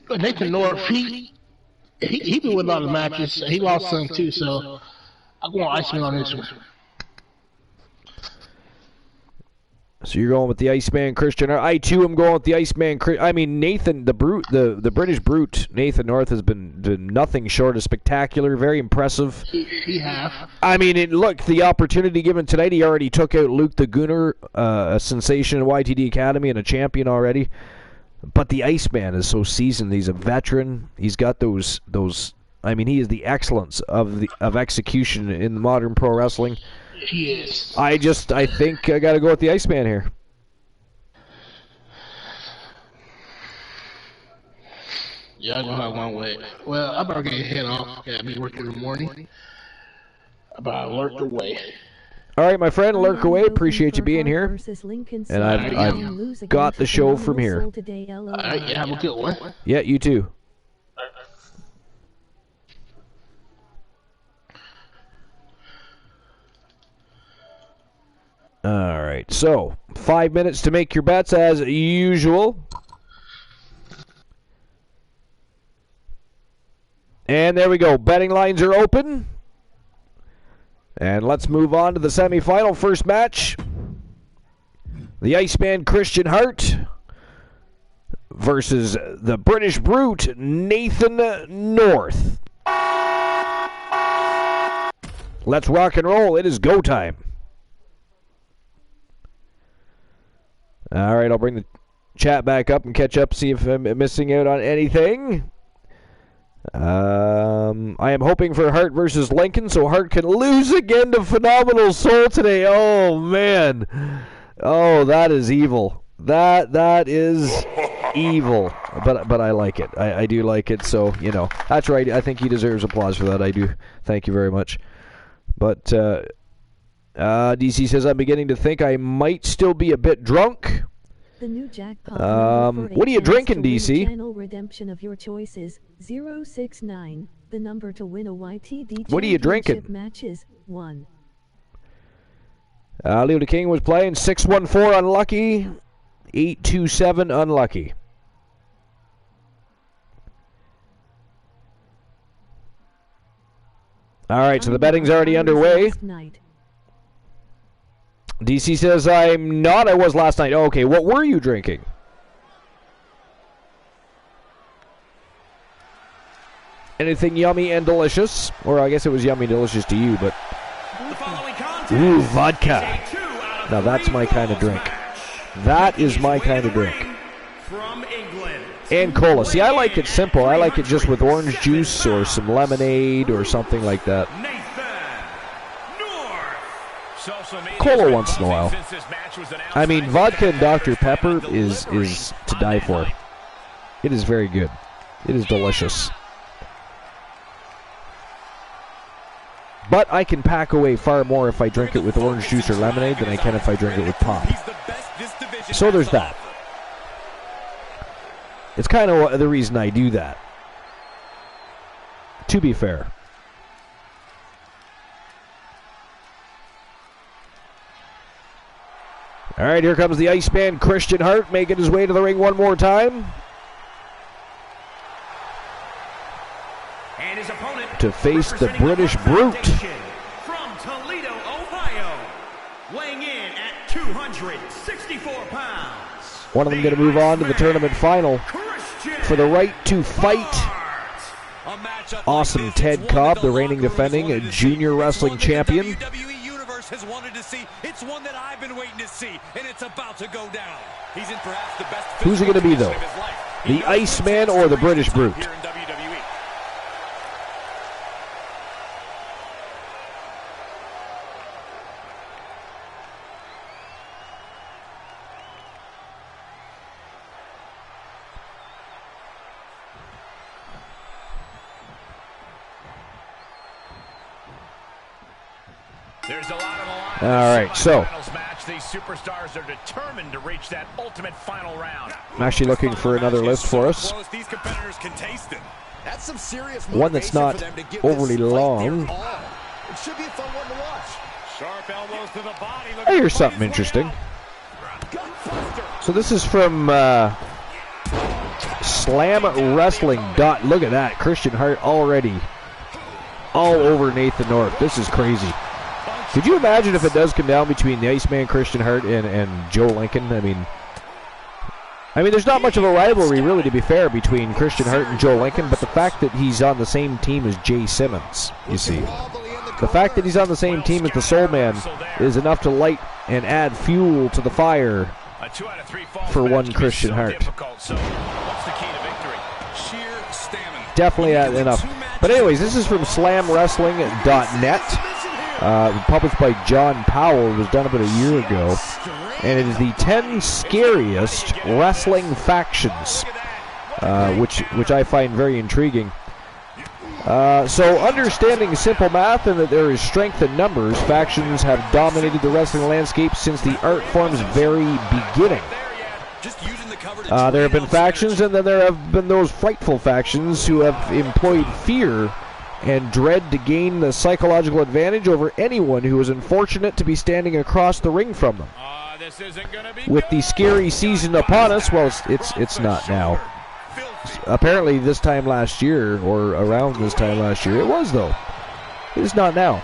Nathan North, he been with a lot of matches. He lost some too, so I'm going Iceman on this one. So you're going with the Iceman Christian. I too am going with the Iceman. I mean, Nathan, the brute, the British brute, Nathan North has been nothing short of spectacular. Very impressive. He have. I mean, look, the opportunity given tonight. He already took out Luke the Gooner, a sensation in YTD Academy and a champion already. But the Iceman is so seasoned. He's a veteran. He's got those. I mean, he is the excellence of execution in modern pro wrestling. He is. I think I got to go with the Iceman here. Yeah, I'm going to have one way. Well, I'm about to get head off. Got me working in the morning. About lurk away. All right, my friend, lurk away. Appreciate you being here. And I've got the show from here. All right, yeah, have a good one. Yeah, you too. All right, so 5 minutes to make your bets as usual. And there we go. Betting lines are open. And let's move on to the semifinal. First match. The Iceman Christian Hart versus the British brute Nathan North. Let's rock and roll. It is go time. All right, I'll bring the chat back up and catch up, see if I'm missing out on anything. I am hoping for Hart versus Lincoln, so Hart can lose again to Phenomenal Soul today. Oh, man. Oh, that is evil. That is evil. But I like it. I do like it, so, you know. That's right. I think he deserves applause for that. I do. Thank you very much. But, DC says, I'm beginning to think I might still be a bit drunk. The new jackpot what are you drinking, DC? Channel redemption of your choices 069. The number to win a YTD what are you drinking? Matches 1. Leo the King was playing 614 unlucky, 827 unlucky. All right, so the betting's already underway. DC says, I'm not. I was last night. Oh, okay, what were you drinking? Anything yummy and delicious? Or I guess it was yummy and delicious to you, but... Ooh, vodka. Now that's my kind of drink. That is my kind of drink. And cola. See, I like it simple. I like it just with orange juice or some lemonade or something like that. Cola once in a while. I mean, vodka and Dr. Pepper is to die for. It is very good. It is delicious. But I can pack away far more if I drink it with orange juice or lemonade than I can if I drink it with pop. So there's that. It's kind of the reason I do that, to be fair. All right, here comes the Iceman Christian Hart making his way to the ring one more time. And his opponent, to face the British Brute. From Toledo, Ohio, weighing in at 264 pounds. One of them going to move on to the tournament final for the right to fight. Awesome Ted Cobb, the reigning defending junior wrestling champion. Has wanted to see. It's one that I've been waiting to see, and it's about to go down. He's in perhaps the best. Who's it going to be, though? The Iceman or the British Brute? There's a lot on the line. All right, so these superstars are determined to reach that ultimate final round. I'm actually looking for another list for us. These competitors can taste it. That's some serious one that's not overly long. It should be a fun one to watch. Sharp elbows to the body. I hear something interesting. So this is from SlamWrestling. Look at that, Christian Hart already all over Nathan North. This is crazy. Could you imagine if it does come down between the Iceman Christian Hart and Joe Lincoln? I mean, there's not much of a rivalry, really, to be fair, between Christian Hart and Joe Lincoln, but the fact that he's on the same team as Jay Simmons, you see. The fact that he's on the same team as the Soul Man is enough to light and add fuel to the fire for one Christian Hart. Definitely enough. But anyways, this is from SlamWrestling.net. Published by John Powell. It was done about a year ago. And it is the 10 scariest wrestling factions, which I find very intriguing. So understanding simple math and that there is strength in numbers, factions have dominated the wrestling landscape since the art form's very beginning. There have been factions, and then there have been those frightful factions who have employed fear and dread to gain the psychological advantage over anyone who is unfortunate to be standing across the ring from them. With the scary season upon us, well, it's not now. Apparently this time last year, or around this time last year, it was, though. It is not now.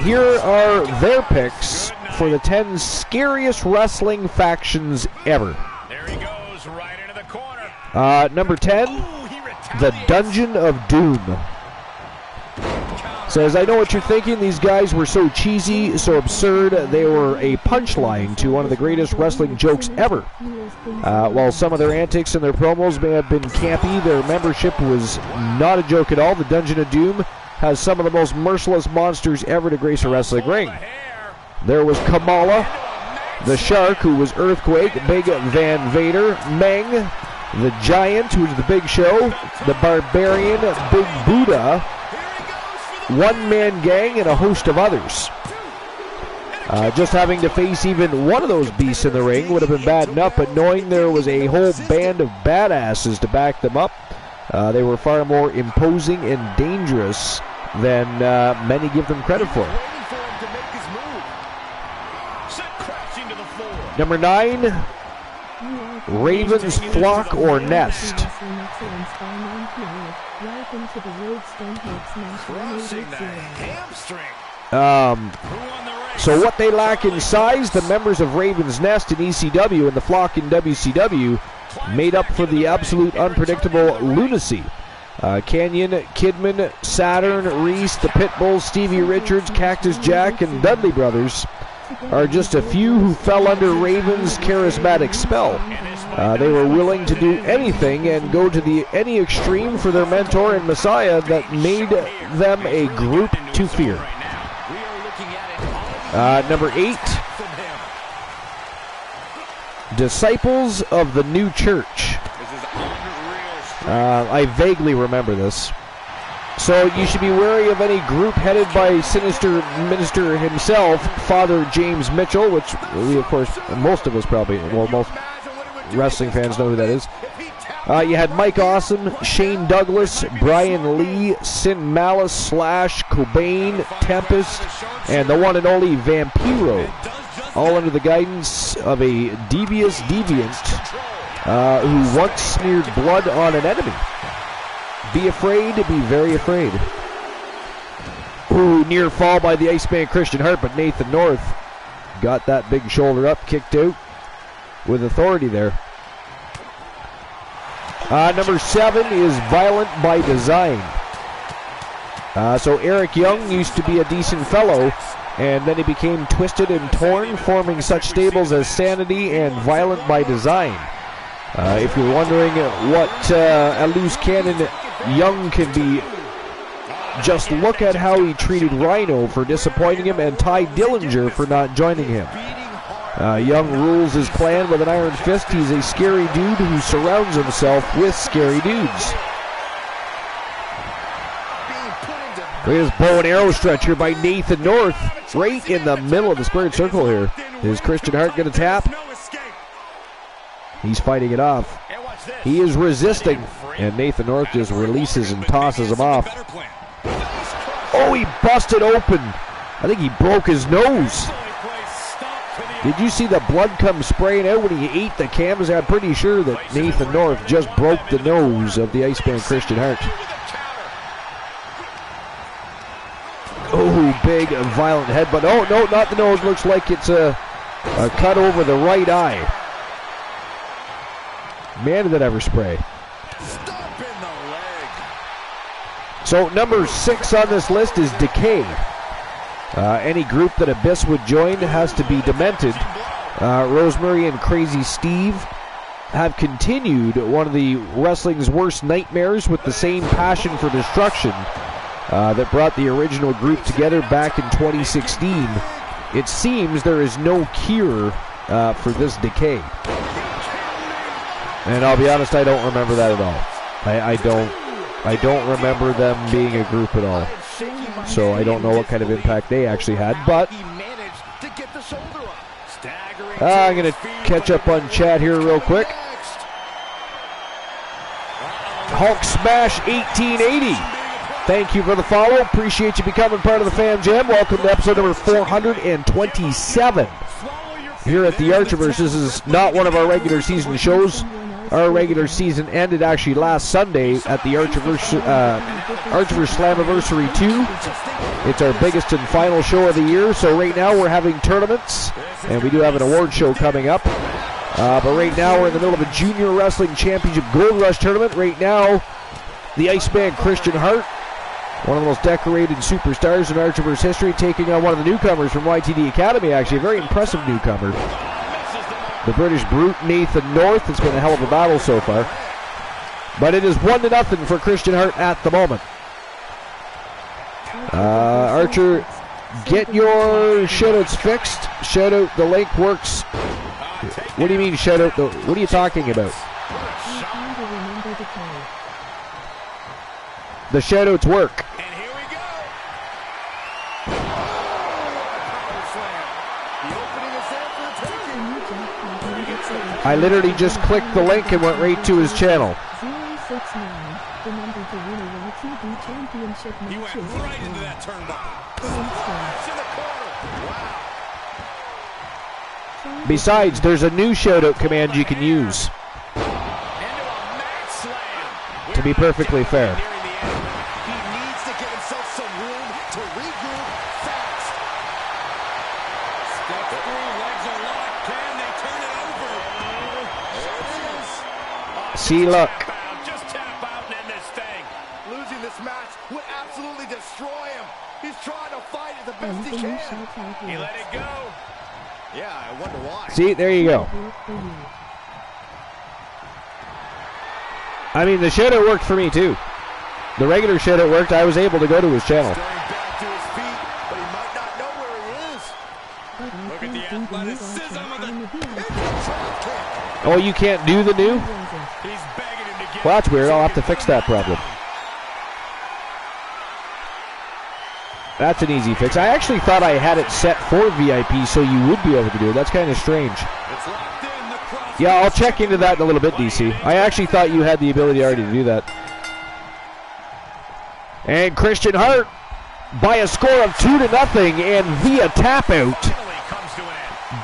Here are their picks for the 10 scariest wrestling factions ever. There he goes, right into the corner. Number 10, the Dungeon of Doom. Says, I know what you're thinking. These guys were so cheesy, so absurd. They were a punchline to one of the greatest wrestling jokes ever. While some of their antics and their promos may have been campy, their membership was not a joke at all. The Dungeon of Doom has some of the most merciless monsters ever to grace a wrestling ring. There was Kamala, the Shark, who was Earthquake, Big Van Vader, Meng, the Giant, who was the Big Show, the Barbarian, Big Buddha, One-Man Gang, and a host of others. Just having to face even one of those beasts in the ring would have been bad enough, but knowing there was a whole band of badasses to back them up, they were far more imposing and dangerous than many give them credit for. Number 9, Raven's Flock or Nest. So what they lack in size, the members of Raven's Nest in ECW and the Flock in WCW made up for the absolute unpredictable lunacy. Canyon, Kidman, Saturn, Reese, the Pitbulls, Stevie Richards, Cactus Jack, and Dudley Brothers are just a few who fell under Raven's charismatic spell. They were willing to do anything and go to any extreme for their mentor and messiah that made them a group to fear. Number 8, Disciples of the New Church. I vaguely remember this. So you should be wary of any group headed by Sinister Minister himself, Father James Mitchell, which we, of course, most of us probably, well, most wrestling fans know who that is. You had Mike Awesome, Shane Douglas, Brian Lee, Sin Malice, Slash, Cobain, Tempest, and the one and only Vampiro, all under the guidance of a devious deviant who once smeared blood on an enemy. Be afraid, be very afraid. Ooh, near fall by the Iceman Christian Hart, but Nathan North got that big shoulder up, kicked out with authority there. Number 7 is Violent by Design. So Eric Young used to be a decent fellow, and then he became twisted and torn, forming such stables as Sanity and Violent by Design. If you're wondering what a loose cannon Young can be, just look at how he treated Rhino for disappointing him and Ty Dillinger for not joining him. Young rules his clan with an iron fist. He's a scary dude who surrounds himself with scary dudes. Look at this bow and arrow stretch here by Nathan North, right in the middle of the squared circle here. Is Christian Hart going to tap? He's fighting it off. He is resisting, and Nathan North just releases and tosses him off. Oh, he busted open. I think he broke his nose. Did you see the blood come spraying out when he ate the canvas? I'm pretty sure that Nathan North just broke the nose of the Iceman Christian Hart. Oh, big violent headbutt. Oh, no, not the nose. Looks like it's a cut over the right eye. Man, did that ever spray. So number 6 on this list is Decay. Any group that Abyss would join has to be demented. Rosemary and Crazy Steve have continued one of the wrestling's worst nightmares with the same passion for destruction that brought the original group together back in 2016. It seems there is no cure for this decay. And I'll be honest, I don't remember that at all. I don't remember them being a group at all. So I don't know what kind of impact they actually had, but I'm going to catch up on chat here real quick. Hulk Smash 1880. Thank you for the follow. Appreciate you becoming part of the Fan Jam. Welcome to episode number 427 here at the Archiverse. This is not one of our regular season shows. Our regular season ended actually last Sunday at the Archiverse Slammiversary 2. It's our biggest and final show of the year, so right now we're having tournaments, and we do have an award show coming up. But right now we're in the middle of a Junior Wrestling Championship Gold Rush tournament. Right now, the Iceman Christian Hart, one of the most decorated superstars in Archiverse history, taking on one of the newcomers from YTD Academy, actually, a very impressive newcomer. The British Brute, Nathan North. It's been a hell of a battle so far. But it is 1-0 for Christian Hart at the moment. Archer, get your shoutouts fixed. Shoutout, the link works. What do you mean shoutout? What are you talking about? The shoutouts work. I literally just clicked the link and went right to his channel. 069, the number to win a YTD championship match. He went right into that turnbuckle. Besides, there's a new shoutout command you can use. To be perfectly fair. He needs to give himself some room to regroup fast. Step through, legs are locked. Can they turn it over? There it is. See, look. Just tap out and end this thing. Losing this match would absolutely destroy him. He's trying to fight it the best he can. He let it go. Yeah, I wonder why. See, there you go. I mean, the shoutout worked for me, too. The regular shoutout worked. I was able to go to his channel. Back to his feet, but he might not know where he is. Look at the athleticism of the... Oh, you can't do the new? He's begging him to get... Well, that's weird. I'll have to fix that problem. That's an easy fix. I actually thought I had it set for VIP so you would be able to do it. That's kind of strange. Yeah, I'll check into that in a little bit, DC. I actually thought you had the ability already to do that. And Christian Hart, by a score of 2-0 and via tap out,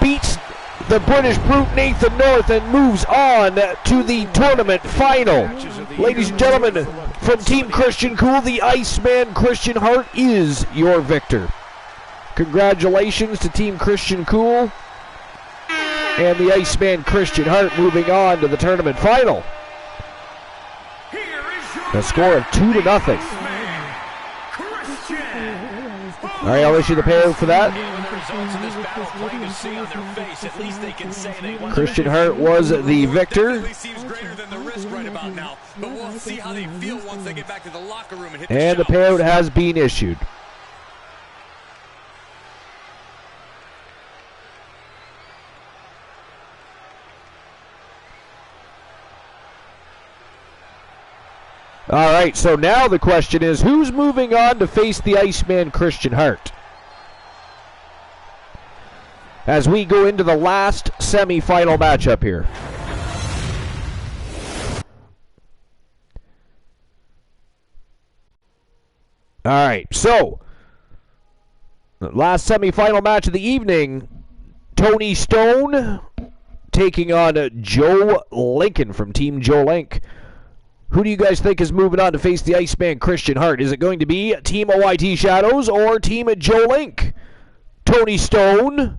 beats the British Brute Nathan North and moves on to the tournament final. Ladies and gentlemen, from Team Christian Cool, the Iceman Christian Hart is your victor. Congratulations to Team Christian Cool and the Iceman Christian Hart moving on to the tournament final. A score of 2-0. All right, I'll issue the payout for that. Christian Hart was the victor. And the payout has been issued. All right, so now the question is, who's moving on to face the Iceman Christian Hart? As we go into the last semi-final matchup here. All right, so the last semi-final match of the evening, Tony Stone taking on Joe Lincoln from Team Joe Link. Who do you guys think is moving on to face the Iceman Christian Hart? Is it going to be Team OIT Shadows or Team Joe Link? Tony Stone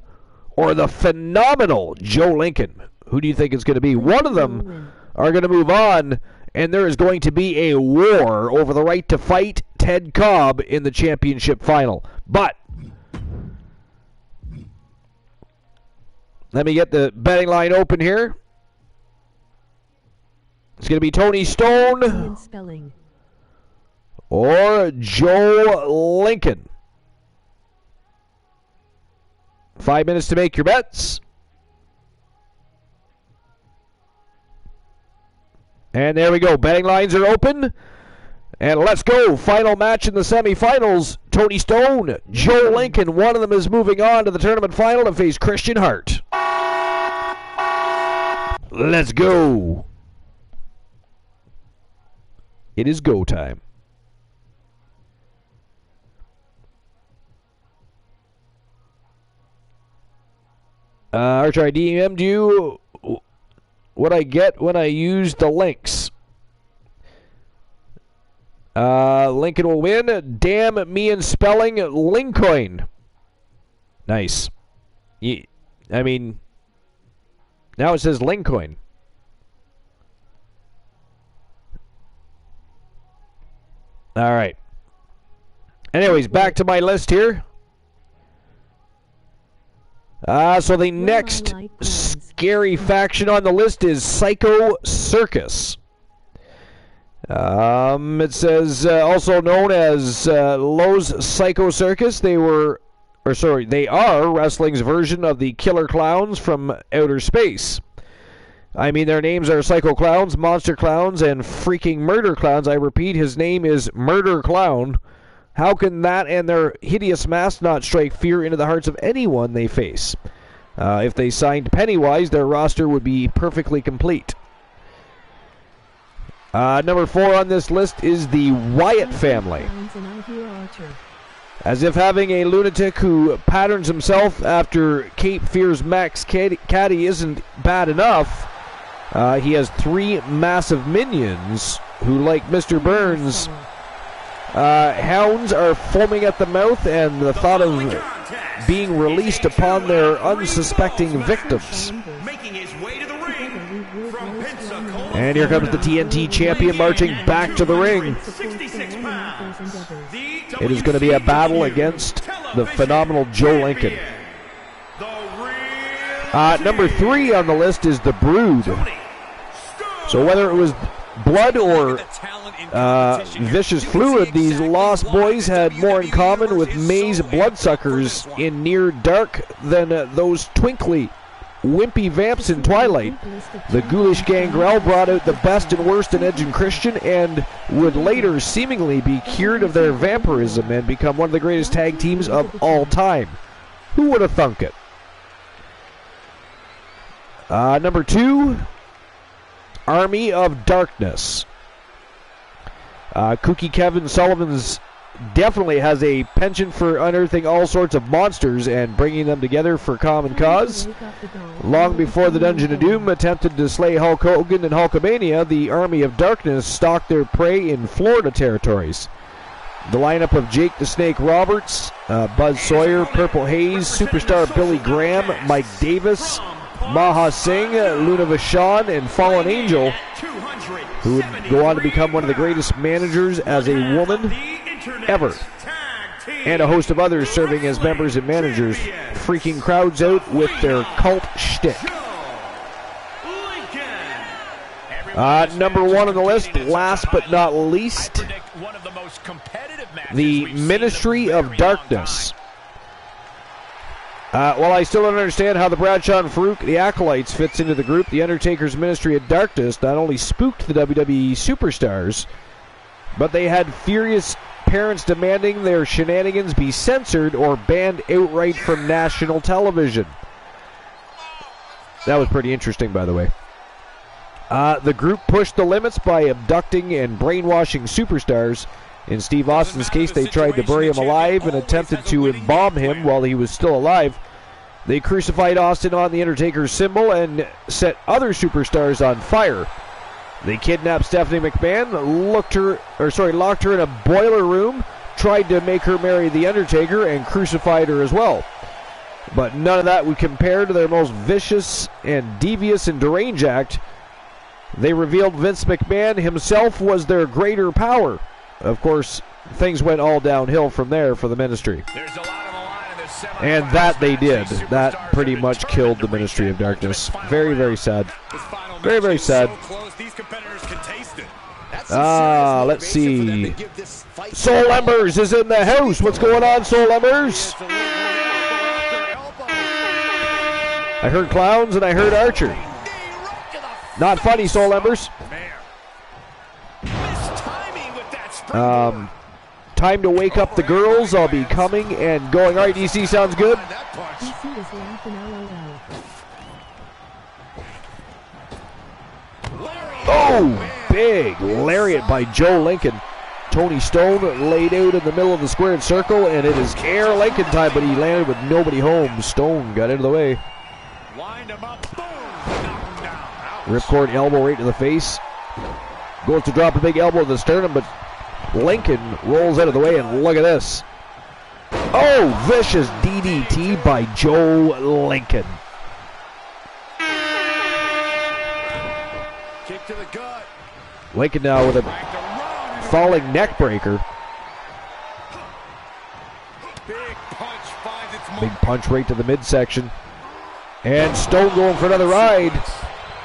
or the phenomenal Joe Lincoln? Who do you think it's going to be? One of them are going to move on, and there is going to be a war over the right to fight Ted Cobb in the championship final. But let me get the betting line open here. It's going to be Tony Stone or Joe Lincoln. 5 minutes to make your bets. And there we go. Betting lines are open. And let's go. Final match in the semifinals. Tony Stone, Joe Lincoln. One of them is moving on to the tournament final to face Christian Hart. Let's go. It is go time. RTRDM, do you what I get when I use the links? Lincoln will win. Damn me in spelling. Lincoin. Nice. I mean, now it says Lincoin. All right. Anyways, back to my list here. So the next scary faction on the list is Psycho Circus. It says also known as Lowe's Psycho Circus. They are wrestling's version of the Killer Clowns from outer space. I mean, their names are Psycho Clowns, Monster Clowns, and freaking Murder Clowns. I repeat, his name is Murder Clown. How can that and their hideous mask not strike fear into the hearts of anyone they face? If they signed Pennywise, their roster would be perfectly complete. Number 4 on this list is the Wyatt family. As if having a lunatic who patterns himself after Cape Fear's Max Caddy isn't bad enough, he has 3 massive minions who, like Mr. Burns, hounds are foaming at the mouth and the thought of being released upon their unsuspecting victims. And here comes the TNT champion marching back to the ring. It is going to be a battle against the phenomenal Joe Lincoln. Number 3 on the list is the Brood. So whether it was blood or vicious fluid, these Lost Boys had more in common with Maze bloodsuckers in Near Dark than those twinkly wimpy vamps in Twilight. The ghoulish Gangrel brought out the best and worst in Edge and Christian and would later seemingly be cured of their vampirism and become one of the greatest tag teams of all time. Who would have thunk it? Number 2, Army of Darkness. Kooky Kevin Sullivan's definitely has a penchant for unearthing all sorts of monsters and bringing them together for common cause. Long before the Dungeon of Doom attempted to slay Hulk Hogan and Hulkamania, the Army of Darkness stalked their prey in Florida territories. The lineup of Jake the Snake Roberts, Buzz Sawyer, Purple Haze, Superstar Billy Graham, Mike Davis, Maha Singh, Luna Vachon, and Fallen Angel, who would go on to become one of the greatest managers as a woman ever, and a host of others serving as members and managers, freaking crowds out with their cult shtick. Number 1 on the list, last but not least, the Ministry of Darkness. While I still don't understand how the Bradshaw and Farouk, the Acolytes, fits into the group, the Undertaker's Ministry of Darkness not only spooked the WWE superstars, but they had furious parents demanding their shenanigans be censored or banned outright from national television. That was pretty interesting, by the way. The group pushed the limits by abducting and brainwashing superstars. In Steve Austin's case, they tried to bury him alive and attempted to embalm him while he was still alive. They crucified Austin on the Undertaker's symbol and set other superstars on fire. They kidnapped Stephanie McMahon, locked her in a boiler room, tried to make her marry the Undertaker, and crucified her as well. But none of that would compare to their most vicious and devious and deranged act. They revealed Vince McMahon himself was their greater power. Of course, things went all downhill from there for the Ministry. And that they did. That pretty much killed the Ministry of Darkness. Very, very sad. Very, very sad. Let's see. Soul Embers is in the house. What's going on, Soul Embers? I heard clowns and I heard Archer. Not funny, Soul Embers. Time to wake up the girls. I'll be coming and going. All right, DC, sounds good. Oh, big lariat by Joe Lincoln. Tony Stone laid out in the middle of the squared circle, and it is Air Lincoln time, but he landed with nobody home. Stone got out of the way. Ripcord elbow right to the face. Goes to drop a big elbow to the sternum, but Lincoln rolls out of the way, and look at this. Oh, vicious DDT by Joe Lincoln. Kick to the gut. Lincoln now with a falling neck breaker. Big punch right to the midsection. And Stone going for another ride.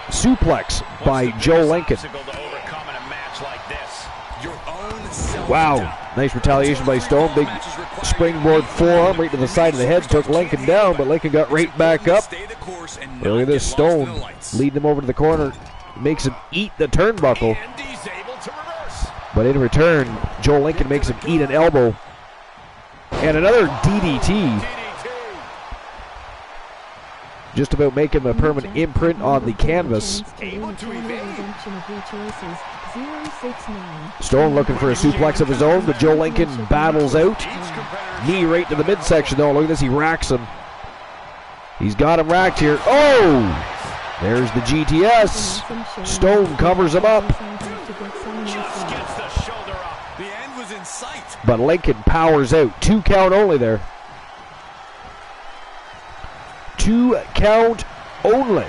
Suplex by Joe Lincoln. Wow, nice retaliation by Stone. Big springboard forearm right to the side of the head. Took Lincoln down, but Lincoln got right back up. And look at this, Stone leading him over to the corner. Makes him eat the turnbuckle. But in return, Joe Lincoln makes him eat an elbow. And another DDT. Just about making a permanent imprint on the canvas. Stone looking for a suplex of his own, but Joe Lincoln battles out. Knee right to the midsection, though. Look at this, he racks him. He's got him racked here. Oh! There's the GTS. Stone covers him up. But Lincoln powers out. 2 count only there. 2 count only.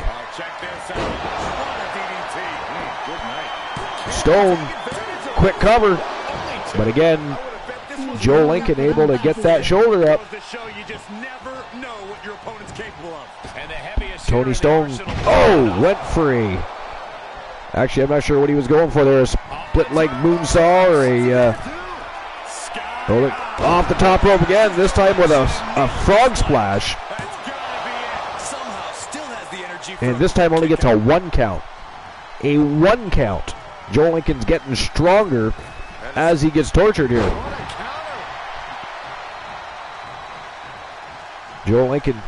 Stone, quick cover. But again, Joe Lincoln able to get that shoulder up. Tony Stone, oh, went free. Actually, I'm not sure what he was going for there. A split leg moonsaw or a off the top rope again, this time with a frog splash. And this time only gets a 1 count. A 1 count. Joe Lincoln's getting stronger as he gets tortured here. Joe Lincoln.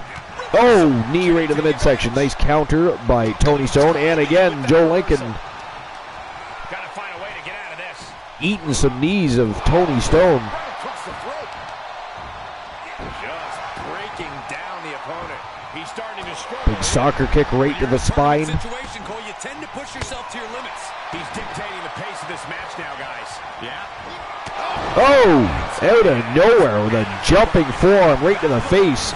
Oh, knee right to the midsection. Nice counter by Tony Stone. And again, Joe Lincoln Gotta find a way to get out of this. eating some knees of Tony Stone. Just breaking down the opponent. He's starting to struggle. Big soccer kick right to the spine. Situation, Cole, you tend to push yourself to your limits. He's dictating the pace of this match now, guys. Yeah. Oh, out of nowhere with a jumping forearm right to the face.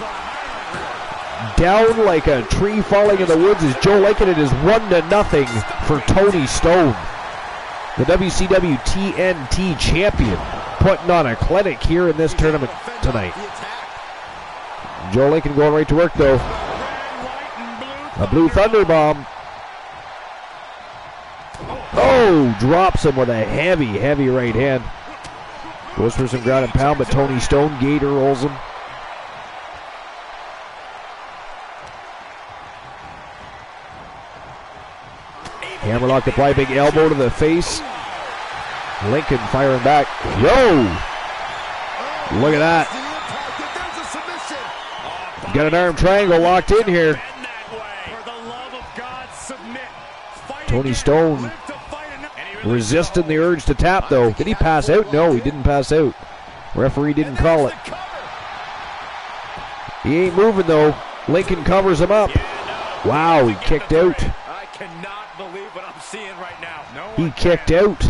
Down like a tree falling in the woods is Joe Lincoln. It is 1-0 for Tony Stone. The WCW TNT champion putting on a clinic here in this tournament tonight. Joe Lincoln going right to work though. A blue thunder bomb. Oh, drops him with a heavy right hand. Goes for some ground and pound, but Tony Stone gator rolls him. Hammerlock applied, big elbow to the face. Lincoln firing back. Yo! Look at that. Got an arm triangle locked in here. Tony Stone resisting the urge to tap though. Did he pass out? No, he didn't pass out. Referee didn't call it. He ain't moving though. Lincoln covers him up. Wow, he kicked out. I cannot believe what I'm seeing right now. He kicked out.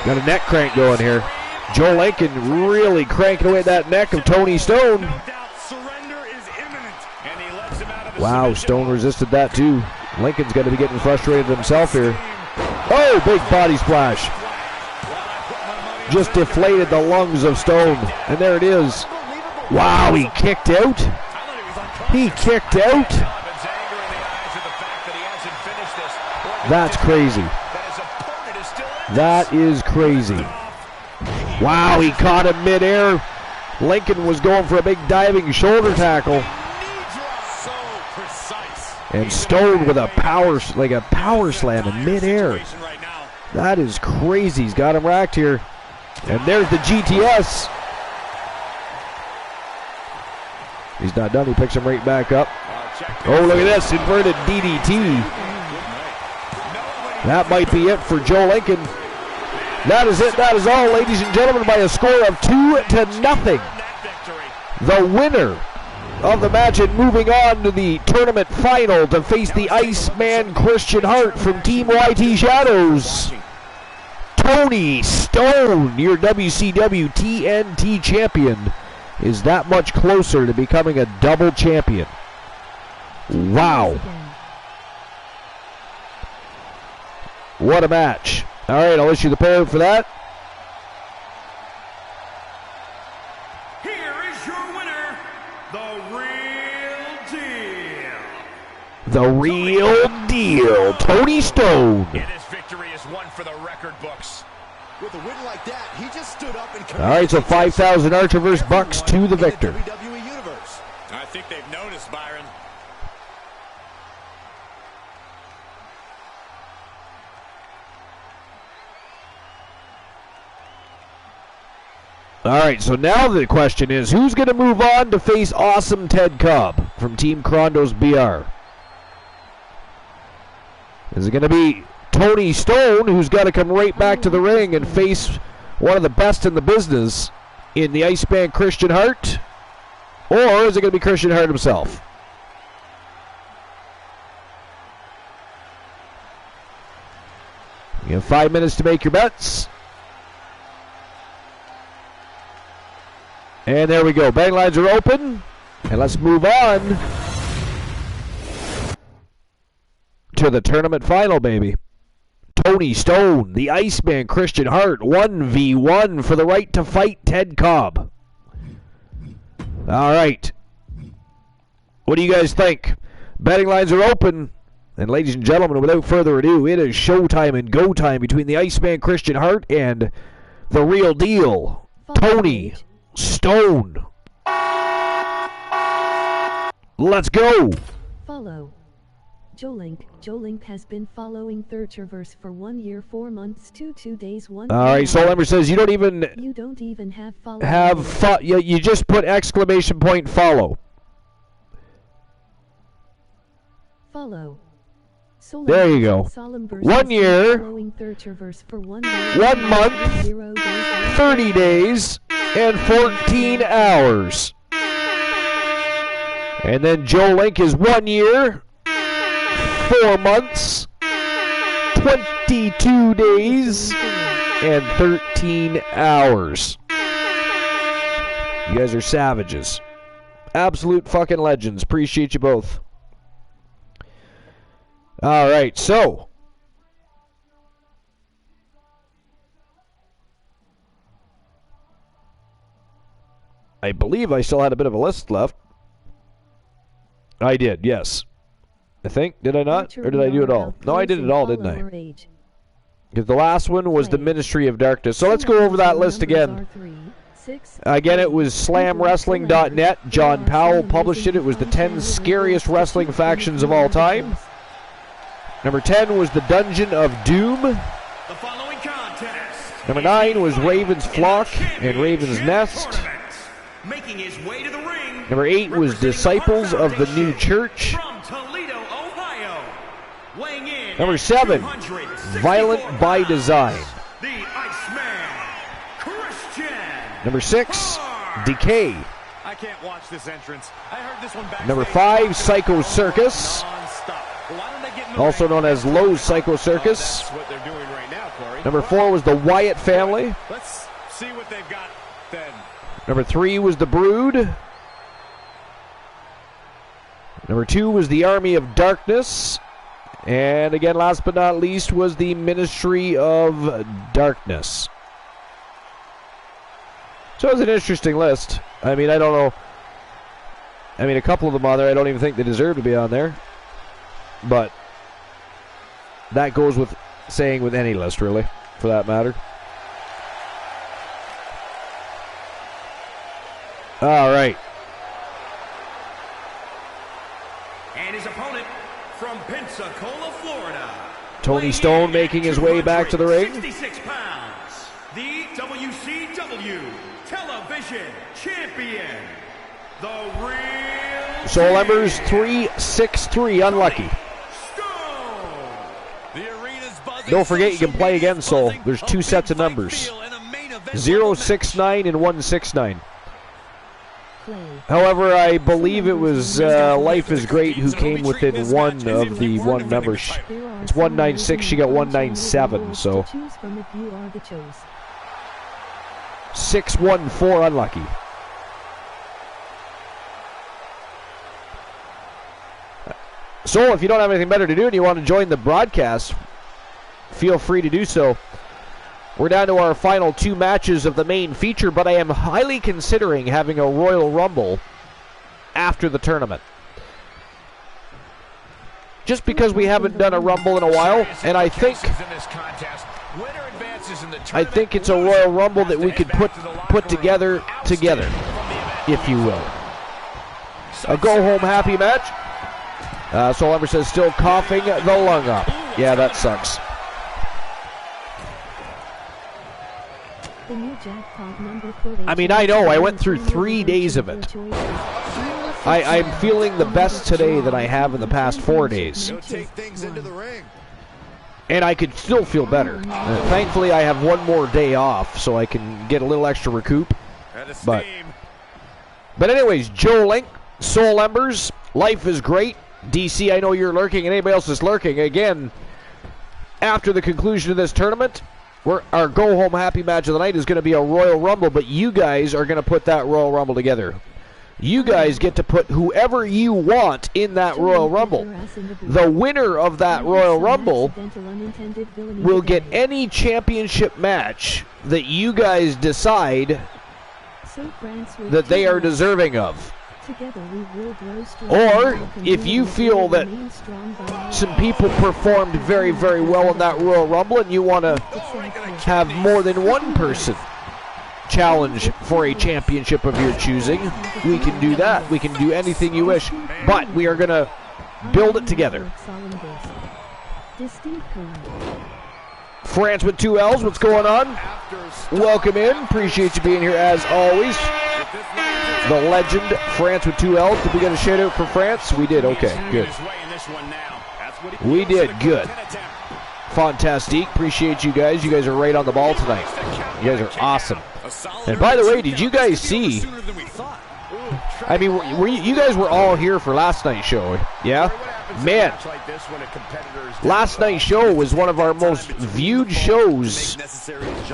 Got a neck crank going here. Joe Lincoln really cranking away at that neck of Tony Stone. Wow, Stone resisted that too. Lincoln's got to be getting frustrated himself here. Oh, big body splash. Just deflated the lungs of Stone. And there it is. Wow, he kicked out. He kicked out. That's crazy. That is crazy. Wow, he caught him midair. Lincoln was going for a big diving shoulder tackle. And Stone with a power slam in midair. That is crazy. He's got him racked here. And there's the GTS. He's not done. He picks him right back up. Oh, look at this. Inverted DDT. That might be it for Joe Lincoln. That is it. That is all, ladies and gentlemen, by a score of 2-0. The winner of the match and moving on to the tournament final to face the Iceman Christian Hart from Team YT Shadows. Tony Stone, your WCW TNT champion, is that much closer to becoming a double champion. Wow. What a match. All right, I'll issue the pair for that. Here is your winner, the The real deal. real deal, Tony Stone. And this victory is one for the record books. With a win like that, he just stood up and All right, so 5,000 Archerverse bucks to the victor. WWE Universe. I think they've noticed, Byron. All right, so now the question is, who's going to move on to face Awesome Ted Cobb from Team Crondos BR? Is it going to be Tony Stone, who's got to come right back to the ring and face one of the best in the business in the Iceman Christian Hart? Or is it going to be Christian Hart himself? You have 5 minutes to make your bets. And there we go. Betting lines are open. And let's move on to the tournament final, baby. Tony Stone, the Iceman Christian Hart, 1v1 for the right to fight Ted Cobb. All right. What do you guys think? Betting lines are open. And ladies and gentlemen, without further ado, it is showtime and go time between the Iceman Christian Hart and the real deal, Tony Stone. Let's go. Follow. Jolink has been following Thircherverse for 1 year, 4 months, 2 days, 1 All right, Soul Ember says you don't even have follow. You just put exclamation point follow. Follow. There you go. 1 year, 1 month, 30 days, and 14 hours. And then Joe Link is 1 year, 4 months, 22 days, and 13 hours. You guys are savages. Absolute fucking legends. Appreciate you both. All right, so I believe I still had a bit of a list left. I did, yes. I think. Did I not? Or did I do it all? No, I did it all, didn't I? Because the last one was the Ministry of Darkness. So let's go over that list again. Again, it was slamwrestling.net. John Powell published it. It was the 10 scariest wrestling factions of all time. Number 10 was the Dungeon of Doom. Number 9 was Raven's Flock and Raven's Nest. Number 8 was Disciples of the New Church. Number 7, Violent by Design. Number 6, Decay. I can't watch this entrance. I heard this one back. Number 5, Psycho Circus, also known as Lowe's Psycho Circus. Number 4 was the Wyatt family. Let's see what they've got then. Number 3 was the Brood. Number 2 was the Army of Darkness. And again, last but not least, was the Ministry of Darkness. So it was an interesting list. I mean, I don't know. I mean, a couple of them on there, I don't even think they deserve to be on there. But that goes with saying with any list, really, for that matter. All right. And his opponent from Pensacola, Florida, Tony Stone making his way back to the ring. 66 pounds, the WCW Television Champion, the real Soul Embers 363, unlucky. Don't forget you can play again, Soul. There's 2 sets of numbers, 069 and 169. However, I believe it was Life is Great who came within 1 of the 1 number. It's 196, she got 197, so 614, unlucky. So, if you don't have anything better to do and you want to join the broadcast, feel free to do so. We're down to our final 2 matches of the main feature, but I am highly considering having a Royal Rumble after the tournament. Just because we haven't done a Rumble in a while, and I think it's a Royal Rumble that we could put together, if you will. A go-home happy match. Soul Ember says, still coughing the lung up. Yeah, that sucks. I mean, I know. I went through 3 days of it. I'm feeling the best today than I have in the past 4 days. And I could still feel better. Thankfully, I have 1 more day off, so I can get a little extra recoup. But anyways, Joe Link, Soul Embers, Life is Great. DC, I know you're lurking, and anybody else is lurking. Again, after the conclusion of this tournament, our go-home happy match of the night is going to be a Royal Rumble, but you guys are going to put that Royal Rumble together. You guys get to put whoever you want in that Royal Rumble. The winner of that Royal Rumble will get any championship match that you guys decide that they are deserving of. Together we will grow strong. Or if you feel that some people performed very, very well in that Royal Rumble and you want to have more than one person challenge for a championship of your choosing, we can do that. We can do anything you wish, but we are going to build it together. France with 2 L's, what's going on? Welcome in. Appreciate you being here as always. The legend, France with 2 L's. Did we get a shout out for France? We did. Okay, good. We did good. Fantastic. Appreciate you guys. You guys are right on the ball tonight. You guys are awesome. And by the way, did you guys see? I mean, you guys were all here for last night's show, yeah? Man, last night's show was one of our most viewed shows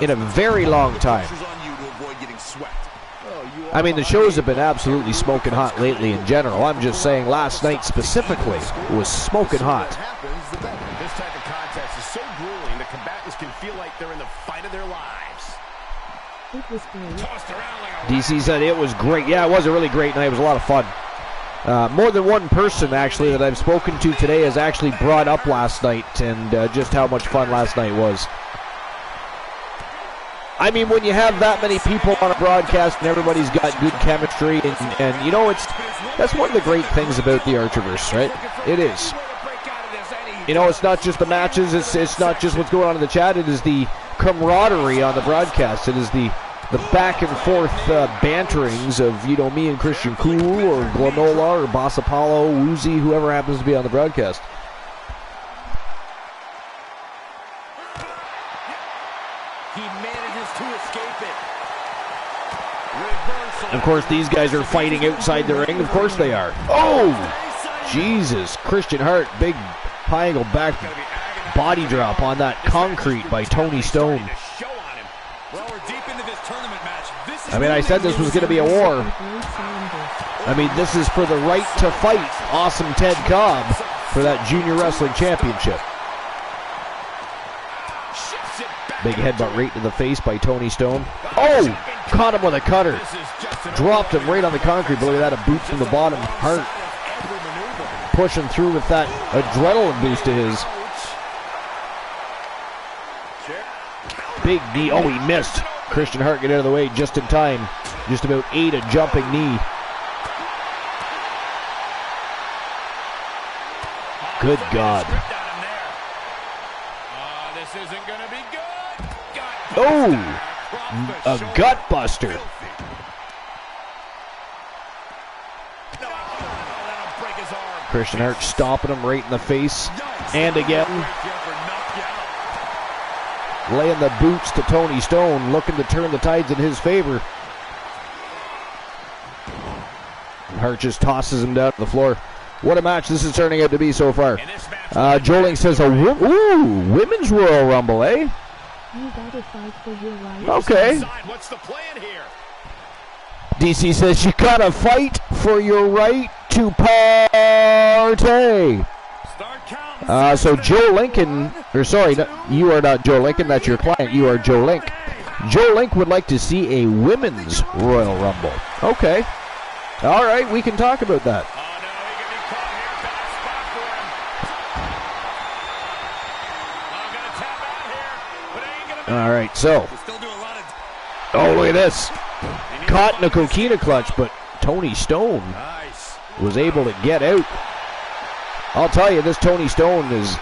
in a very long time. I mean, the shows have been absolutely smoking hot lately in general. I'm just saying last night specifically was smoking hot. This type of contest is so grueling, the combatants can feel like they're in the fight of their lives. It was great. DC said it was great. Yeah, it was a really great night. It was a lot of fun. More than one person, actually, that I've spoken to today has actually brought up last night and just how much fun last night was. I mean, when you have that many people on a broadcast and everybody's got good chemistry, and you know, that's one of the great things about the Archerverse, right? It is. You know, it's not just the matches, it's not just what's going on in the chat, it is the camaraderie on the broadcast. It is the back and forth banterings of, you know, me and Christian Cool or Glenola or Boss Apollo, Woozy, whoever happens to be on the broadcast. He manages to escape it. Reversal. Of course, these guys are fighting outside the ring. Of course they are. Oh! Jesus. Christian Hart, big high angle back body drop on that concrete by Tony Stone. I mean, I said this was going to be a war. I mean, this is for the right to fight Awesome Ted Cobb for that Junior Wrestling Championship. Big headbutt right to the face by Tony Stone. Oh! Caught him with a cutter. Dropped him right on the concrete. But look at that, a boot from the bottom. Hart pushing through with that adrenaline boost to his. Big knee. Oh, he missed. Christian Hart get out of the way just in time. Just about ate a jumping knee. Good God. This isn't going to be good. Oh, a gut buster. Christian Hart stomping him right in the face. And again. Laying the boots to Tony Stone, looking to turn the tides in his favor. Hart just tosses him down to the floor. What a match this is turning out to be so far. Joling says, women's Royal Rumble, eh? You gotta fight for your right. Okay. What's the plan here? DC says, you gotta fight for your right to party. So Joe Lincoln, or sorry, you are not Joe Lincoln, that's your client, you are Joe Link. Joe Link would like to see a women's Royal Rumble. Okay. All right, we can talk about that. All right, so. Oh, look at this. Caught in a coquina clutch, but Tony Stone was able to get out. I'll tell you, this Tony Stone is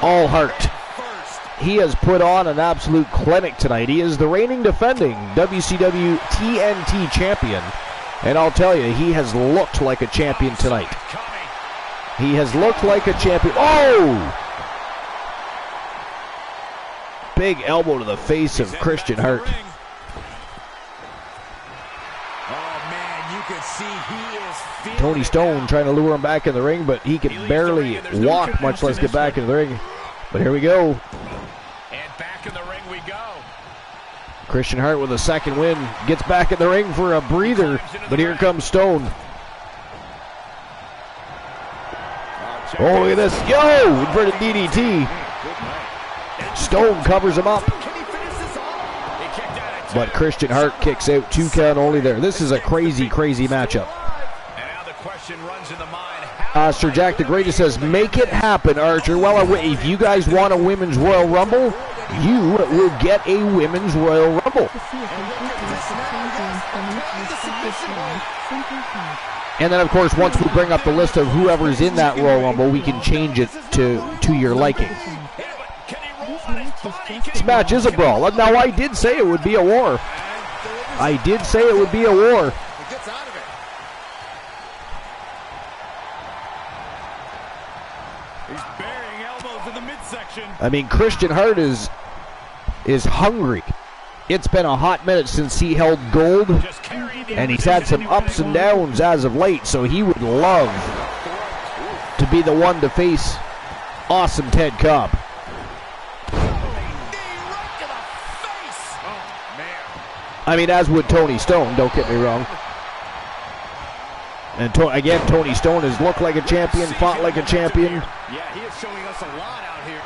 all heart. He has put on an absolute clinic tonight. He is the reigning defending WCW TNT champion. And I'll tell you, he has looked like a champion tonight. He has looked like a champion. Oh! Big elbow to the face of Christian Hart. Tony Stone trying to lure him back in the ring, but he can barely walk, much less get back in the ring. But here we go. And back in the ring we go. Christian Hart with a second win. Gets back in the ring for a breather, but here comes Stone. Oh, look at this. Yo! Inverted DDT. Stone covers him up. But Christian Hart kicks out. 2 count only there. This is a crazy, crazy matchup. question runs in the mind. Sir Jack the Greatest says, make it happen, Archer. Well, if you guys want a Women's Royal Rumble, you will get a Women's Royal Rumble. And then, of course, once we bring up the list of whoever's in that Royal Rumble, we can change it to your liking. This match is a brawl. Now, I did say it would be a war. I did say it would be a war. He's burying elbows in the midsection. I mean, Christian Hart is hungry. It's been a hot minute since he held gold, and he's had some ups and downs as of late, so he would love to be the one to face awesome Ted Cobb. I mean, as would Tony Stone, don't get me wrong. And again, Tony Stone has looked like a champion, fought like a champion. Yeah, he is showing us a lot out here.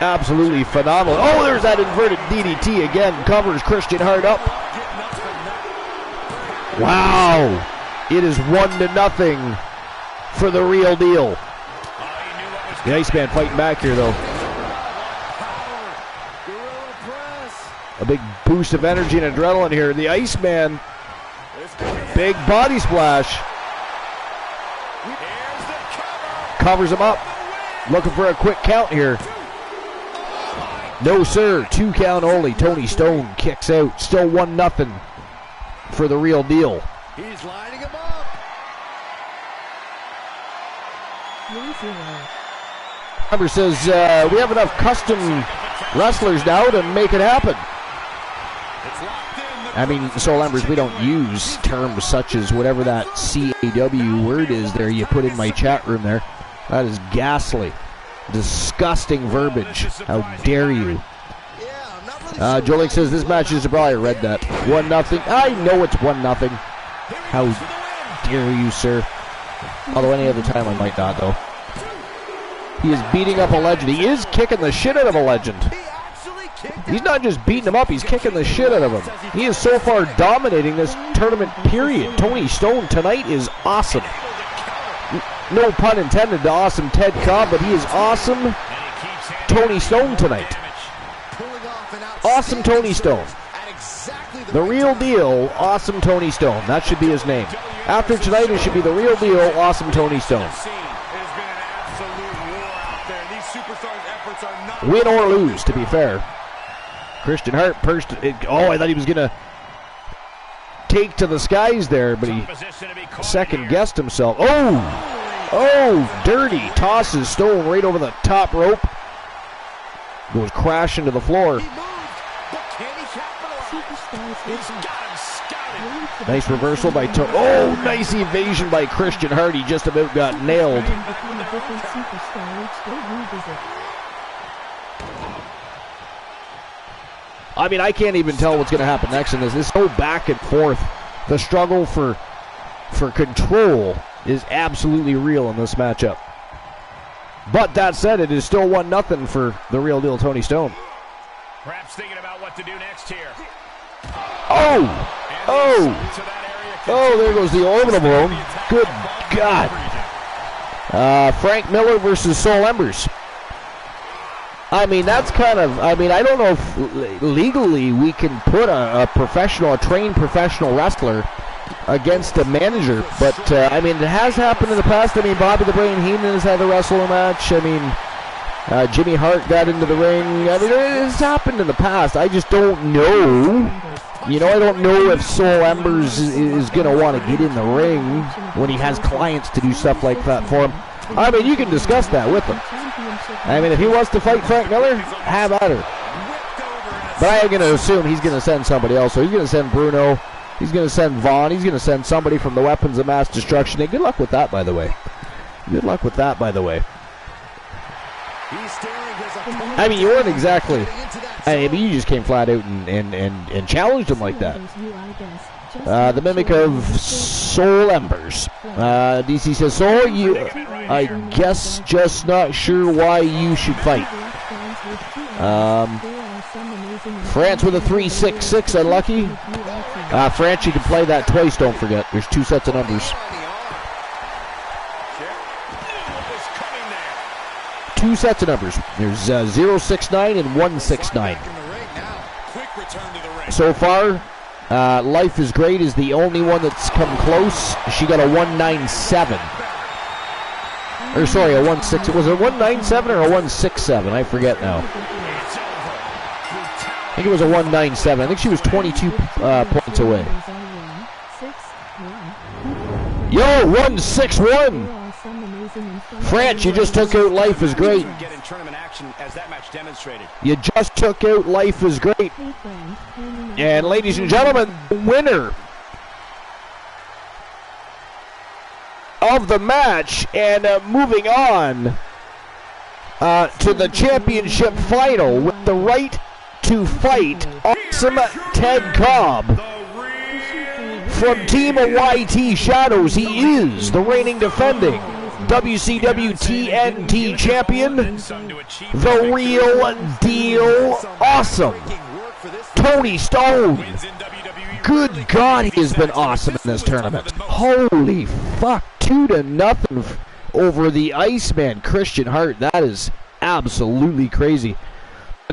Absolutely phenomenal. Oh, there's that inverted DDT again. Covers Christian Hart up. Wow. It is 1-0 for the Real Deal. The Iceman fighting back here, though. A big boost of energy and adrenaline here. The Iceman, big body splash. Covers him up. Looking for a quick count here. No, sir. 2 count only. Tony Stone kicks out. Still 1-0 for the Real Deal. He's lining him up. Number says, we have enough custom wrestlers now to make it happen. I mean, Soul Embers, we don't use terms such as whatever that CAW word is there you put in my chat room there. That is ghastly. Disgusting verbiage. How dare you? Jolik says this match is a brawl. I read that. 1-0. I know it's 1-0. How dare you, sir? Although any other time I might not, though. He is beating up a legend. He is kicking the shit out of a legend. He's not just beating him up, he's kicking the shit out of him. He is so far dominating this tournament, period. Tony Stone tonight is awesome. No pun intended to awesome Ted Cobb, but he is awesome Tony Stone tonight. Awesome Tony Stone. The Real Deal, awesome Tony Stone. That should be his name. After tonight, it should be the Real Deal, awesome Tony Stone. Win or lose, to be fair. Christian Hart pursed it. Oh, I thought he was going to take to the skies there, but he second-guessed himself. Oh, dirty. Tosses Stone right over the top rope. Goes crashing to the floor. Nice reversal by Tony. Oh, nice evasion by Christian Hart. He just about got nailed. I mean, I can't even tell what's going to happen next in this. It's so back and forth. The struggle for control is absolutely real in this matchup. But that said, it is still 1-0 for the Real Deal Tony Stone. Perhaps thinking about what to do next here. Oh, there goes the orbital bone. Good God. Frank Miller versus Soul Embers. I mean, that's kind of, I don't know if legally we can put a trained professional wrestler against a manager, but, I mean, it has happened in the past. I mean, Bobby the Brain Heenan has had to wrestle a match. I mean, Jimmy Hart got into the ring. I mean, it's happened in the past. I just don't know. You know, I don't know if Soul Embers is going to want to get in the ring when he has clients to do stuff like that for him. I mean, you can discuss that with him. I mean, if he wants to fight Frank Miller, have at her. But I am going to assume he's going to send somebody else. So he's going to send Bruno. He's going to send Vaughn. He's going to send somebody from the Weapons of Mass Destruction. Hey, good luck with that, by the way. Good luck with that, by the way. I mean, you weren't exactly... I mean, you just came flat out and challenged him like that. The mimic of Soul Embers. DC says, Soul, I guess just not sure why you should fight. France with a 366, unlucky. France, you can play that twice, don't forget. There's 2 sets of numbers. two sets of numbers. There's 069 and 169. So far, Life is Great is the only one that's come close. She got a 197. Or sorry, a 16. Was it a 197 or a 167? I forget now. I think it was a 197. I think she was 22 points away. Yo, 161. France, you just took out Life is Great. You just took out Life is Great. And ladies and gentlemen, the winner of the match and moving on to the championship final with the right to fight, Awesome Ted Cobb. From Team YT Shadows, he is the reigning defending WCW TNT champion, the real deal awesome, Tony Stone. Good God, he has been awesome in this tournament. Holy fuck, 2-0 over the Iceman, Christian Hart. That is absolutely crazy.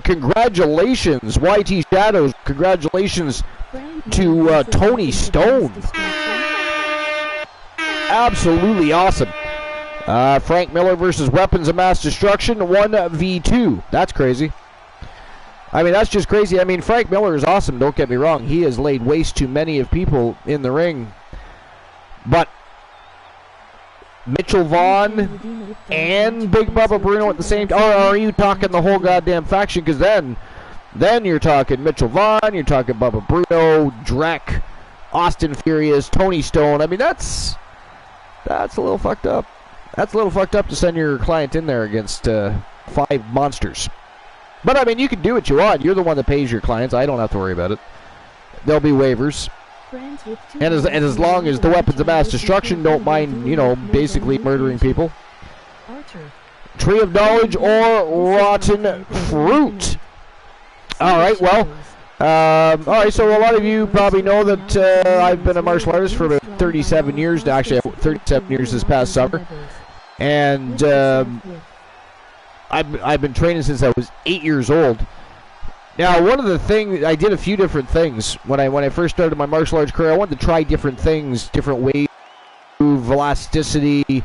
Congratulations, YT Shadows. Congratulations to Tony Stone. Absolutely awesome. Frank Miller versus Weapons of Mass Destruction, 1v2. That's crazy. I mean, that's just crazy. I mean, Frank Miller is awesome, don't get me wrong. He has laid waste to many of people in the ring. But Mitchell Vaughn and Big Bubba Bruno at the same time? Or are you talking the whole goddamn faction? Because then you're talking Mitchell Vaughn, you're talking Bubba Bruno, Drek, Austin Furious, Tony Stone. I mean, that's a little fucked up. That's a little fucked up to send your client in there against 5 monsters. But, I mean, you can do what you want. You're the one that pays your clients. I don't have to worry about it. There'll be waivers. And as long as the Weapons of Mass Destruction don't mind, you know, basically murdering people. Tree of Knowledge or Rotten Fruit. All right, well, all right, so a lot of you probably know that I've been a martial artist for about 37 years. Actually, 37 years this past summer. And I've been training since I was 8 years old. Now, one of the things, I did a few different things when I first started my martial arts career. I wanted to try different things, different ways to improve elasticity,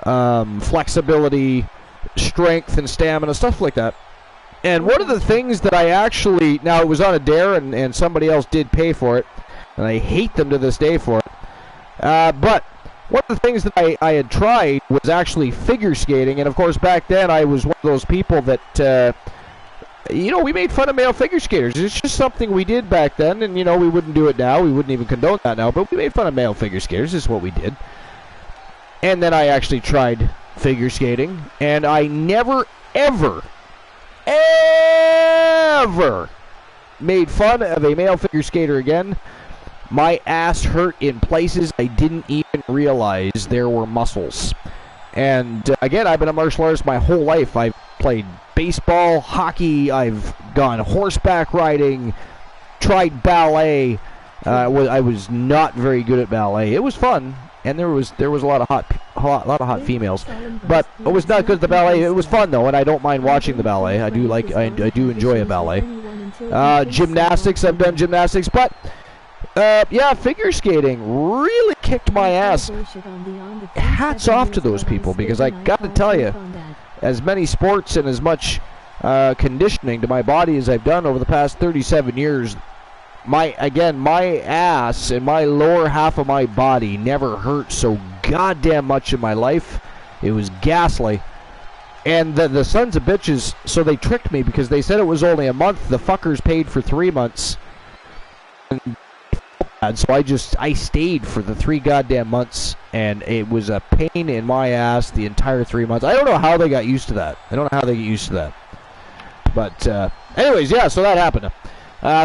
flexibility, strength, and stamina, stuff like that. And one of the things that I actually, now it was on a dare and somebody else did pay for it, and I hate them to this day for it. But one of the things that I had tried was actually figure skating, and of course back then I was one of those people that, you know, we made fun of male figure skaters. It's just something we did back then, and, you know, we wouldn't do it now. We wouldn't even condone that now, but we made fun of male figure skaters. This is what we did. And then I actually tried figure skating, and I never, ever made fun of a male figure skater again. My ass hurt in places I didn't even realize there were muscles. And, again, I've been a martial artist my whole life. I've played baseball, hockey, I've gone horseback riding, tried ballet. I was not very good at ballet. It was fun, and there was a lot of hot females, but it was not good at the ballet. It was fun though, and I don't mind watching the ballet. I do enjoy a ballet. Gymnastics, I've done gymnastics, but yeah, figure skating really kicked my ass. Hats off to those people, because I got to tell you, as many sports and as much conditioning to my body as I've done over the past 37 years, my ass and my lower half of my body never hurt so goddamn much in my life. It was ghastly. And the sons of bitches, so they tricked me because they said it was only a month. The fuckers paid for 3 months. And so I stayed for the 3 goddamn months, and it was a pain in my ass the entire 3 months. I don't know how they got used to that. But anyways, yeah, so that happened.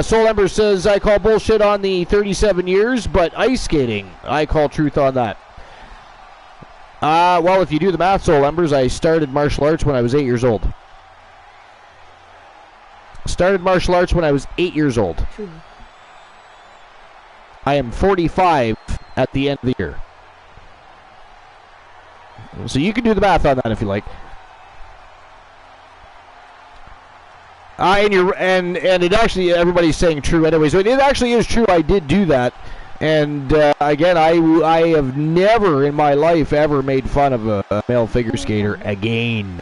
Soul Ember says, I call bullshit on the 37 years, but ice skating, I call truth on that. Well, if you do the math, Soul Embers, I started martial arts when I was 8 years old. True. I am 45 at the end of the year. So you can do the math on that if you like. And it actually, everybody's saying true anyway, so it actually is true. I did do that. And again, I have never in my life ever made fun of a male figure skater again.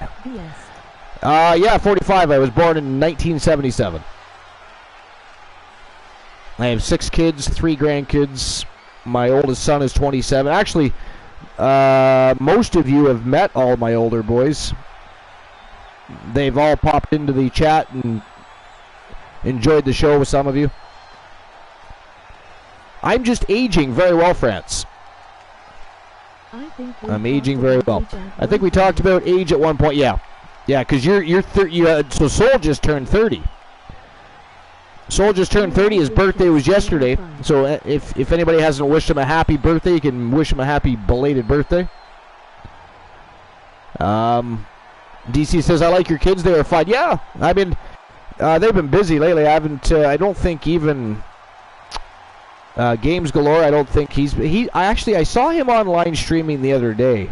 Yeah, 45. I was born in 1977. I have 6 kids, 3 grandkids. My oldest son is 27. Actually, most of you have met all my older boys. They've all popped into the chat and enjoyed the show with some of you. I'm just aging very well, France. I'm aging very well. I think we talked about age at one point. Yeah, because you're 30. So Soul just turned 30. Soul just turned 30. His birthday was yesterday. So if anybody hasn't wished him a happy birthday, you can wish him a happy belated birthday. DC says, I like your kids. They are fun. Yeah, I mean, they've been busy lately. I haven't. I don't think even Games Galore. I don't think I saw him online streaming the other day.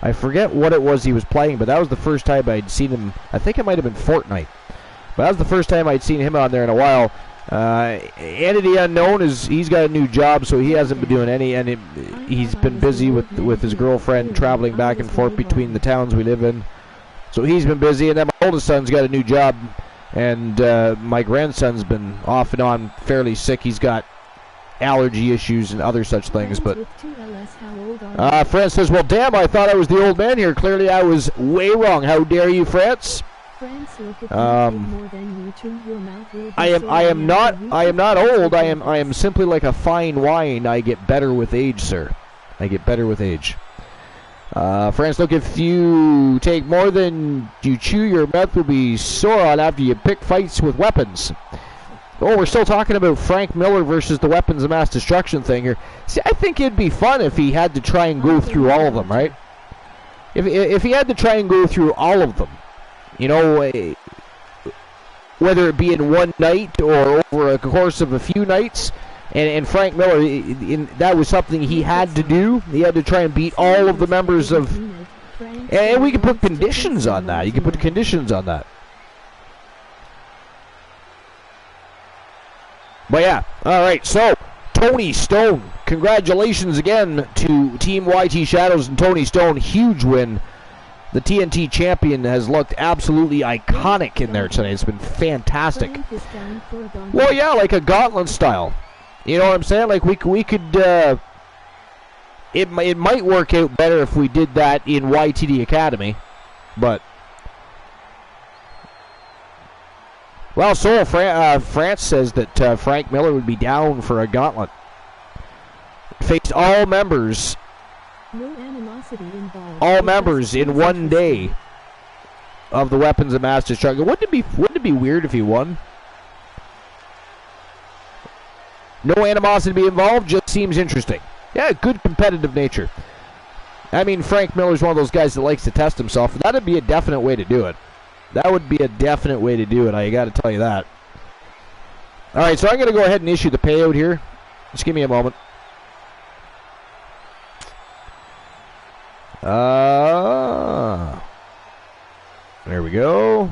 I forget what it was he was playing, but that was the first time I'd seen him. I think it might have been Fortnite. But that was the first time I'd seen him on there in a while. Entity Unknown he's got a new job, so he hasn't been doing any, and he's been busy with his girlfriend traveling back and forth between the towns we live in. So he's been busy, and then my oldest son's got a new job, and my grandson's been off and on fairly sick. He's got allergy issues and other such things. But France says, well, damn, I thought I was the old man here. Clearly I was way wrong. How dare you, France? I am not old. I am simply like a fine wine. I get better with age, sir. I get better with age. France, look, if you take more than you chew, your mouth will be sore on after you pick fights with weapons. Oh, we're still talking about Frank Miller versus the weapons of mass destruction thing here. See, I think it'd be fun if he had to try and go through all of them, right? If he had to try and go through all of them, you know, whether it be in one night or over a course of a few nights. And Frank Miller, that was something he had to do. He had to try and beat all of the members of... And we can put conditions on that. You can put conditions on that. But yeah, all right, so Tony Stone. Congratulations again to Team YT Shadows and Tony Stone. Huge win. The TNT champion has looked absolutely iconic in there tonight. It's been fantastic. Well, yeah, like a gauntlet style. You know what I'm saying? Like we could. It might work out better if we did that in YTD Academy, but. Well, so France says that Frank Miller would be down for a gauntlet. Faced all members. No animosity involved. All members in one day of the weapons of mass destruction. Wouldn't it be weird if he won? No animosity involved, just seems interesting. Yeah, good competitive nature. I mean, Frank Miller's one of those guys that likes to test himself. That'd be a definite way to do it. That would be a definite way to do it, I got to tell you that. All right, so I'm going to go ahead and issue the payout here. Just give me a moment. There we go.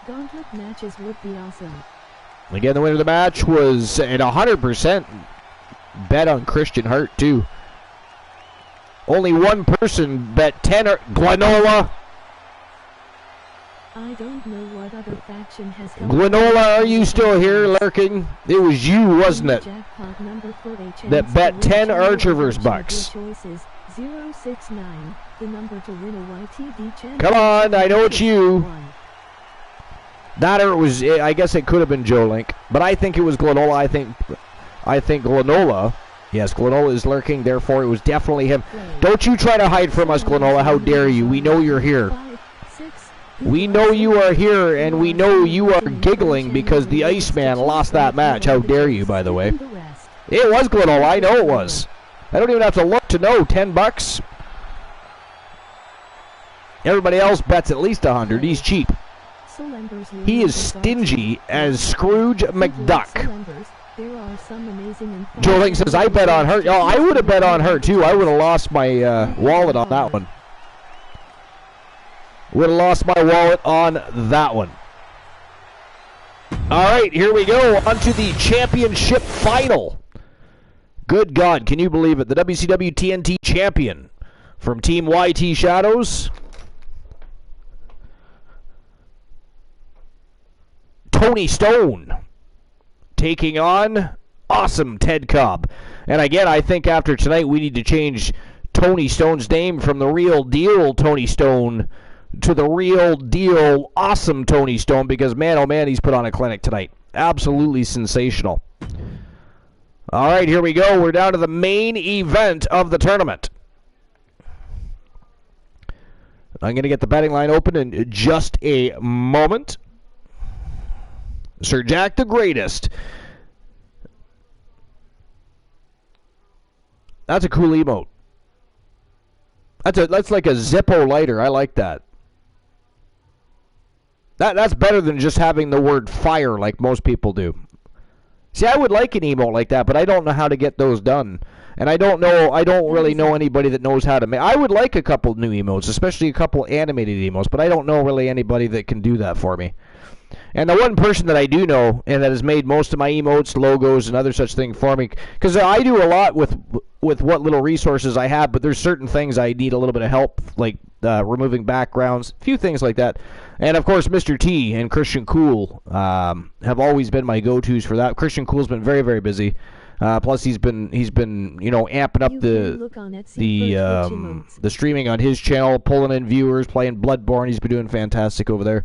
Gauntlet matches would be awesome. Again, the winner of the match was at 100% bet on Christian Hart, too. Only one person bet 10 Glenola. I don't know what other faction has Glenola, are you still here lurking? It was you, wasn't it? That bet 10 Archerverse bucks. 069, the number to win a YTD Come on, I know it's you. That or it was, I guess it could have been Joe Link, but I think it was Glenola. I think Glenola, yes, Glenola is lurking, therefore it was definitely him. Don't you try to hide from us, Glenola, how dare you? We know you're here. We know you are here, and we know you are giggling because the Iceman lost that match. How dare you, by the way. It was Glenola, I know it was. I don't even have to look to know. $10. Everybody else bets at least 100. He's cheap. He is stingy as Scrooge McDuck. Joe Link says, I bet on her. Oh, I would have bet on her, too. I would have lost my wallet on that one. Would have lost my wallet on that one. All right, here we go. On to the championship final. Good God, can you believe it? The WCW TNT champion from Team YT Shadows, Tony Stone, taking on awesome Ted Cobb. And again, I think after tonight we need to change Tony Stone's name from the real deal Tony Stone to the real deal awesome Tony Stone, because man, oh man, he's put on a clinic tonight. Absolutely sensational. All right, here we go. We're down to the main event of the tournament. I'm going to get the betting line open in just a moment. Sir Jack the Greatest. That's a cool emote. That's like a Zippo lighter. I like that. That's better than just having the word fire like most people do. See, I would like an emote like that, but I don't know how to get those done. And I don't really know anybody that knows how to make. I would like a couple new emotes, especially a couple animated emotes, but I don't know really anybody that can do that for me. And the one person that I do know, and that has made most of my emotes, logos, and other such things for me, because I do a lot with what little resources I have, but there's certain things I need a little bit of help, like removing backgrounds, a few things like that. And of course, Mr. T and Christian Cool have always been my go-tos for that. Christian Cool's been very, very busy. Plus, he's been amping up the streaming on his channel, pulling in viewers, playing Bloodborne. He's been doing fantastic over there.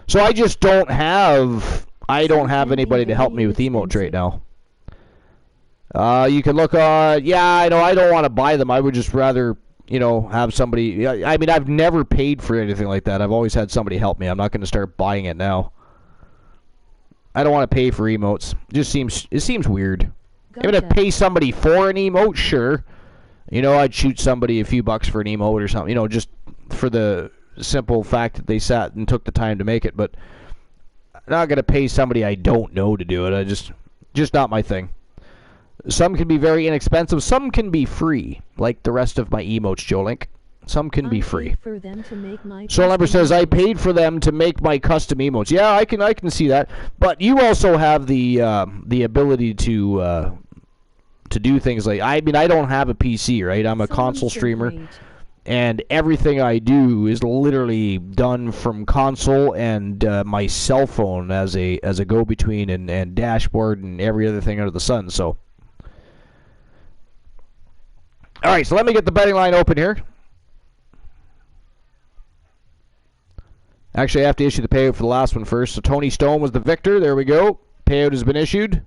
So I just don't have anybody to help me with emotes right now. You can look on. Yeah, I know. I don't want to buy them. I would just rather have somebody. I mean, I've never paid for anything like that. I've always had somebody help me. I'm not going to start buying it now. I don't want to pay for emotes. It seems weird. Gotcha. Even if I pay somebody for an emote, sure. I'd shoot somebody a few bucks for an emote or something. Just for the simple fact that they sat and took the time to make it. But I'm not going to pay somebody I don't know to do it. Just not my thing. Some can be very inexpensive. Some can be free, like the rest of my emotes, Joe Link. Some can be free. Soul Ember says, I paid for them to make my custom emotes. Yeah, I can see that. But you also have the ability to do things like, I don't have a PC, right? I'm a console streamer. And everything I do is literally done from console and my cell phone as a go-between and dashboard and every other thing under the sun. So, all right, so let me get the betting line open here. Actually, I have to issue the payout for the last one first. So Tony Stone was the victor. There we go. Payout has been issued.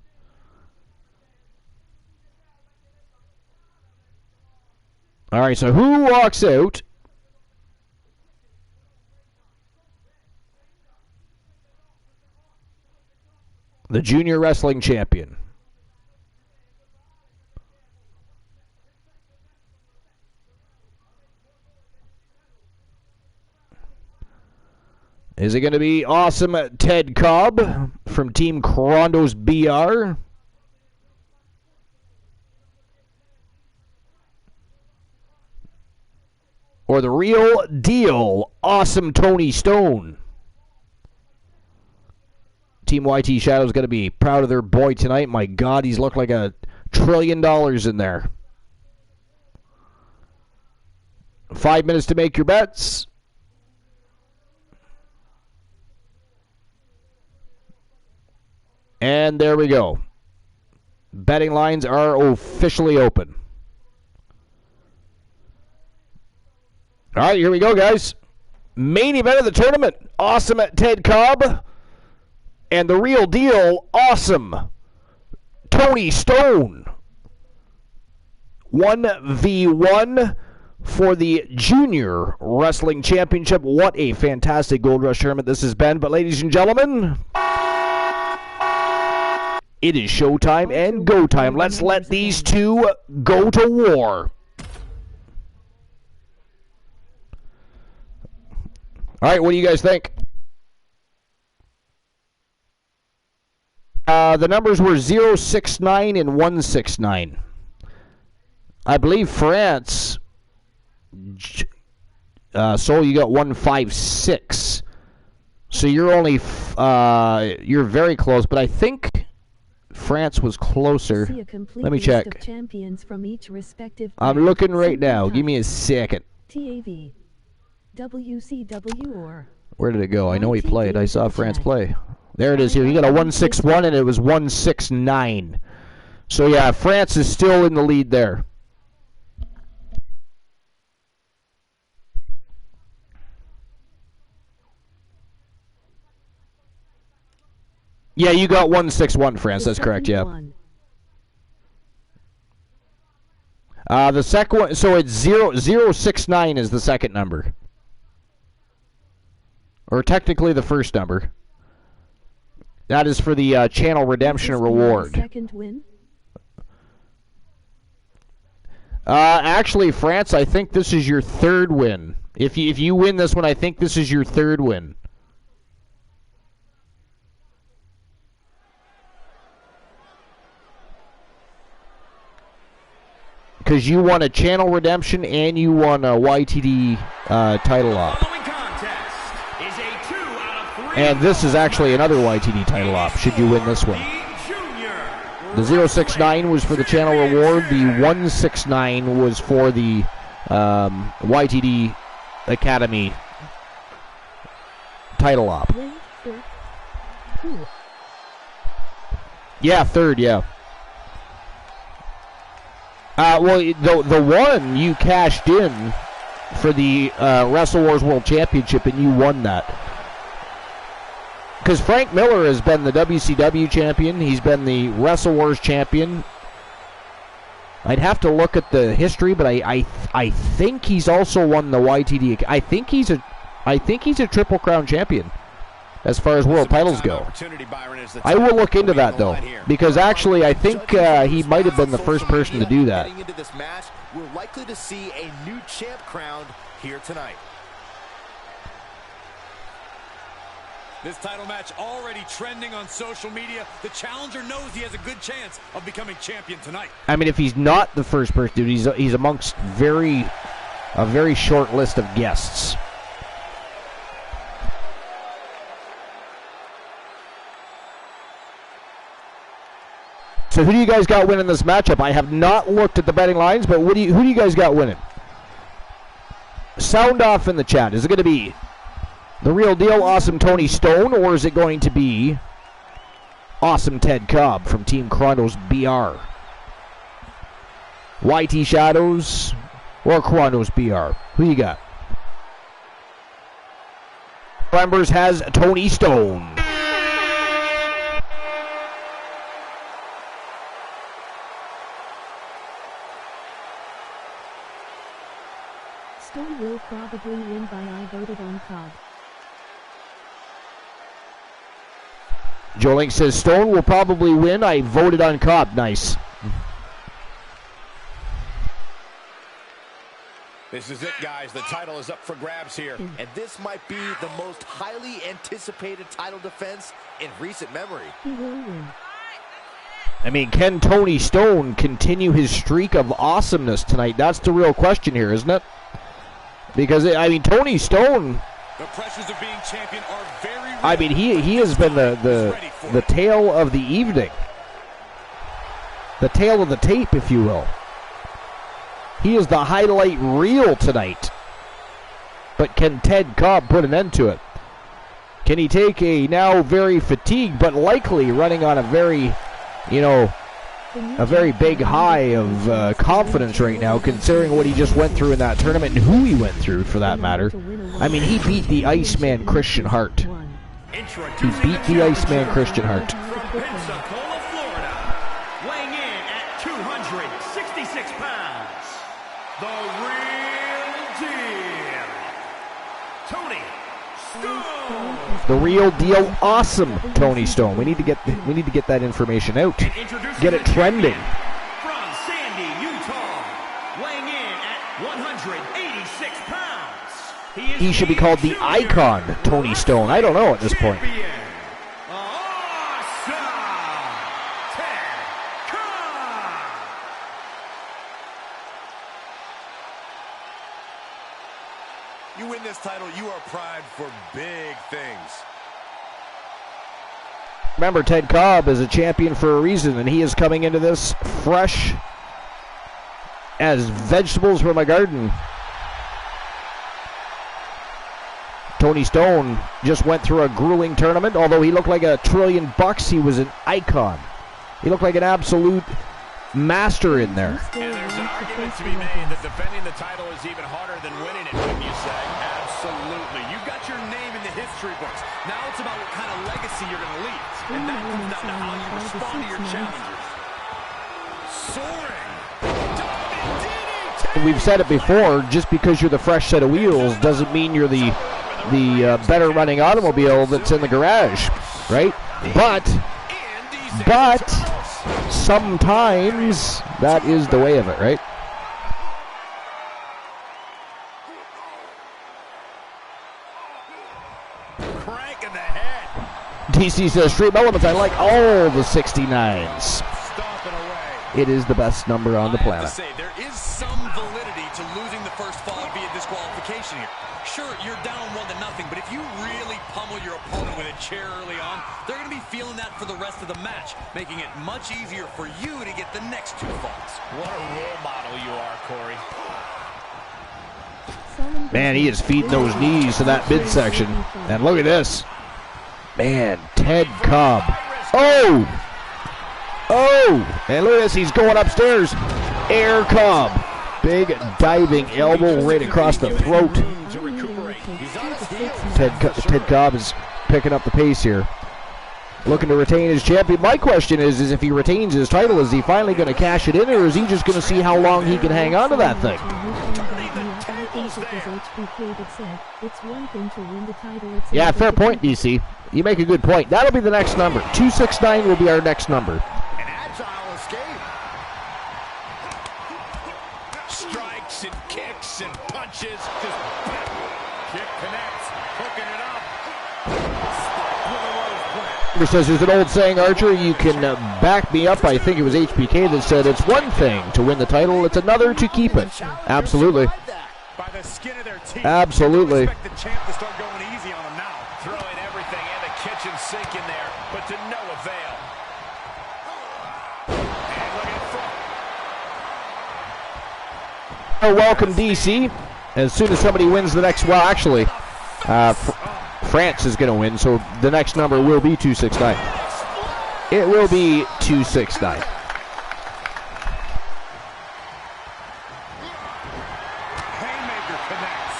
All right, so who walks out? The junior wrestling champion. Is it going to be awesome Ted Cobb from Team Crondos BR? Or the real deal, awesome Tony Stone? Team YT Shadow's going to be proud of their boy tonight. My God, he's looked like $1 trillion in there. 5 minutes to make your bets. And there we go. Betting lines are officially open. All right, here we go, guys. Main event of the tournament. Awesome Ted Cobb. And the real deal, awesome Tony Stone. 1v1 for the Junior Wrestling Championship. What a fantastic Gold Rush tournament this has been. But ladies and gentlemen, it is showtime and go time. Let's let these two go to war. All right, what do you guys think? The numbers were 069 and 169. I believe France, Soul, you got 156. So you're only, you're very close, but I think France was closer. Let me check. Of champions from each respective I'm looking right now. Give me a second. TAV, WCW, or where did it go? I know he played. I saw France play. There it is here. He got a 1-6-1, and it was 1-6-9. So, yeah, France is still in the lead there. Yeah, you got 1-6-1, France. That's correct, yeah. The second one, so it's 0-0-6-9 is the second number. Or technically the first number. That is for the channel redemption reward. Second win? Actually, France, I think this is your third win. If you win this one, I think this is your third win. Because you won a channel redemption and you won a YTD title op. And this is actually another YTD title op, should you win this one. The 069 was for the channel reward. The 169 was for the YTD Academy title op. Yeah, third, yeah. Well, the one you cashed in for the Wrestle Wars World Championship, and you won that. Because Frank Miller has been the WCW champion. He's been the Wrestle Wars champion. I'd have to look at the history, but I think he's also won the YTD. I think he's a Triple Crown champion as far as world titles go. I will look into that, though, because actually I think he might have been the first person to do that. Into this match, we're likely to see a new champ crowned here tonight. This title match already trending on social media. The challenger knows he has a good chance of becoming champion tonight. I mean, if he's not the first person, dude, he's amongst a very short list of guests. So who do you guys got winning this matchup? I have not looked at the betting lines, but who do you guys got winning? Sound off in the chat. Is it going to be The Real Deal, Awesome Tony Stone, or is it going to be Awesome Ted Cobb from Team Chronos BR? YT Shadows or Chronos BR? Who you got? Members has Tony Stone. Stone will probably win by I voted on Cobb. Joe Link says Stone will probably win. I voted on Cobb. Nice. This is it, guys. The title is up for grabs here. And this might be the most highly anticipated title defense in recent memory. He will win. I mean, can Tony Stone continue his streak of awesomeness tonight? That's the real question here, isn't it? Because, I mean, Tony Stone, the pressures of being champion are very real. I mean, he has been the tale of the evening. The tale of the tape, if you will. He is the highlight reel tonight. But can Ted Cobb put an end to it? Can he take a now very fatigued, but likely running on a very, a very big high of confidence right now, considering what he just went through in that tournament and who he went through, for that matter. I mean, he beat the Iceman Christian Hart. He beat the Iceman Christian Hart. Pensacola, Florida, weighing in at 266 pounds, the real deal, Tony Stone. The Real Deal, awesome Tony Stone. We need to get that information out. Get it trending. From Sandy, Utah, weighing in at 186 pounds. He should be called the Icon Tony Stone. I don't know at this point. You win this title, you are primed for big things. Remember, Ted Cobb is a champion for a reason, and he is coming into this fresh as vegetables from a garden. Tony Stone just went through a grueling tournament. Although he looked like $1 trillion, he was an icon. He looked like an absolute master in there. And there's an argument to be made that defending the title is even harder than winning it, wouldn't you say? Absolutely. You've got your name in the history books. Now it's about what kind of legacy you're going to leave. And that comes down to how you respond to your challengers. Soaring. We've said it before, just because you're the fresh set of wheels doesn't mean you're the better running automobile that's in the garage, right? But sometimes that is the way of it, right? Crank in the head. DC says, Stream Elements, I like all the 69s. Stomping away. It is the best number on the I have planet. to say, there is some validity to losing the first fall via disqualification here. Sure, you're down 1-0, but if you really pummel your opponent with a chair early on, they're going to be feeling that for the rest of the match, making it much easier for you to get the next 2 falls. What a role model you are, Corey. Man, he is feeding those knees to that midsection. And look at this. Man, Ted Cobb. Oh! And look at this, he's going upstairs. Air Cobb. Big diving elbow right across the throat. Ted Cobb is picking up the pace here. Looking to retain his champion. My question is if he retains his title, is he finally going to cash it in, or is he just going to see how long he can hang on to that thing? Yeah, fair point, DC. You make a good point. That'll be the next number. 269 will be our next number. An agile escape. Strikes and kicks and punches. Just kick connects. Hooking it up. Says there's an old saying, Archer, you can back me up. I think it was HBK that said it's one thing to win the title, it's another to keep it. Absolutely. By the skin of their teeth. Absolutely. Expect the champ to start going easy on them now. Throwing everything and the kitchen sink in there, but to no avail. And look at front. Welcome, DC. As soon as somebody wins the next, well, actually, France is going to win, so the next number will be 269. It will be 269. Haymaker connects.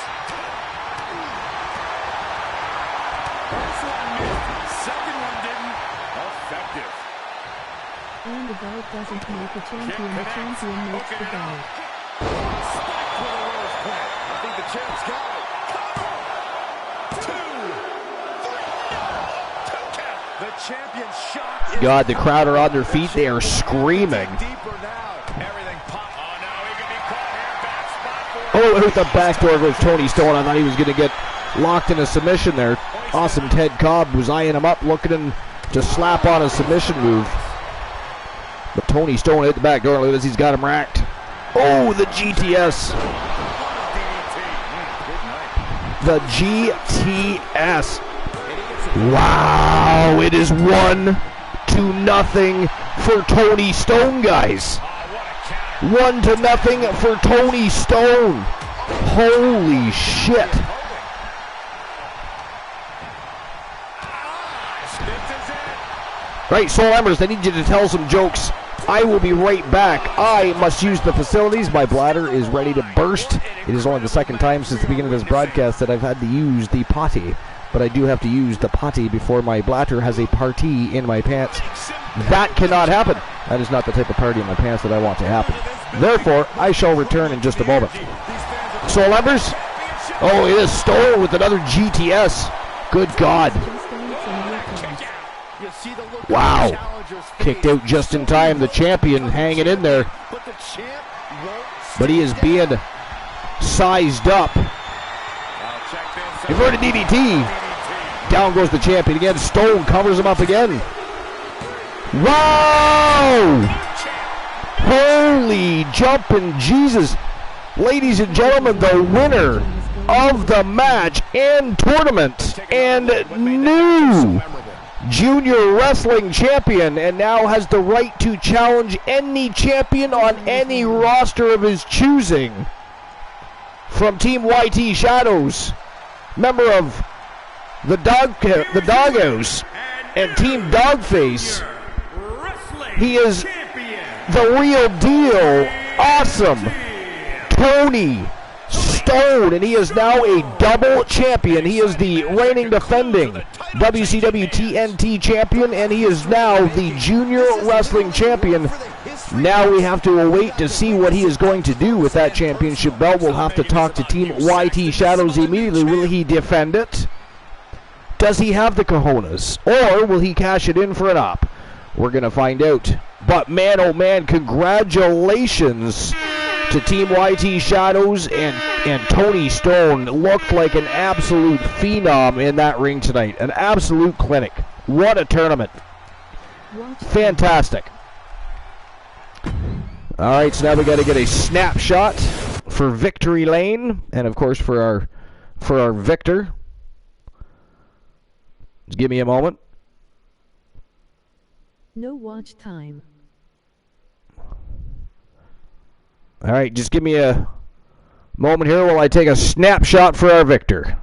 First one missed, second one didn't. Effective. And the belt doesn't make a champion, the champion makes the belt. Spike with a rose plant. I think the champ's got it. The champion's shot. God, the crowd are on their feet. They are screaming. Deeper now. Everything pop. Oh no, he could be caught here. Back spot for Oh, out the back door goes Tony Stone. I thought he was going to get locked in a submission there. Awesome. Ted Cobb was eyeing him up, looking to slap on a submission move. But Tony Stone hit the back door. Look at this, he's got him racked. Oh, the GTS. The GTS. Wow, it is 1-0 for Tony Stone, guys. 1-0 for Tony Stone. Holy shit. Right, Soul Embers, I need you to tell some jokes. I will be right back. I must use the facilities. My bladder is ready to burst. It is only the second time since the beginning of this broadcast that I've had to use the potty. But I do have to use the potty before my bladder has a party in my pants. That cannot happen. That is not the type of party in my pants that I want to happen. Therefore, I shall return in just a moment. Soul Embers? Oh, it is Stone with another GTS. Good God. Wow. Kicked out just in time. The champion hanging in there. But he is being sized up. Inverted DDT. Down goes the champion again. Stone covers him up again. Wow! Holy jumping Jesus. Ladies and gentlemen, the winner of the match and tournament and new Junior Wrestling Champion, and now has the right to challenge any champion on any roster of his choosing. From Team YT Shadows, member of the Doggos and Team Dogface, he is the real deal, awesome Tony Stone, and he is now a double champion. He is the reigning defending WCW TNT champion, and he is now the Junior Wrestling Champion. Now we have to await to see what he is going to do with that championship belt. We'll have to talk to Team YT Shadows immediately. Will he defend it? Does he have the cojones? Or will he cash it in for an op? We're going to find out. But man, oh man, congratulations to Team YT Shadows and Tony Stone. Looked like an absolute phenom in that ring tonight. An absolute clinic. What a tournament. Fantastic. All right, so now we got to get a snapshot for Victory Lane, and of course for our Victor. Just give me a moment. No watch time. All right, just give me a moment here while I take a snapshot for our Victor.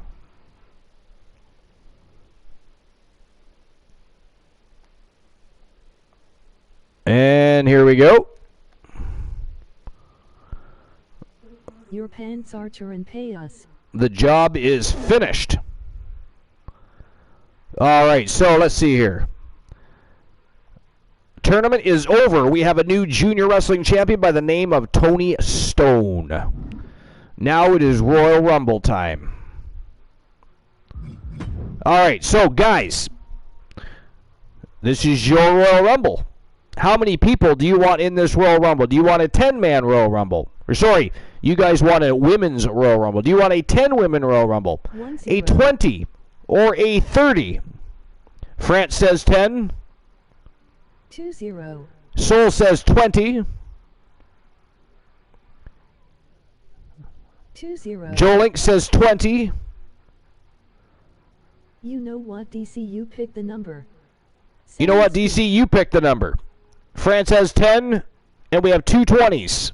And here we go. Your pants, Archer, and pay us. The job is finished. All right, so let's see here. Tournament is over. We have a new Junior Wrestling Champion by the name of Tony Stone. Now it is Royal Rumble time. All right, so guys, this is your Royal Rumble. How many people do you want in this Royal Rumble? Do you want a 10-man Royal Rumble? Or sorry, you guys want a women's Royal Rumble. Do you want a 10-women Royal Rumble? A 20 or a 30? France says 10. 2-0. Soul says 20. 2-0. Joe Link says 20. You know what, DC? You pick the number. You know what, DC? You pick the number. France has 10, and we have two 20s.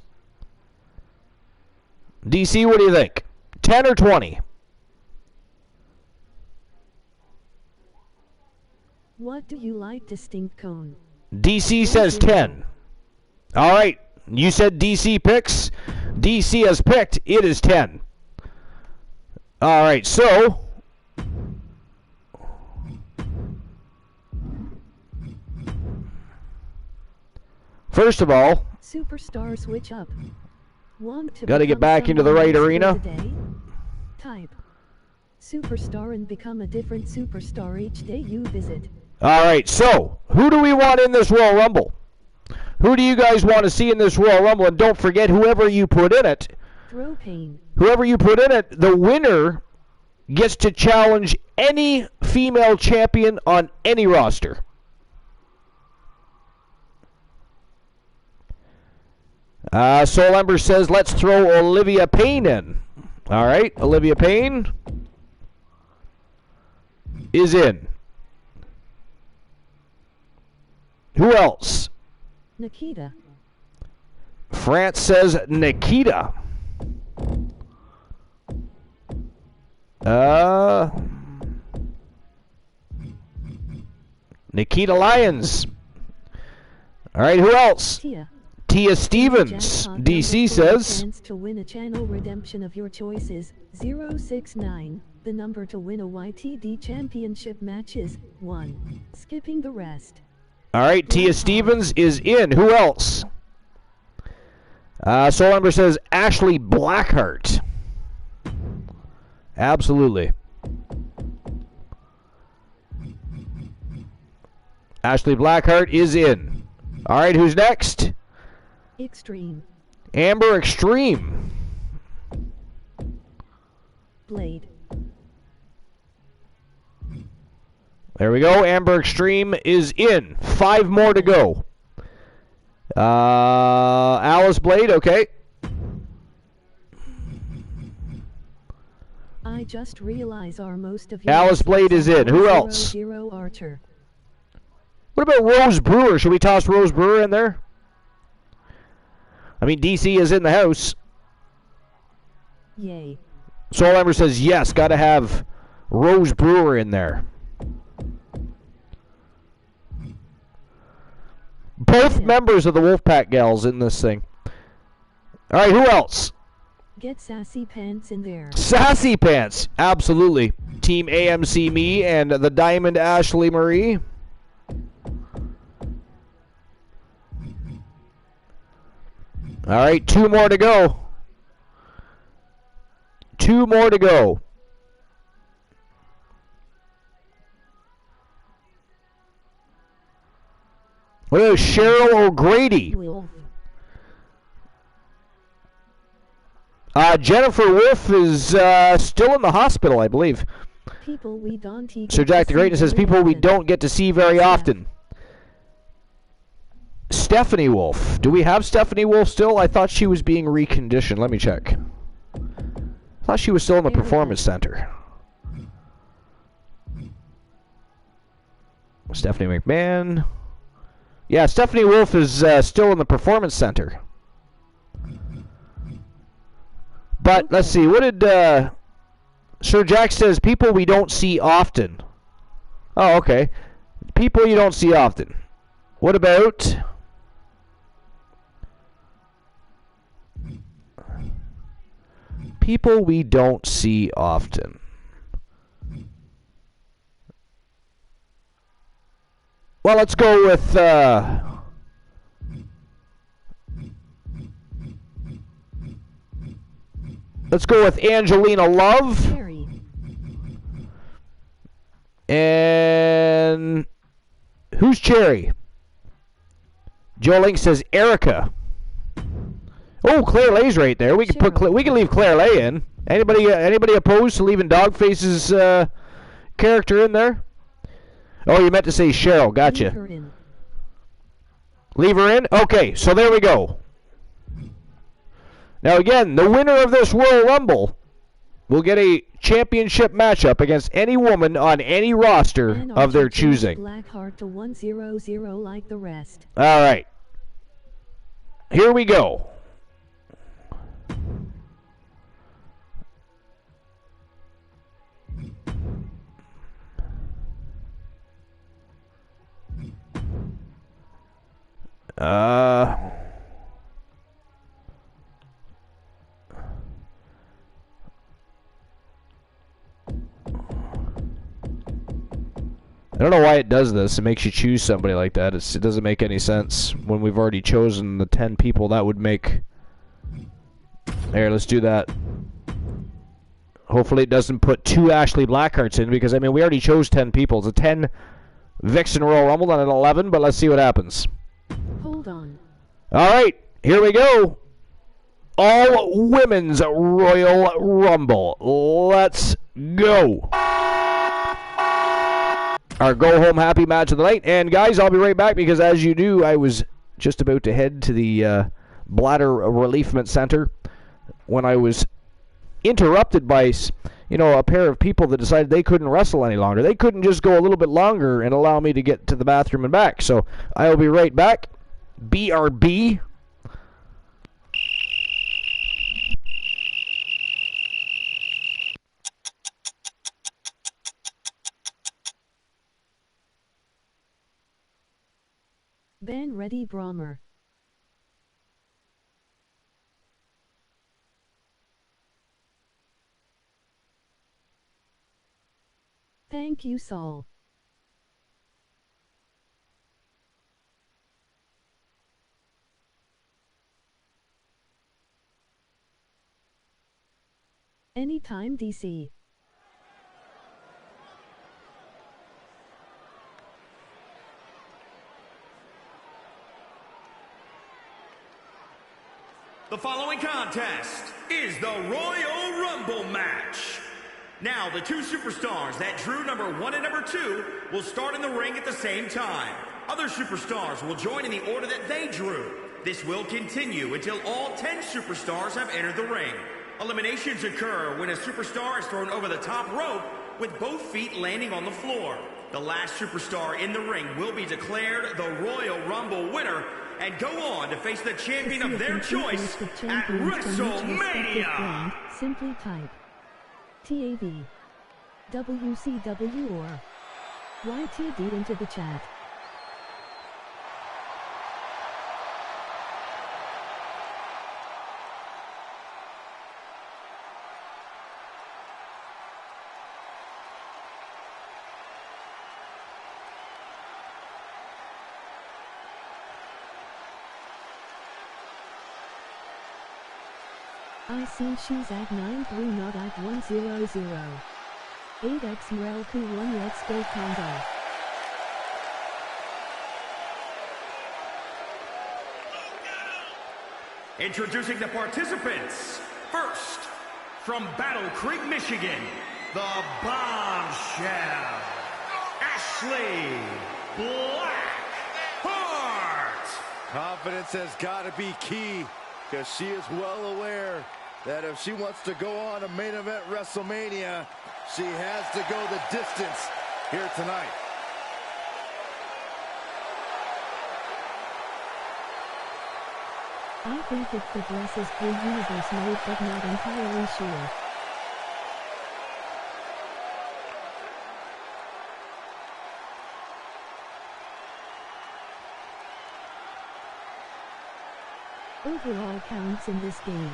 DC, what do you think? 10 or 20? What do you like, Distinct Cone? DC says 10. All right, you said DC picks. DC has picked. It is 10. All right, so first of all, Superstar switch up. Got to get back into the right arena. Type superstar and become a different superstar each day you visit. All right, so who do we want in this Royal Rumble? Who do you guys want to see in this Royal Rumble? And don't forget, whoever you put in it, whoever you put in it, the winner gets to challenge any female champion on any roster. Soul Ember says, let's throw Olivia Payne in. All right, Olivia Payne is in. Who else? Nikita. France says Nikita. Nikita Lyons. All right, who else? Tia Stevens. DC says. Chance to win a channel redemption of your choices. 069. The number to win a YTD championship match is 1. Skipping the rest. All right, Tia Stevens is in. Who else? Soul Ember says Ashley Blackheart. Absolutely. Ashley Blackheart is in. All right, who's next? Extreme. Amber Extreme. Blade. There we go. Amber Extreme is in. 5 more to go. Alice Blade, okay. I just realize our most of Alice Blade is in. Who else? Archer. What about Rose Brewer? Should we toss Rose Brewer in there? I mean, DC is in the house. Yay. Soul Ember says yes, got to have Rose Brewer in there. Both members of the Wolfpack gals in this thing. All right, who else? Get Sassy Pants in there. Sassy Pants, absolutely. Team AMC me and the Diamond Ashley Marie. All right, 2 more to go. 2 more to go. What is Cheryl O'Grady? Jennifer Wolf is still in the hospital, I believe. People we don't Sir Jack the Greatness says people we don't get to see very often. Stephanie Wolf. Do we have Stephanie Wolf still? I thought she was being reconditioned. Let me check. I thought she was still in the Performance Center. Stephanie McMahon. Yeah, Stephanie Wolf is still in the Performance Center. But let's see. What did Sir Jack says? People we don't see often. Oh, okay. People you don't see often. What about people we don't see often? Well, let's go with Angelina Love. Cherry. And who's Cherry? Joe Link says Erica. Oh, Claire Lay's right there. We can we can leave Claire Lay in. Anybody opposed to leaving Dogface's character in there? Oh, you meant to say Cheryl. Gotcha. Leave her in. Leave her in? Okay, so there we go. Now again, the winner of this Royal Rumble will get a championship matchup against any woman on any roster of their choosing. Blackheart to 100 like the rest. All right. Here we go. I don't know why it does this. It makes you choose somebody like that. It doesn't make any sense when we've already chosen the 10 people that would make. There, let's do that. Hopefully it doesn't put 2 Ashley Blackhearts in, because, I mean, we already chose 10 people. It's a 10 Vixen Royal Rumble, not an 11, but let's see what happens. Hold on. All right, here we go. All Women's Royal Rumble. Let's go. Our go-home happy match of the night. And, guys, I'll be right back because, as you knew, I was just about to head to the Bladder Reliefment Center when I was interrupted by, you know, a pair of people that decided they couldn't wrestle any longer. They couldn't just go a little bit longer and allow me to get to the bathroom and back. So I'll be right back. BRB. Ben Ready Brommer. Thank you, Saul. Anytime, DC. The following contest is the Royal Rumble match. Now, the 2 superstars that drew number 1 and number 2 will start in the ring at the same time. Other superstars will join in the order that they drew. This will continue until all 10 superstars have entered the ring. Eliminations occur when a superstar is thrown over the top rope with both feet landing on the floor. The last superstar in the ring will be declared the Royal Rumble winner and go on to face the champion of their choice at WrestleMania. Simply type TAV, WCW or YTD into the chat. I see she's at 9-3 not at 100. 8x Morelku 1 let's go combo. Introducing the participants. First, from Battle Creek, Michigan, the Bombshell, Ashley Blackheart. Confidence has got to be key, because she is well aware that if she wants to go on to main event WrestleMania, she has to go the distance here tonight. I think it progresses through universe mode, but not entirely sure. Overall counts in this game.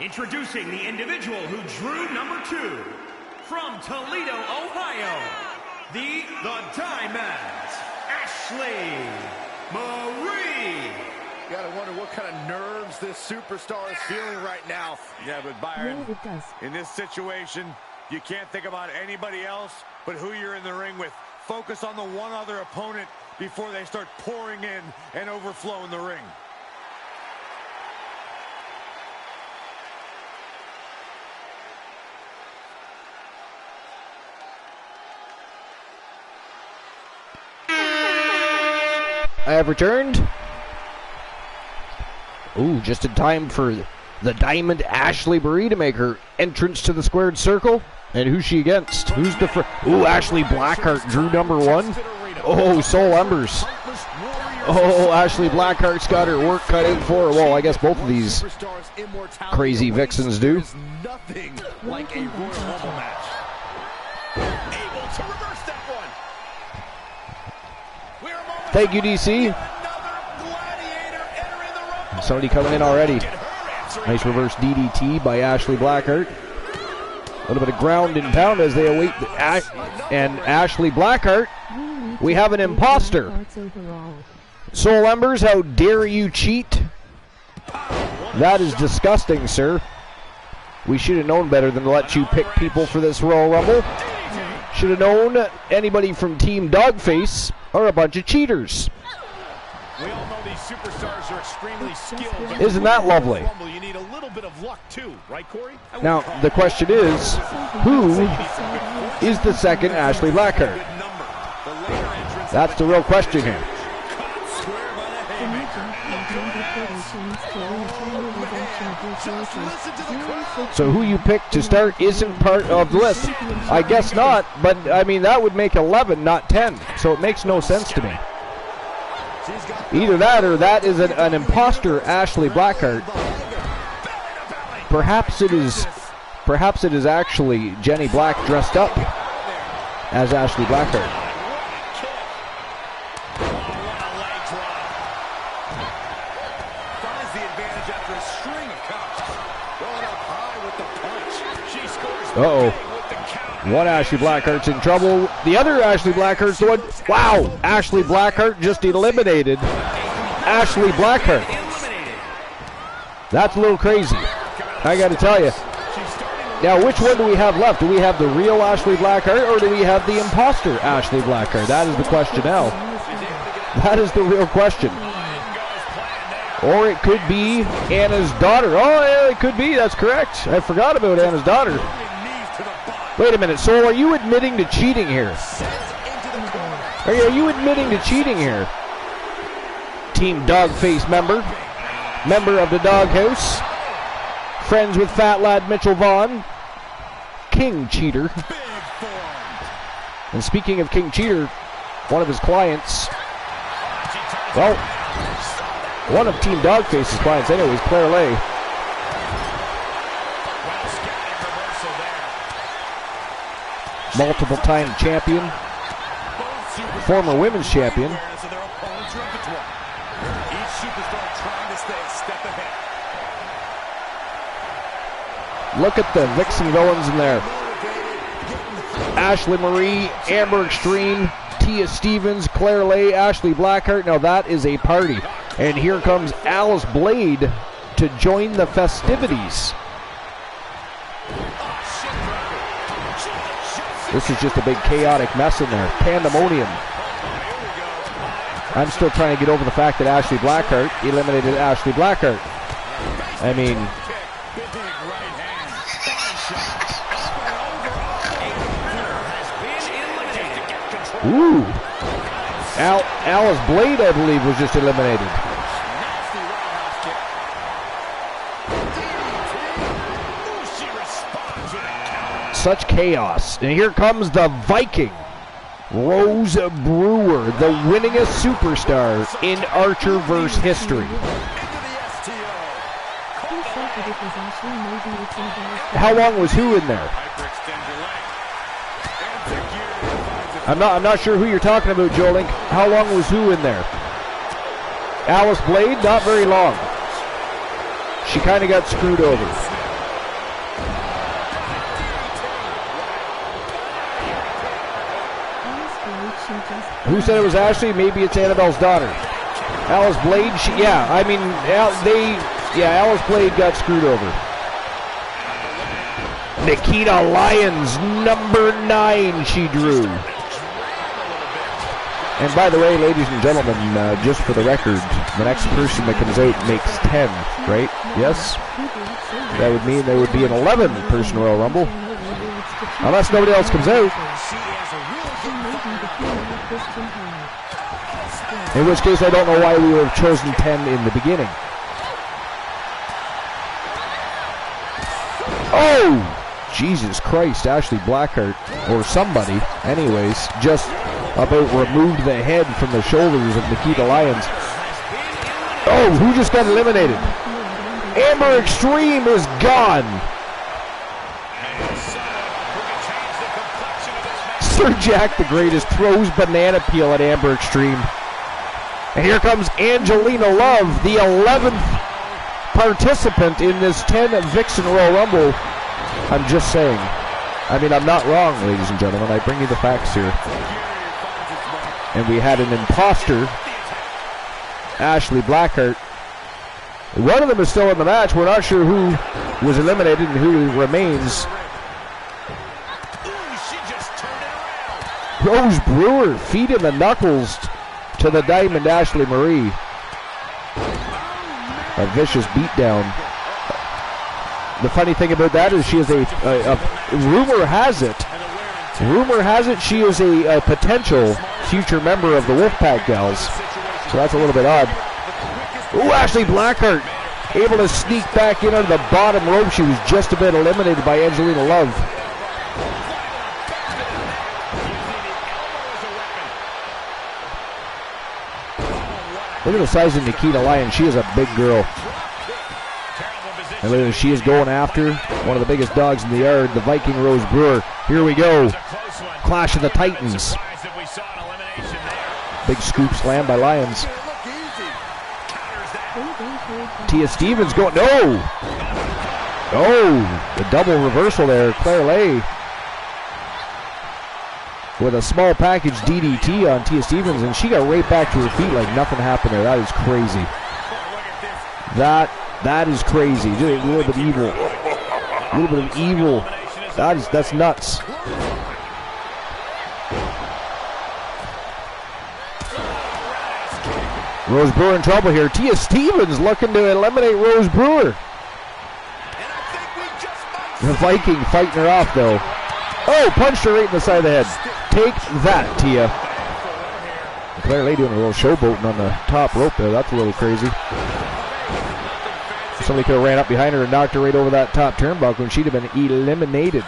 Introducing the individual who drew number 2, from Toledo, Ohio, the Diamond, Ashley Marie. You gotta wonder what kind of nerves this superstar is feeling right now. Yeah, but Byron, Yeah, it does. in this situation, you can't think about anybody else but who you're in the ring with. Focus on the one other opponent before they start pouring in and overflowing the ring. I have returned. Ooh, just in time for the Diamond Ashley Marie to make her entrance to the squared circle. And who's she against? Who's the Ooh, Ashley Blackheart drew number 1. Oh, Soul Embers. Oh, Ashley Blackheart's got her work cut in for her. Well, I guess both of these crazy vixens do. Nothing like a Royal Rumble match. Able to reverse that one. Thank you, DC. Somebody coming in already. Nice reverse DDT by Ashley Blackheart. A little bit of ground and pound as they await and Ashley Blackheart. We have an imposter. Soul Embers, how dare you cheat? That is disgusting, sir. We should have known better than to let you pick people for this Royal Rumble. Should have known anybody from Team Dogface are a bunch of cheaters. We all know these superstars are extremely skilled. Isn't that lovely? You need a little bit of luck too, right, Corey? Now, the question is, who is the second Ashley Blackheart? That's the real question here. So who you pick to start isn't part of the list. I guess not, but I mean that would make 11, not 10. So it makes no sense to me. Either that or that is an imposter Ashley Blackheart. Perhaps it is actually Jenny Black dressed up as Ashley Blackheart. Uh-oh. One Ashley Blackheart's in trouble. The other Ashley Blackheart's the one. Wow! Ashley Blackheart just eliminated Ashley Blackheart. That's a little crazy. I got to tell you. Now, which one do we have left? Do we have the real Ashley Blackheart, or do we have the imposter Ashley Blackheart? That is the question now. That is the real question. Or it could be Anna's daughter. Oh, yeah, it could be. That's correct. I forgot about Anna's daughter. Wait a minute. So are you admitting to cheating here? Are you admitting to cheating here? Team Dogface member of the Doghouse, friends with Fat Lad Mitchell Vaughn, King Cheater. And speaking of King Cheater, one of his clients, well, one of Team Dogface's clients anyways, Claire Lay. Multiple time champion, former women's champion. Look at the Vixen villains in there. Ashley Marie, Amber Extreme, Tia Stevens, Claire Lay, Ashley Blackheart. Now that is a party. And here comes Alice Blade to join the festivities. This is just a big chaotic mess in there. Pandemonium. I'm still trying to get over the fact that Ashley Blackheart eliminated Ashley Blackheart. I mean, ooh. Alice Blade, I believe, was just eliminated. Such chaos. And here comes the Viking, Rose Brewer, the winningest superstar in Archerverse history. How long was who in there? I'm not sure who you're talking about, Joe Link. How long was who in there? Alice Blade? Not very long. She kind of got screwed over. Who said it was Ashley? Maybe it's Annabelle's daughter. Alice Blade? Alice Blade got screwed over. Nikita Lyons, number 9, she drew. And by the way, ladies and gentlemen, just for the record, the next person that comes out makes 10, right? Yes? That would mean there would be an 11-person Royal Rumble. Unless nobody else comes out. In which case, I don't know why we would have chosen 10 in the beginning. Oh! Jesus Christ, Ashley Blackheart, or somebody, anyways, just about removed the head from the shoulders of Nikita Lyons. Oh, who just got eliminated? Amber Extreme is gone. Sir Jack the Greatest throws banana peel at Amber Extreme. And here comes Angelina Love, the 11th participant in this 10 Vixen Royal Rumble. I'm just saying. I mean, I'm not wrong, ladies and gentlemen. I bring you the facts here. And we had an imposter, Ashley Blackheart. One of them is still in the match. We're not sure who was eliminated and who remains. Rose Brewer feeding the knuckles to the Diamond Ashley Marie. A vicious beatdown. The funny thing about that is she is rumor has it she is a potential future member of the Wolfpack Gals. So that's a little bit odd. Ooh, Ashley Blackheart able to sneak back in under the bottom rope. She was just about eliminated by Angelina Love. Look at the size of Nikita Lyons. She is a big girl. And look at, she is going after one of the biggest dogs in the yard, the Viking Rose Brewer. Here we go. Clash of the Titans. Big scoop slam by Lyons. Tia Stevens going, no! Oh, the double reversal there. Claire Lay with a small package DDT on Tia Stevens, and she got right back to her feet like nothing happened there. That is crazy. That is crazy. Just a little bit evil. A little bit of evil. That's nuts. Rose Brewer in trouble here. Tia Stevens looking to eliminate Rose Brewer. The Viking fighting her off, though. Oh, punched her right in the side of the head. Take that, Tia. Claire Lay doing a little showboating on the top rope there. That's a little crazy. Somebody could have ran up behind her and knocked her right over that top turnbuckle, and she'd have been eliminated.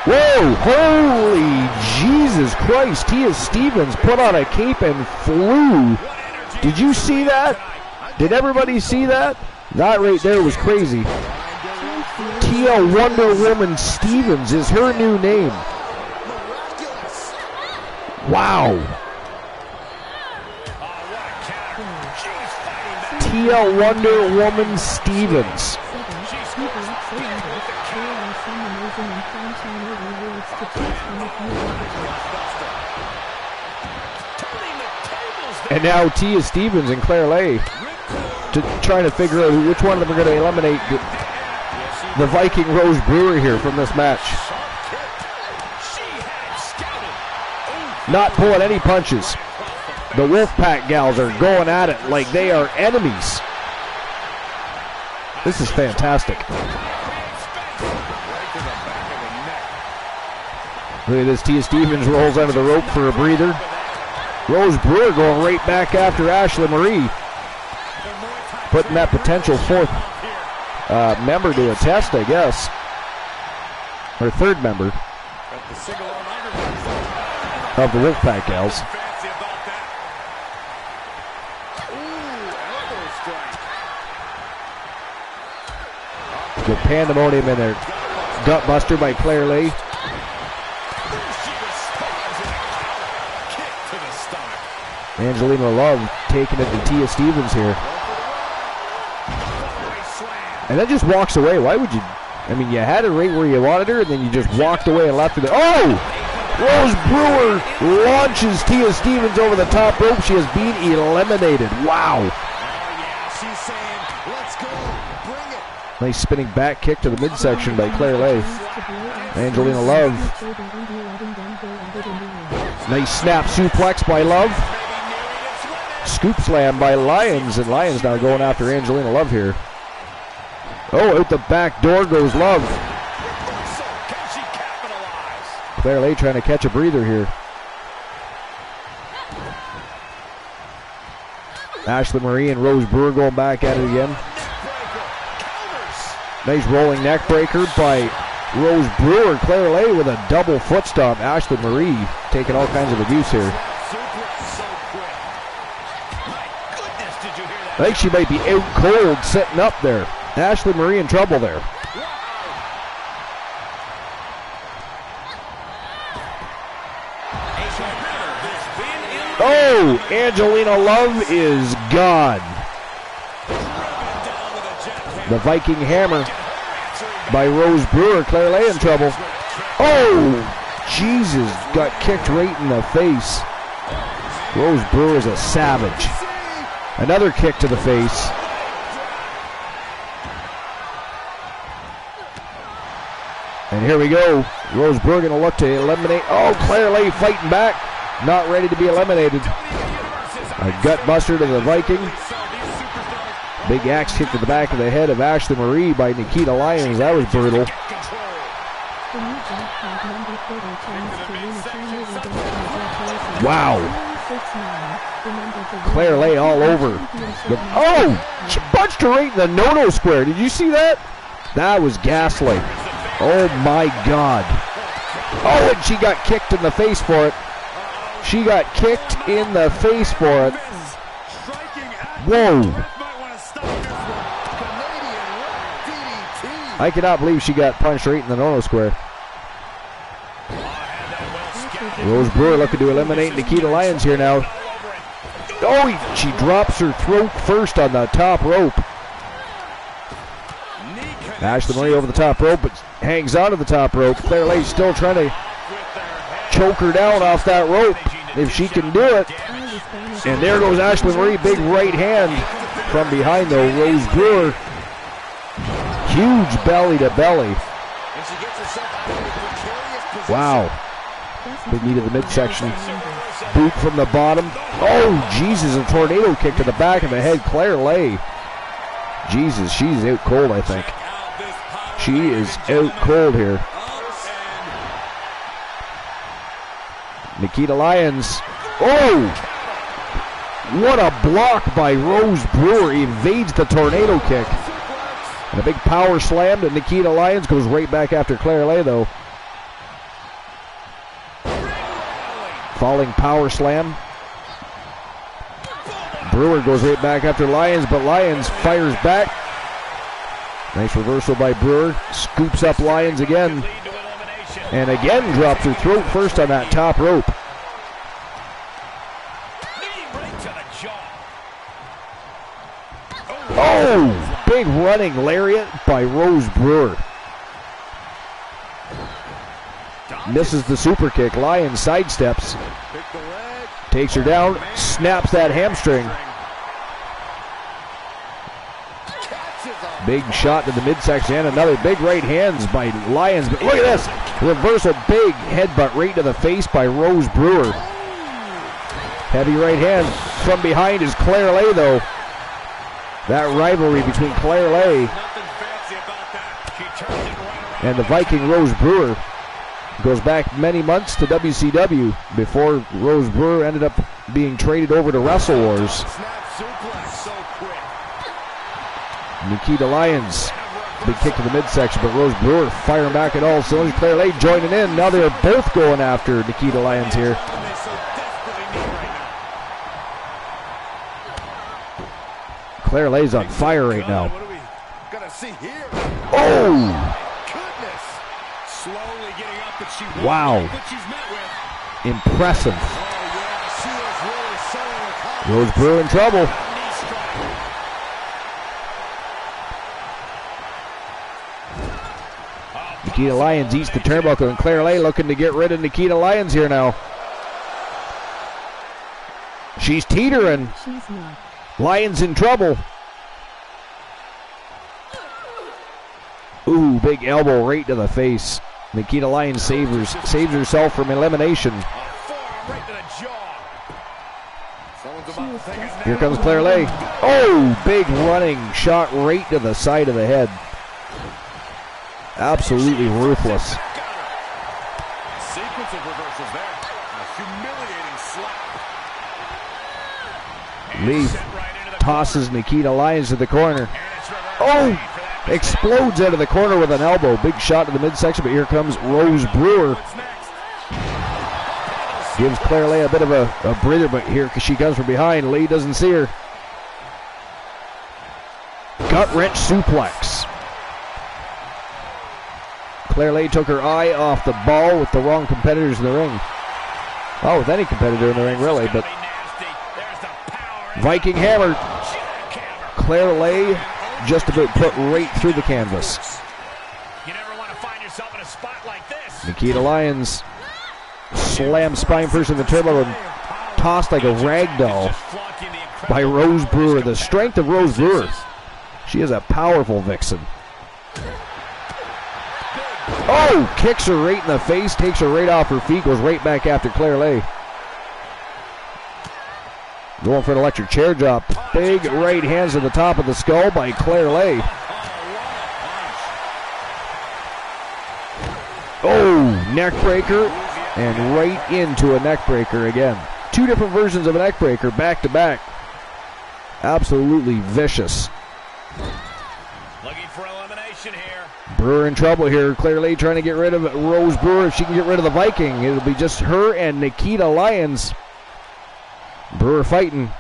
Whoa! Holy Jesus Christ! Tia Stevens put on a cape and flew. Did you see that? Did everybody see that? That right there was crazy. Tia Wonder Woman Stevens is her new name. Wow. Tia Wonder Woman Stevens. And now Tia Stevens and Claire Lay trying to figure out which one of them are going to eliminate the Viking Rose Brewer here from this match. Not pulling any punches. The Wolfpack gals are going at it like they are enemies. This is fantastic. Look at this. Tia Stevens rolls under the rope for a breather. Rose Brewer going right back after Ashley Marie. Putting that potential fourth member to a test, I guess. Or third member of the Wolfpack gals. Good pandemonium in there. Gut buster by Claire Lay. Angelina Love taking it to Tia Stevens here. And then just walks away. Why would you? I mean, you had her right where you wanted her, and then you just walked away and left her there. Oh! Rose Brewer launches Tia Stevens over the top rope. She has been eliminated. Wow. Nice spinning back kick to the midsection by Claire Lay. Angelina Love. Nice snap suplex by Love. Scoop slam by Lyons, and Lyons now going after Angelina Love here. Oh, out the back door goes Love. Claire Lay trying to catch a breather here. Ashley Marie and Rose Brewer going back at it again. Nice rolling neck breaker by Rose Brewer. Claire Lay with a double foot stomp. Ashley Marie taking all kinds of abuse here. I think she might be out cold sitting up there. Ashley Marie in trouble there. Oh, Angelina Love is gone. The Viking Hammer by Rose Brewer. Claire Lay in trouble. Oh, Jesus, got kicked right in the face. Rose Brewer is a savage. Another kick to the face. And here we go. Rose Brewer going to look to eliminate. Oh, Claire Lay fighting back. Not ready to be eliminated. A gut buster to the Viking. Big axe kick to the back of the head of Ashley Marie by Nikita Lyons. That was brutal. Wow. Claire Lay all over. Oh! She punched her right in the no-no square. Did you see that? That was ghastly. Oh my God. Oh, and she got kicked in the face for it. She got kicked in the face for it. Whoa. I cannot believe she got punched right in the no-no square. Rose Brewer looking to eliminate Nikita Lyons here now. Oh, she drops her throat first on the top rope. Ashley Marie over the top rope, but hangs onto the top rope. Claire Lay still trying to choke her down off that rope. if she can do it. And there goes Ashley Marie, big right hand from behind though. Rose Brewer, huge belly to belly. Wow. Big knee to the midsection. Boot from the bottom. Oh, Jesus, a tornado kick to the back of the head. Claire Lay. Jesus, she's out cold, I think. She is out cold here. Nikita Lyons. Oh! What a block by Rose Brewer. Evades the tornado kick. And a big power slam to Nikita Lyons. Goes right back after Claire Lay, though. Falling power slam. Brewer goes right back after Lyons, but Lyons fires back. Nice reversal by Brewer. Scoops up Lyons again. And again drops her throat first on that top rope. Oh, big running lariat by Rose Brewer. Misses the super kick. Lyons sidesteps. Takes her down. Snaps that hamstring. Big shot to the midsection and another big right hands by Lyons. But look at this. Reversal, big headbutt right to the face by Rose Brewer. Heavy right hand. From behind is Claire Lay, though. That rivalry between Claire Lay and the Viking Rose Brewer goes back many months to WCW before Rose Brewer ended up being traded over to Wrestle Wars. Nikita Lyons, big kick to the midsection, but Rose Brewer firing back at all cylinders. Claire Lay joining in. Now they're both going after Nikita Lyons here. Claire Lay's on fire right now. Oh! Wow. Impressive. Rose Brewer in trouble. Nikita Lyons eats the turnbuckle, and Claire Lay looking to get rid of Nikita Lyons here now. She's teetering. Lyons in trouble. Ooh, big elbow right to the face. Nikita Lyons saves herself from elimination. Here comes Claire Lay. Oh, big running shot right to the side of the head. Absolutely ruthless. Sequence of reversals there. A humiliating slap. Lee tosses Nikita Lyons to the corner. Oh! Explodes out of the corner with an elbow. Big shot to the midsection, but here comes Rose Brewer. Gives Claire Lay a bit of a breather, but here she comes from behind. Lee doesn't see her. Gut wrench suplex. Claire Lay took her eye off the ball with the wrong competitors in the ring. Oh, with any competitor in the ring, really, but Viking hammer. Claire Lay just about put right through the canvas. You never want to find yourself in a spot like this. Nikita Lyons slammed spine first in the turbo and tossed like a rag doll by Rose Brewer. The strength of Rose Brewer. She is a powerful vixen. Oh, kicks her right in the face, takes her right off her feet, goes right back after Claire Lay. Going for an electric chair drop. Big right hands to the top of the skull by Claire Lay. Oh, neck breaker, and right into a neck breaker again. Two different versions of a neck breaker back to back. Absolutely vicious. Looking for elimination here. Brewer in trouble here. Claire Lay trying to get rid of Rose Brewer. If she can get rid of the Viking, it'll be just her and Nikita Lyons. Brewer fighting.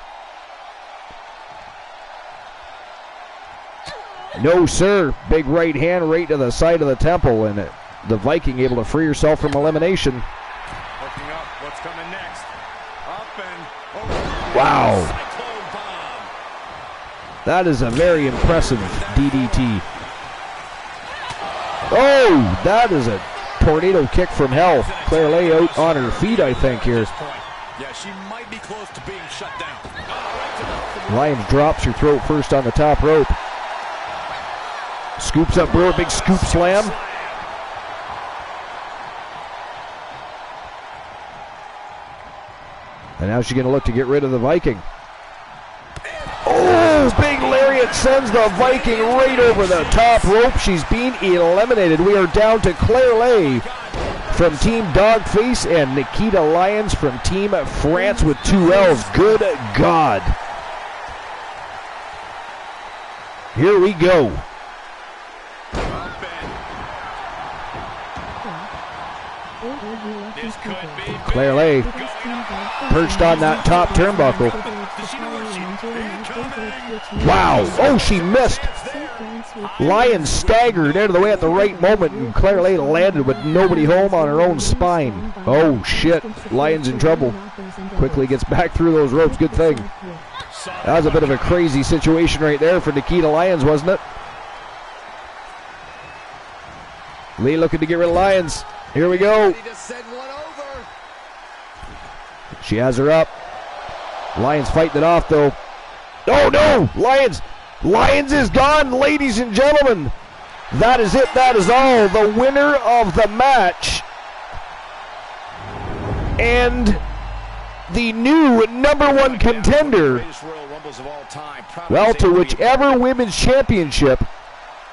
No, sir. Big right hand right to the side of the temple, and the Viking able to free herself from elimination. Looking up, what's coming next? Up and over. Wow. That is a very impressive DDT. Oh, that is a tornado kick from hell. Claire Lay out on her feet, I think, here. Yeah, she might be close to being shut down. Lyons drops her throat first on the top rope. Scoops up Brewer, big scoop slam. And now she's going to look to get rid of the Viking. Oh, big lariat sends the Viking right over the top rope. She's being eliminated. We are down to Claire Lay from Team Dogface and Nikita Lyons from Team France with 2 L's. Good God. Here we go. Claire Lay perched on that top turnbuckle. Wow. Oh, she missed. Lyons staggered out of the way at the right moment, and Claire Lay landed with nobody home on her own spine. Oh, shit. Lyons in trouble. Quickly gets back through those ropes. Good thing. That was a bit of a crazy situation right there for Nikita Lyons, wasn't it? Lee looking to get rid of Lyons. Here we go. She has her up. Lyons fighting it off, though. Oh, no! Lyons is gone, ladies and gentlemen. That is it. That is all. The winner of the match and the new #1 contender, well, to whichever women's championship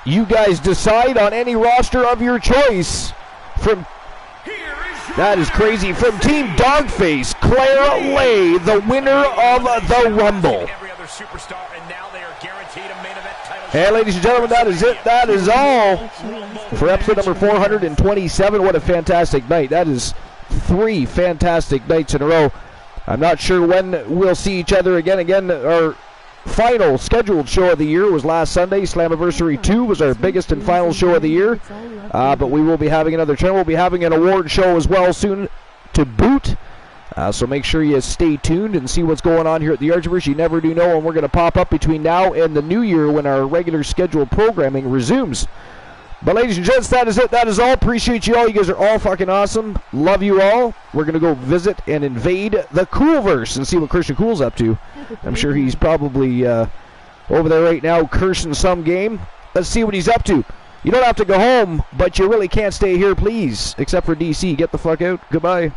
you guys decide on any roster of your choice. That is crazy. From Team Dogface, Claire Lay, the winner of the Rumble. And ladies and gentlemen, that is it. That is all for episode number 427. What a fantastic night. That is 3 fantastic nights in a row. I'm not sure when we'll see each other again. Our final scheduled show of the year was last Sunday. Slammiversary 2 was our biggest and final show of the year. But we will be having another turn. We'll be having an award show as well soon to boot. So make sure you stay tuned and see what's going on here at the Archiverse. You never do know when we're going to pop up between now and the new year when our regular scheduled programming resumes. But ladies and gents, that is it. That is all. Appreciate you all. You guys are all fucking awesome. Love you all. We're going to go visit and invade the Coolverse and see what Christian Cool's up to. I'm sure he's probably over there right now cursing some game. Let's see what he's up to. You don't have to go home, but you really can't stay here, please. Except for DC. Get the fuck out. Goodbye.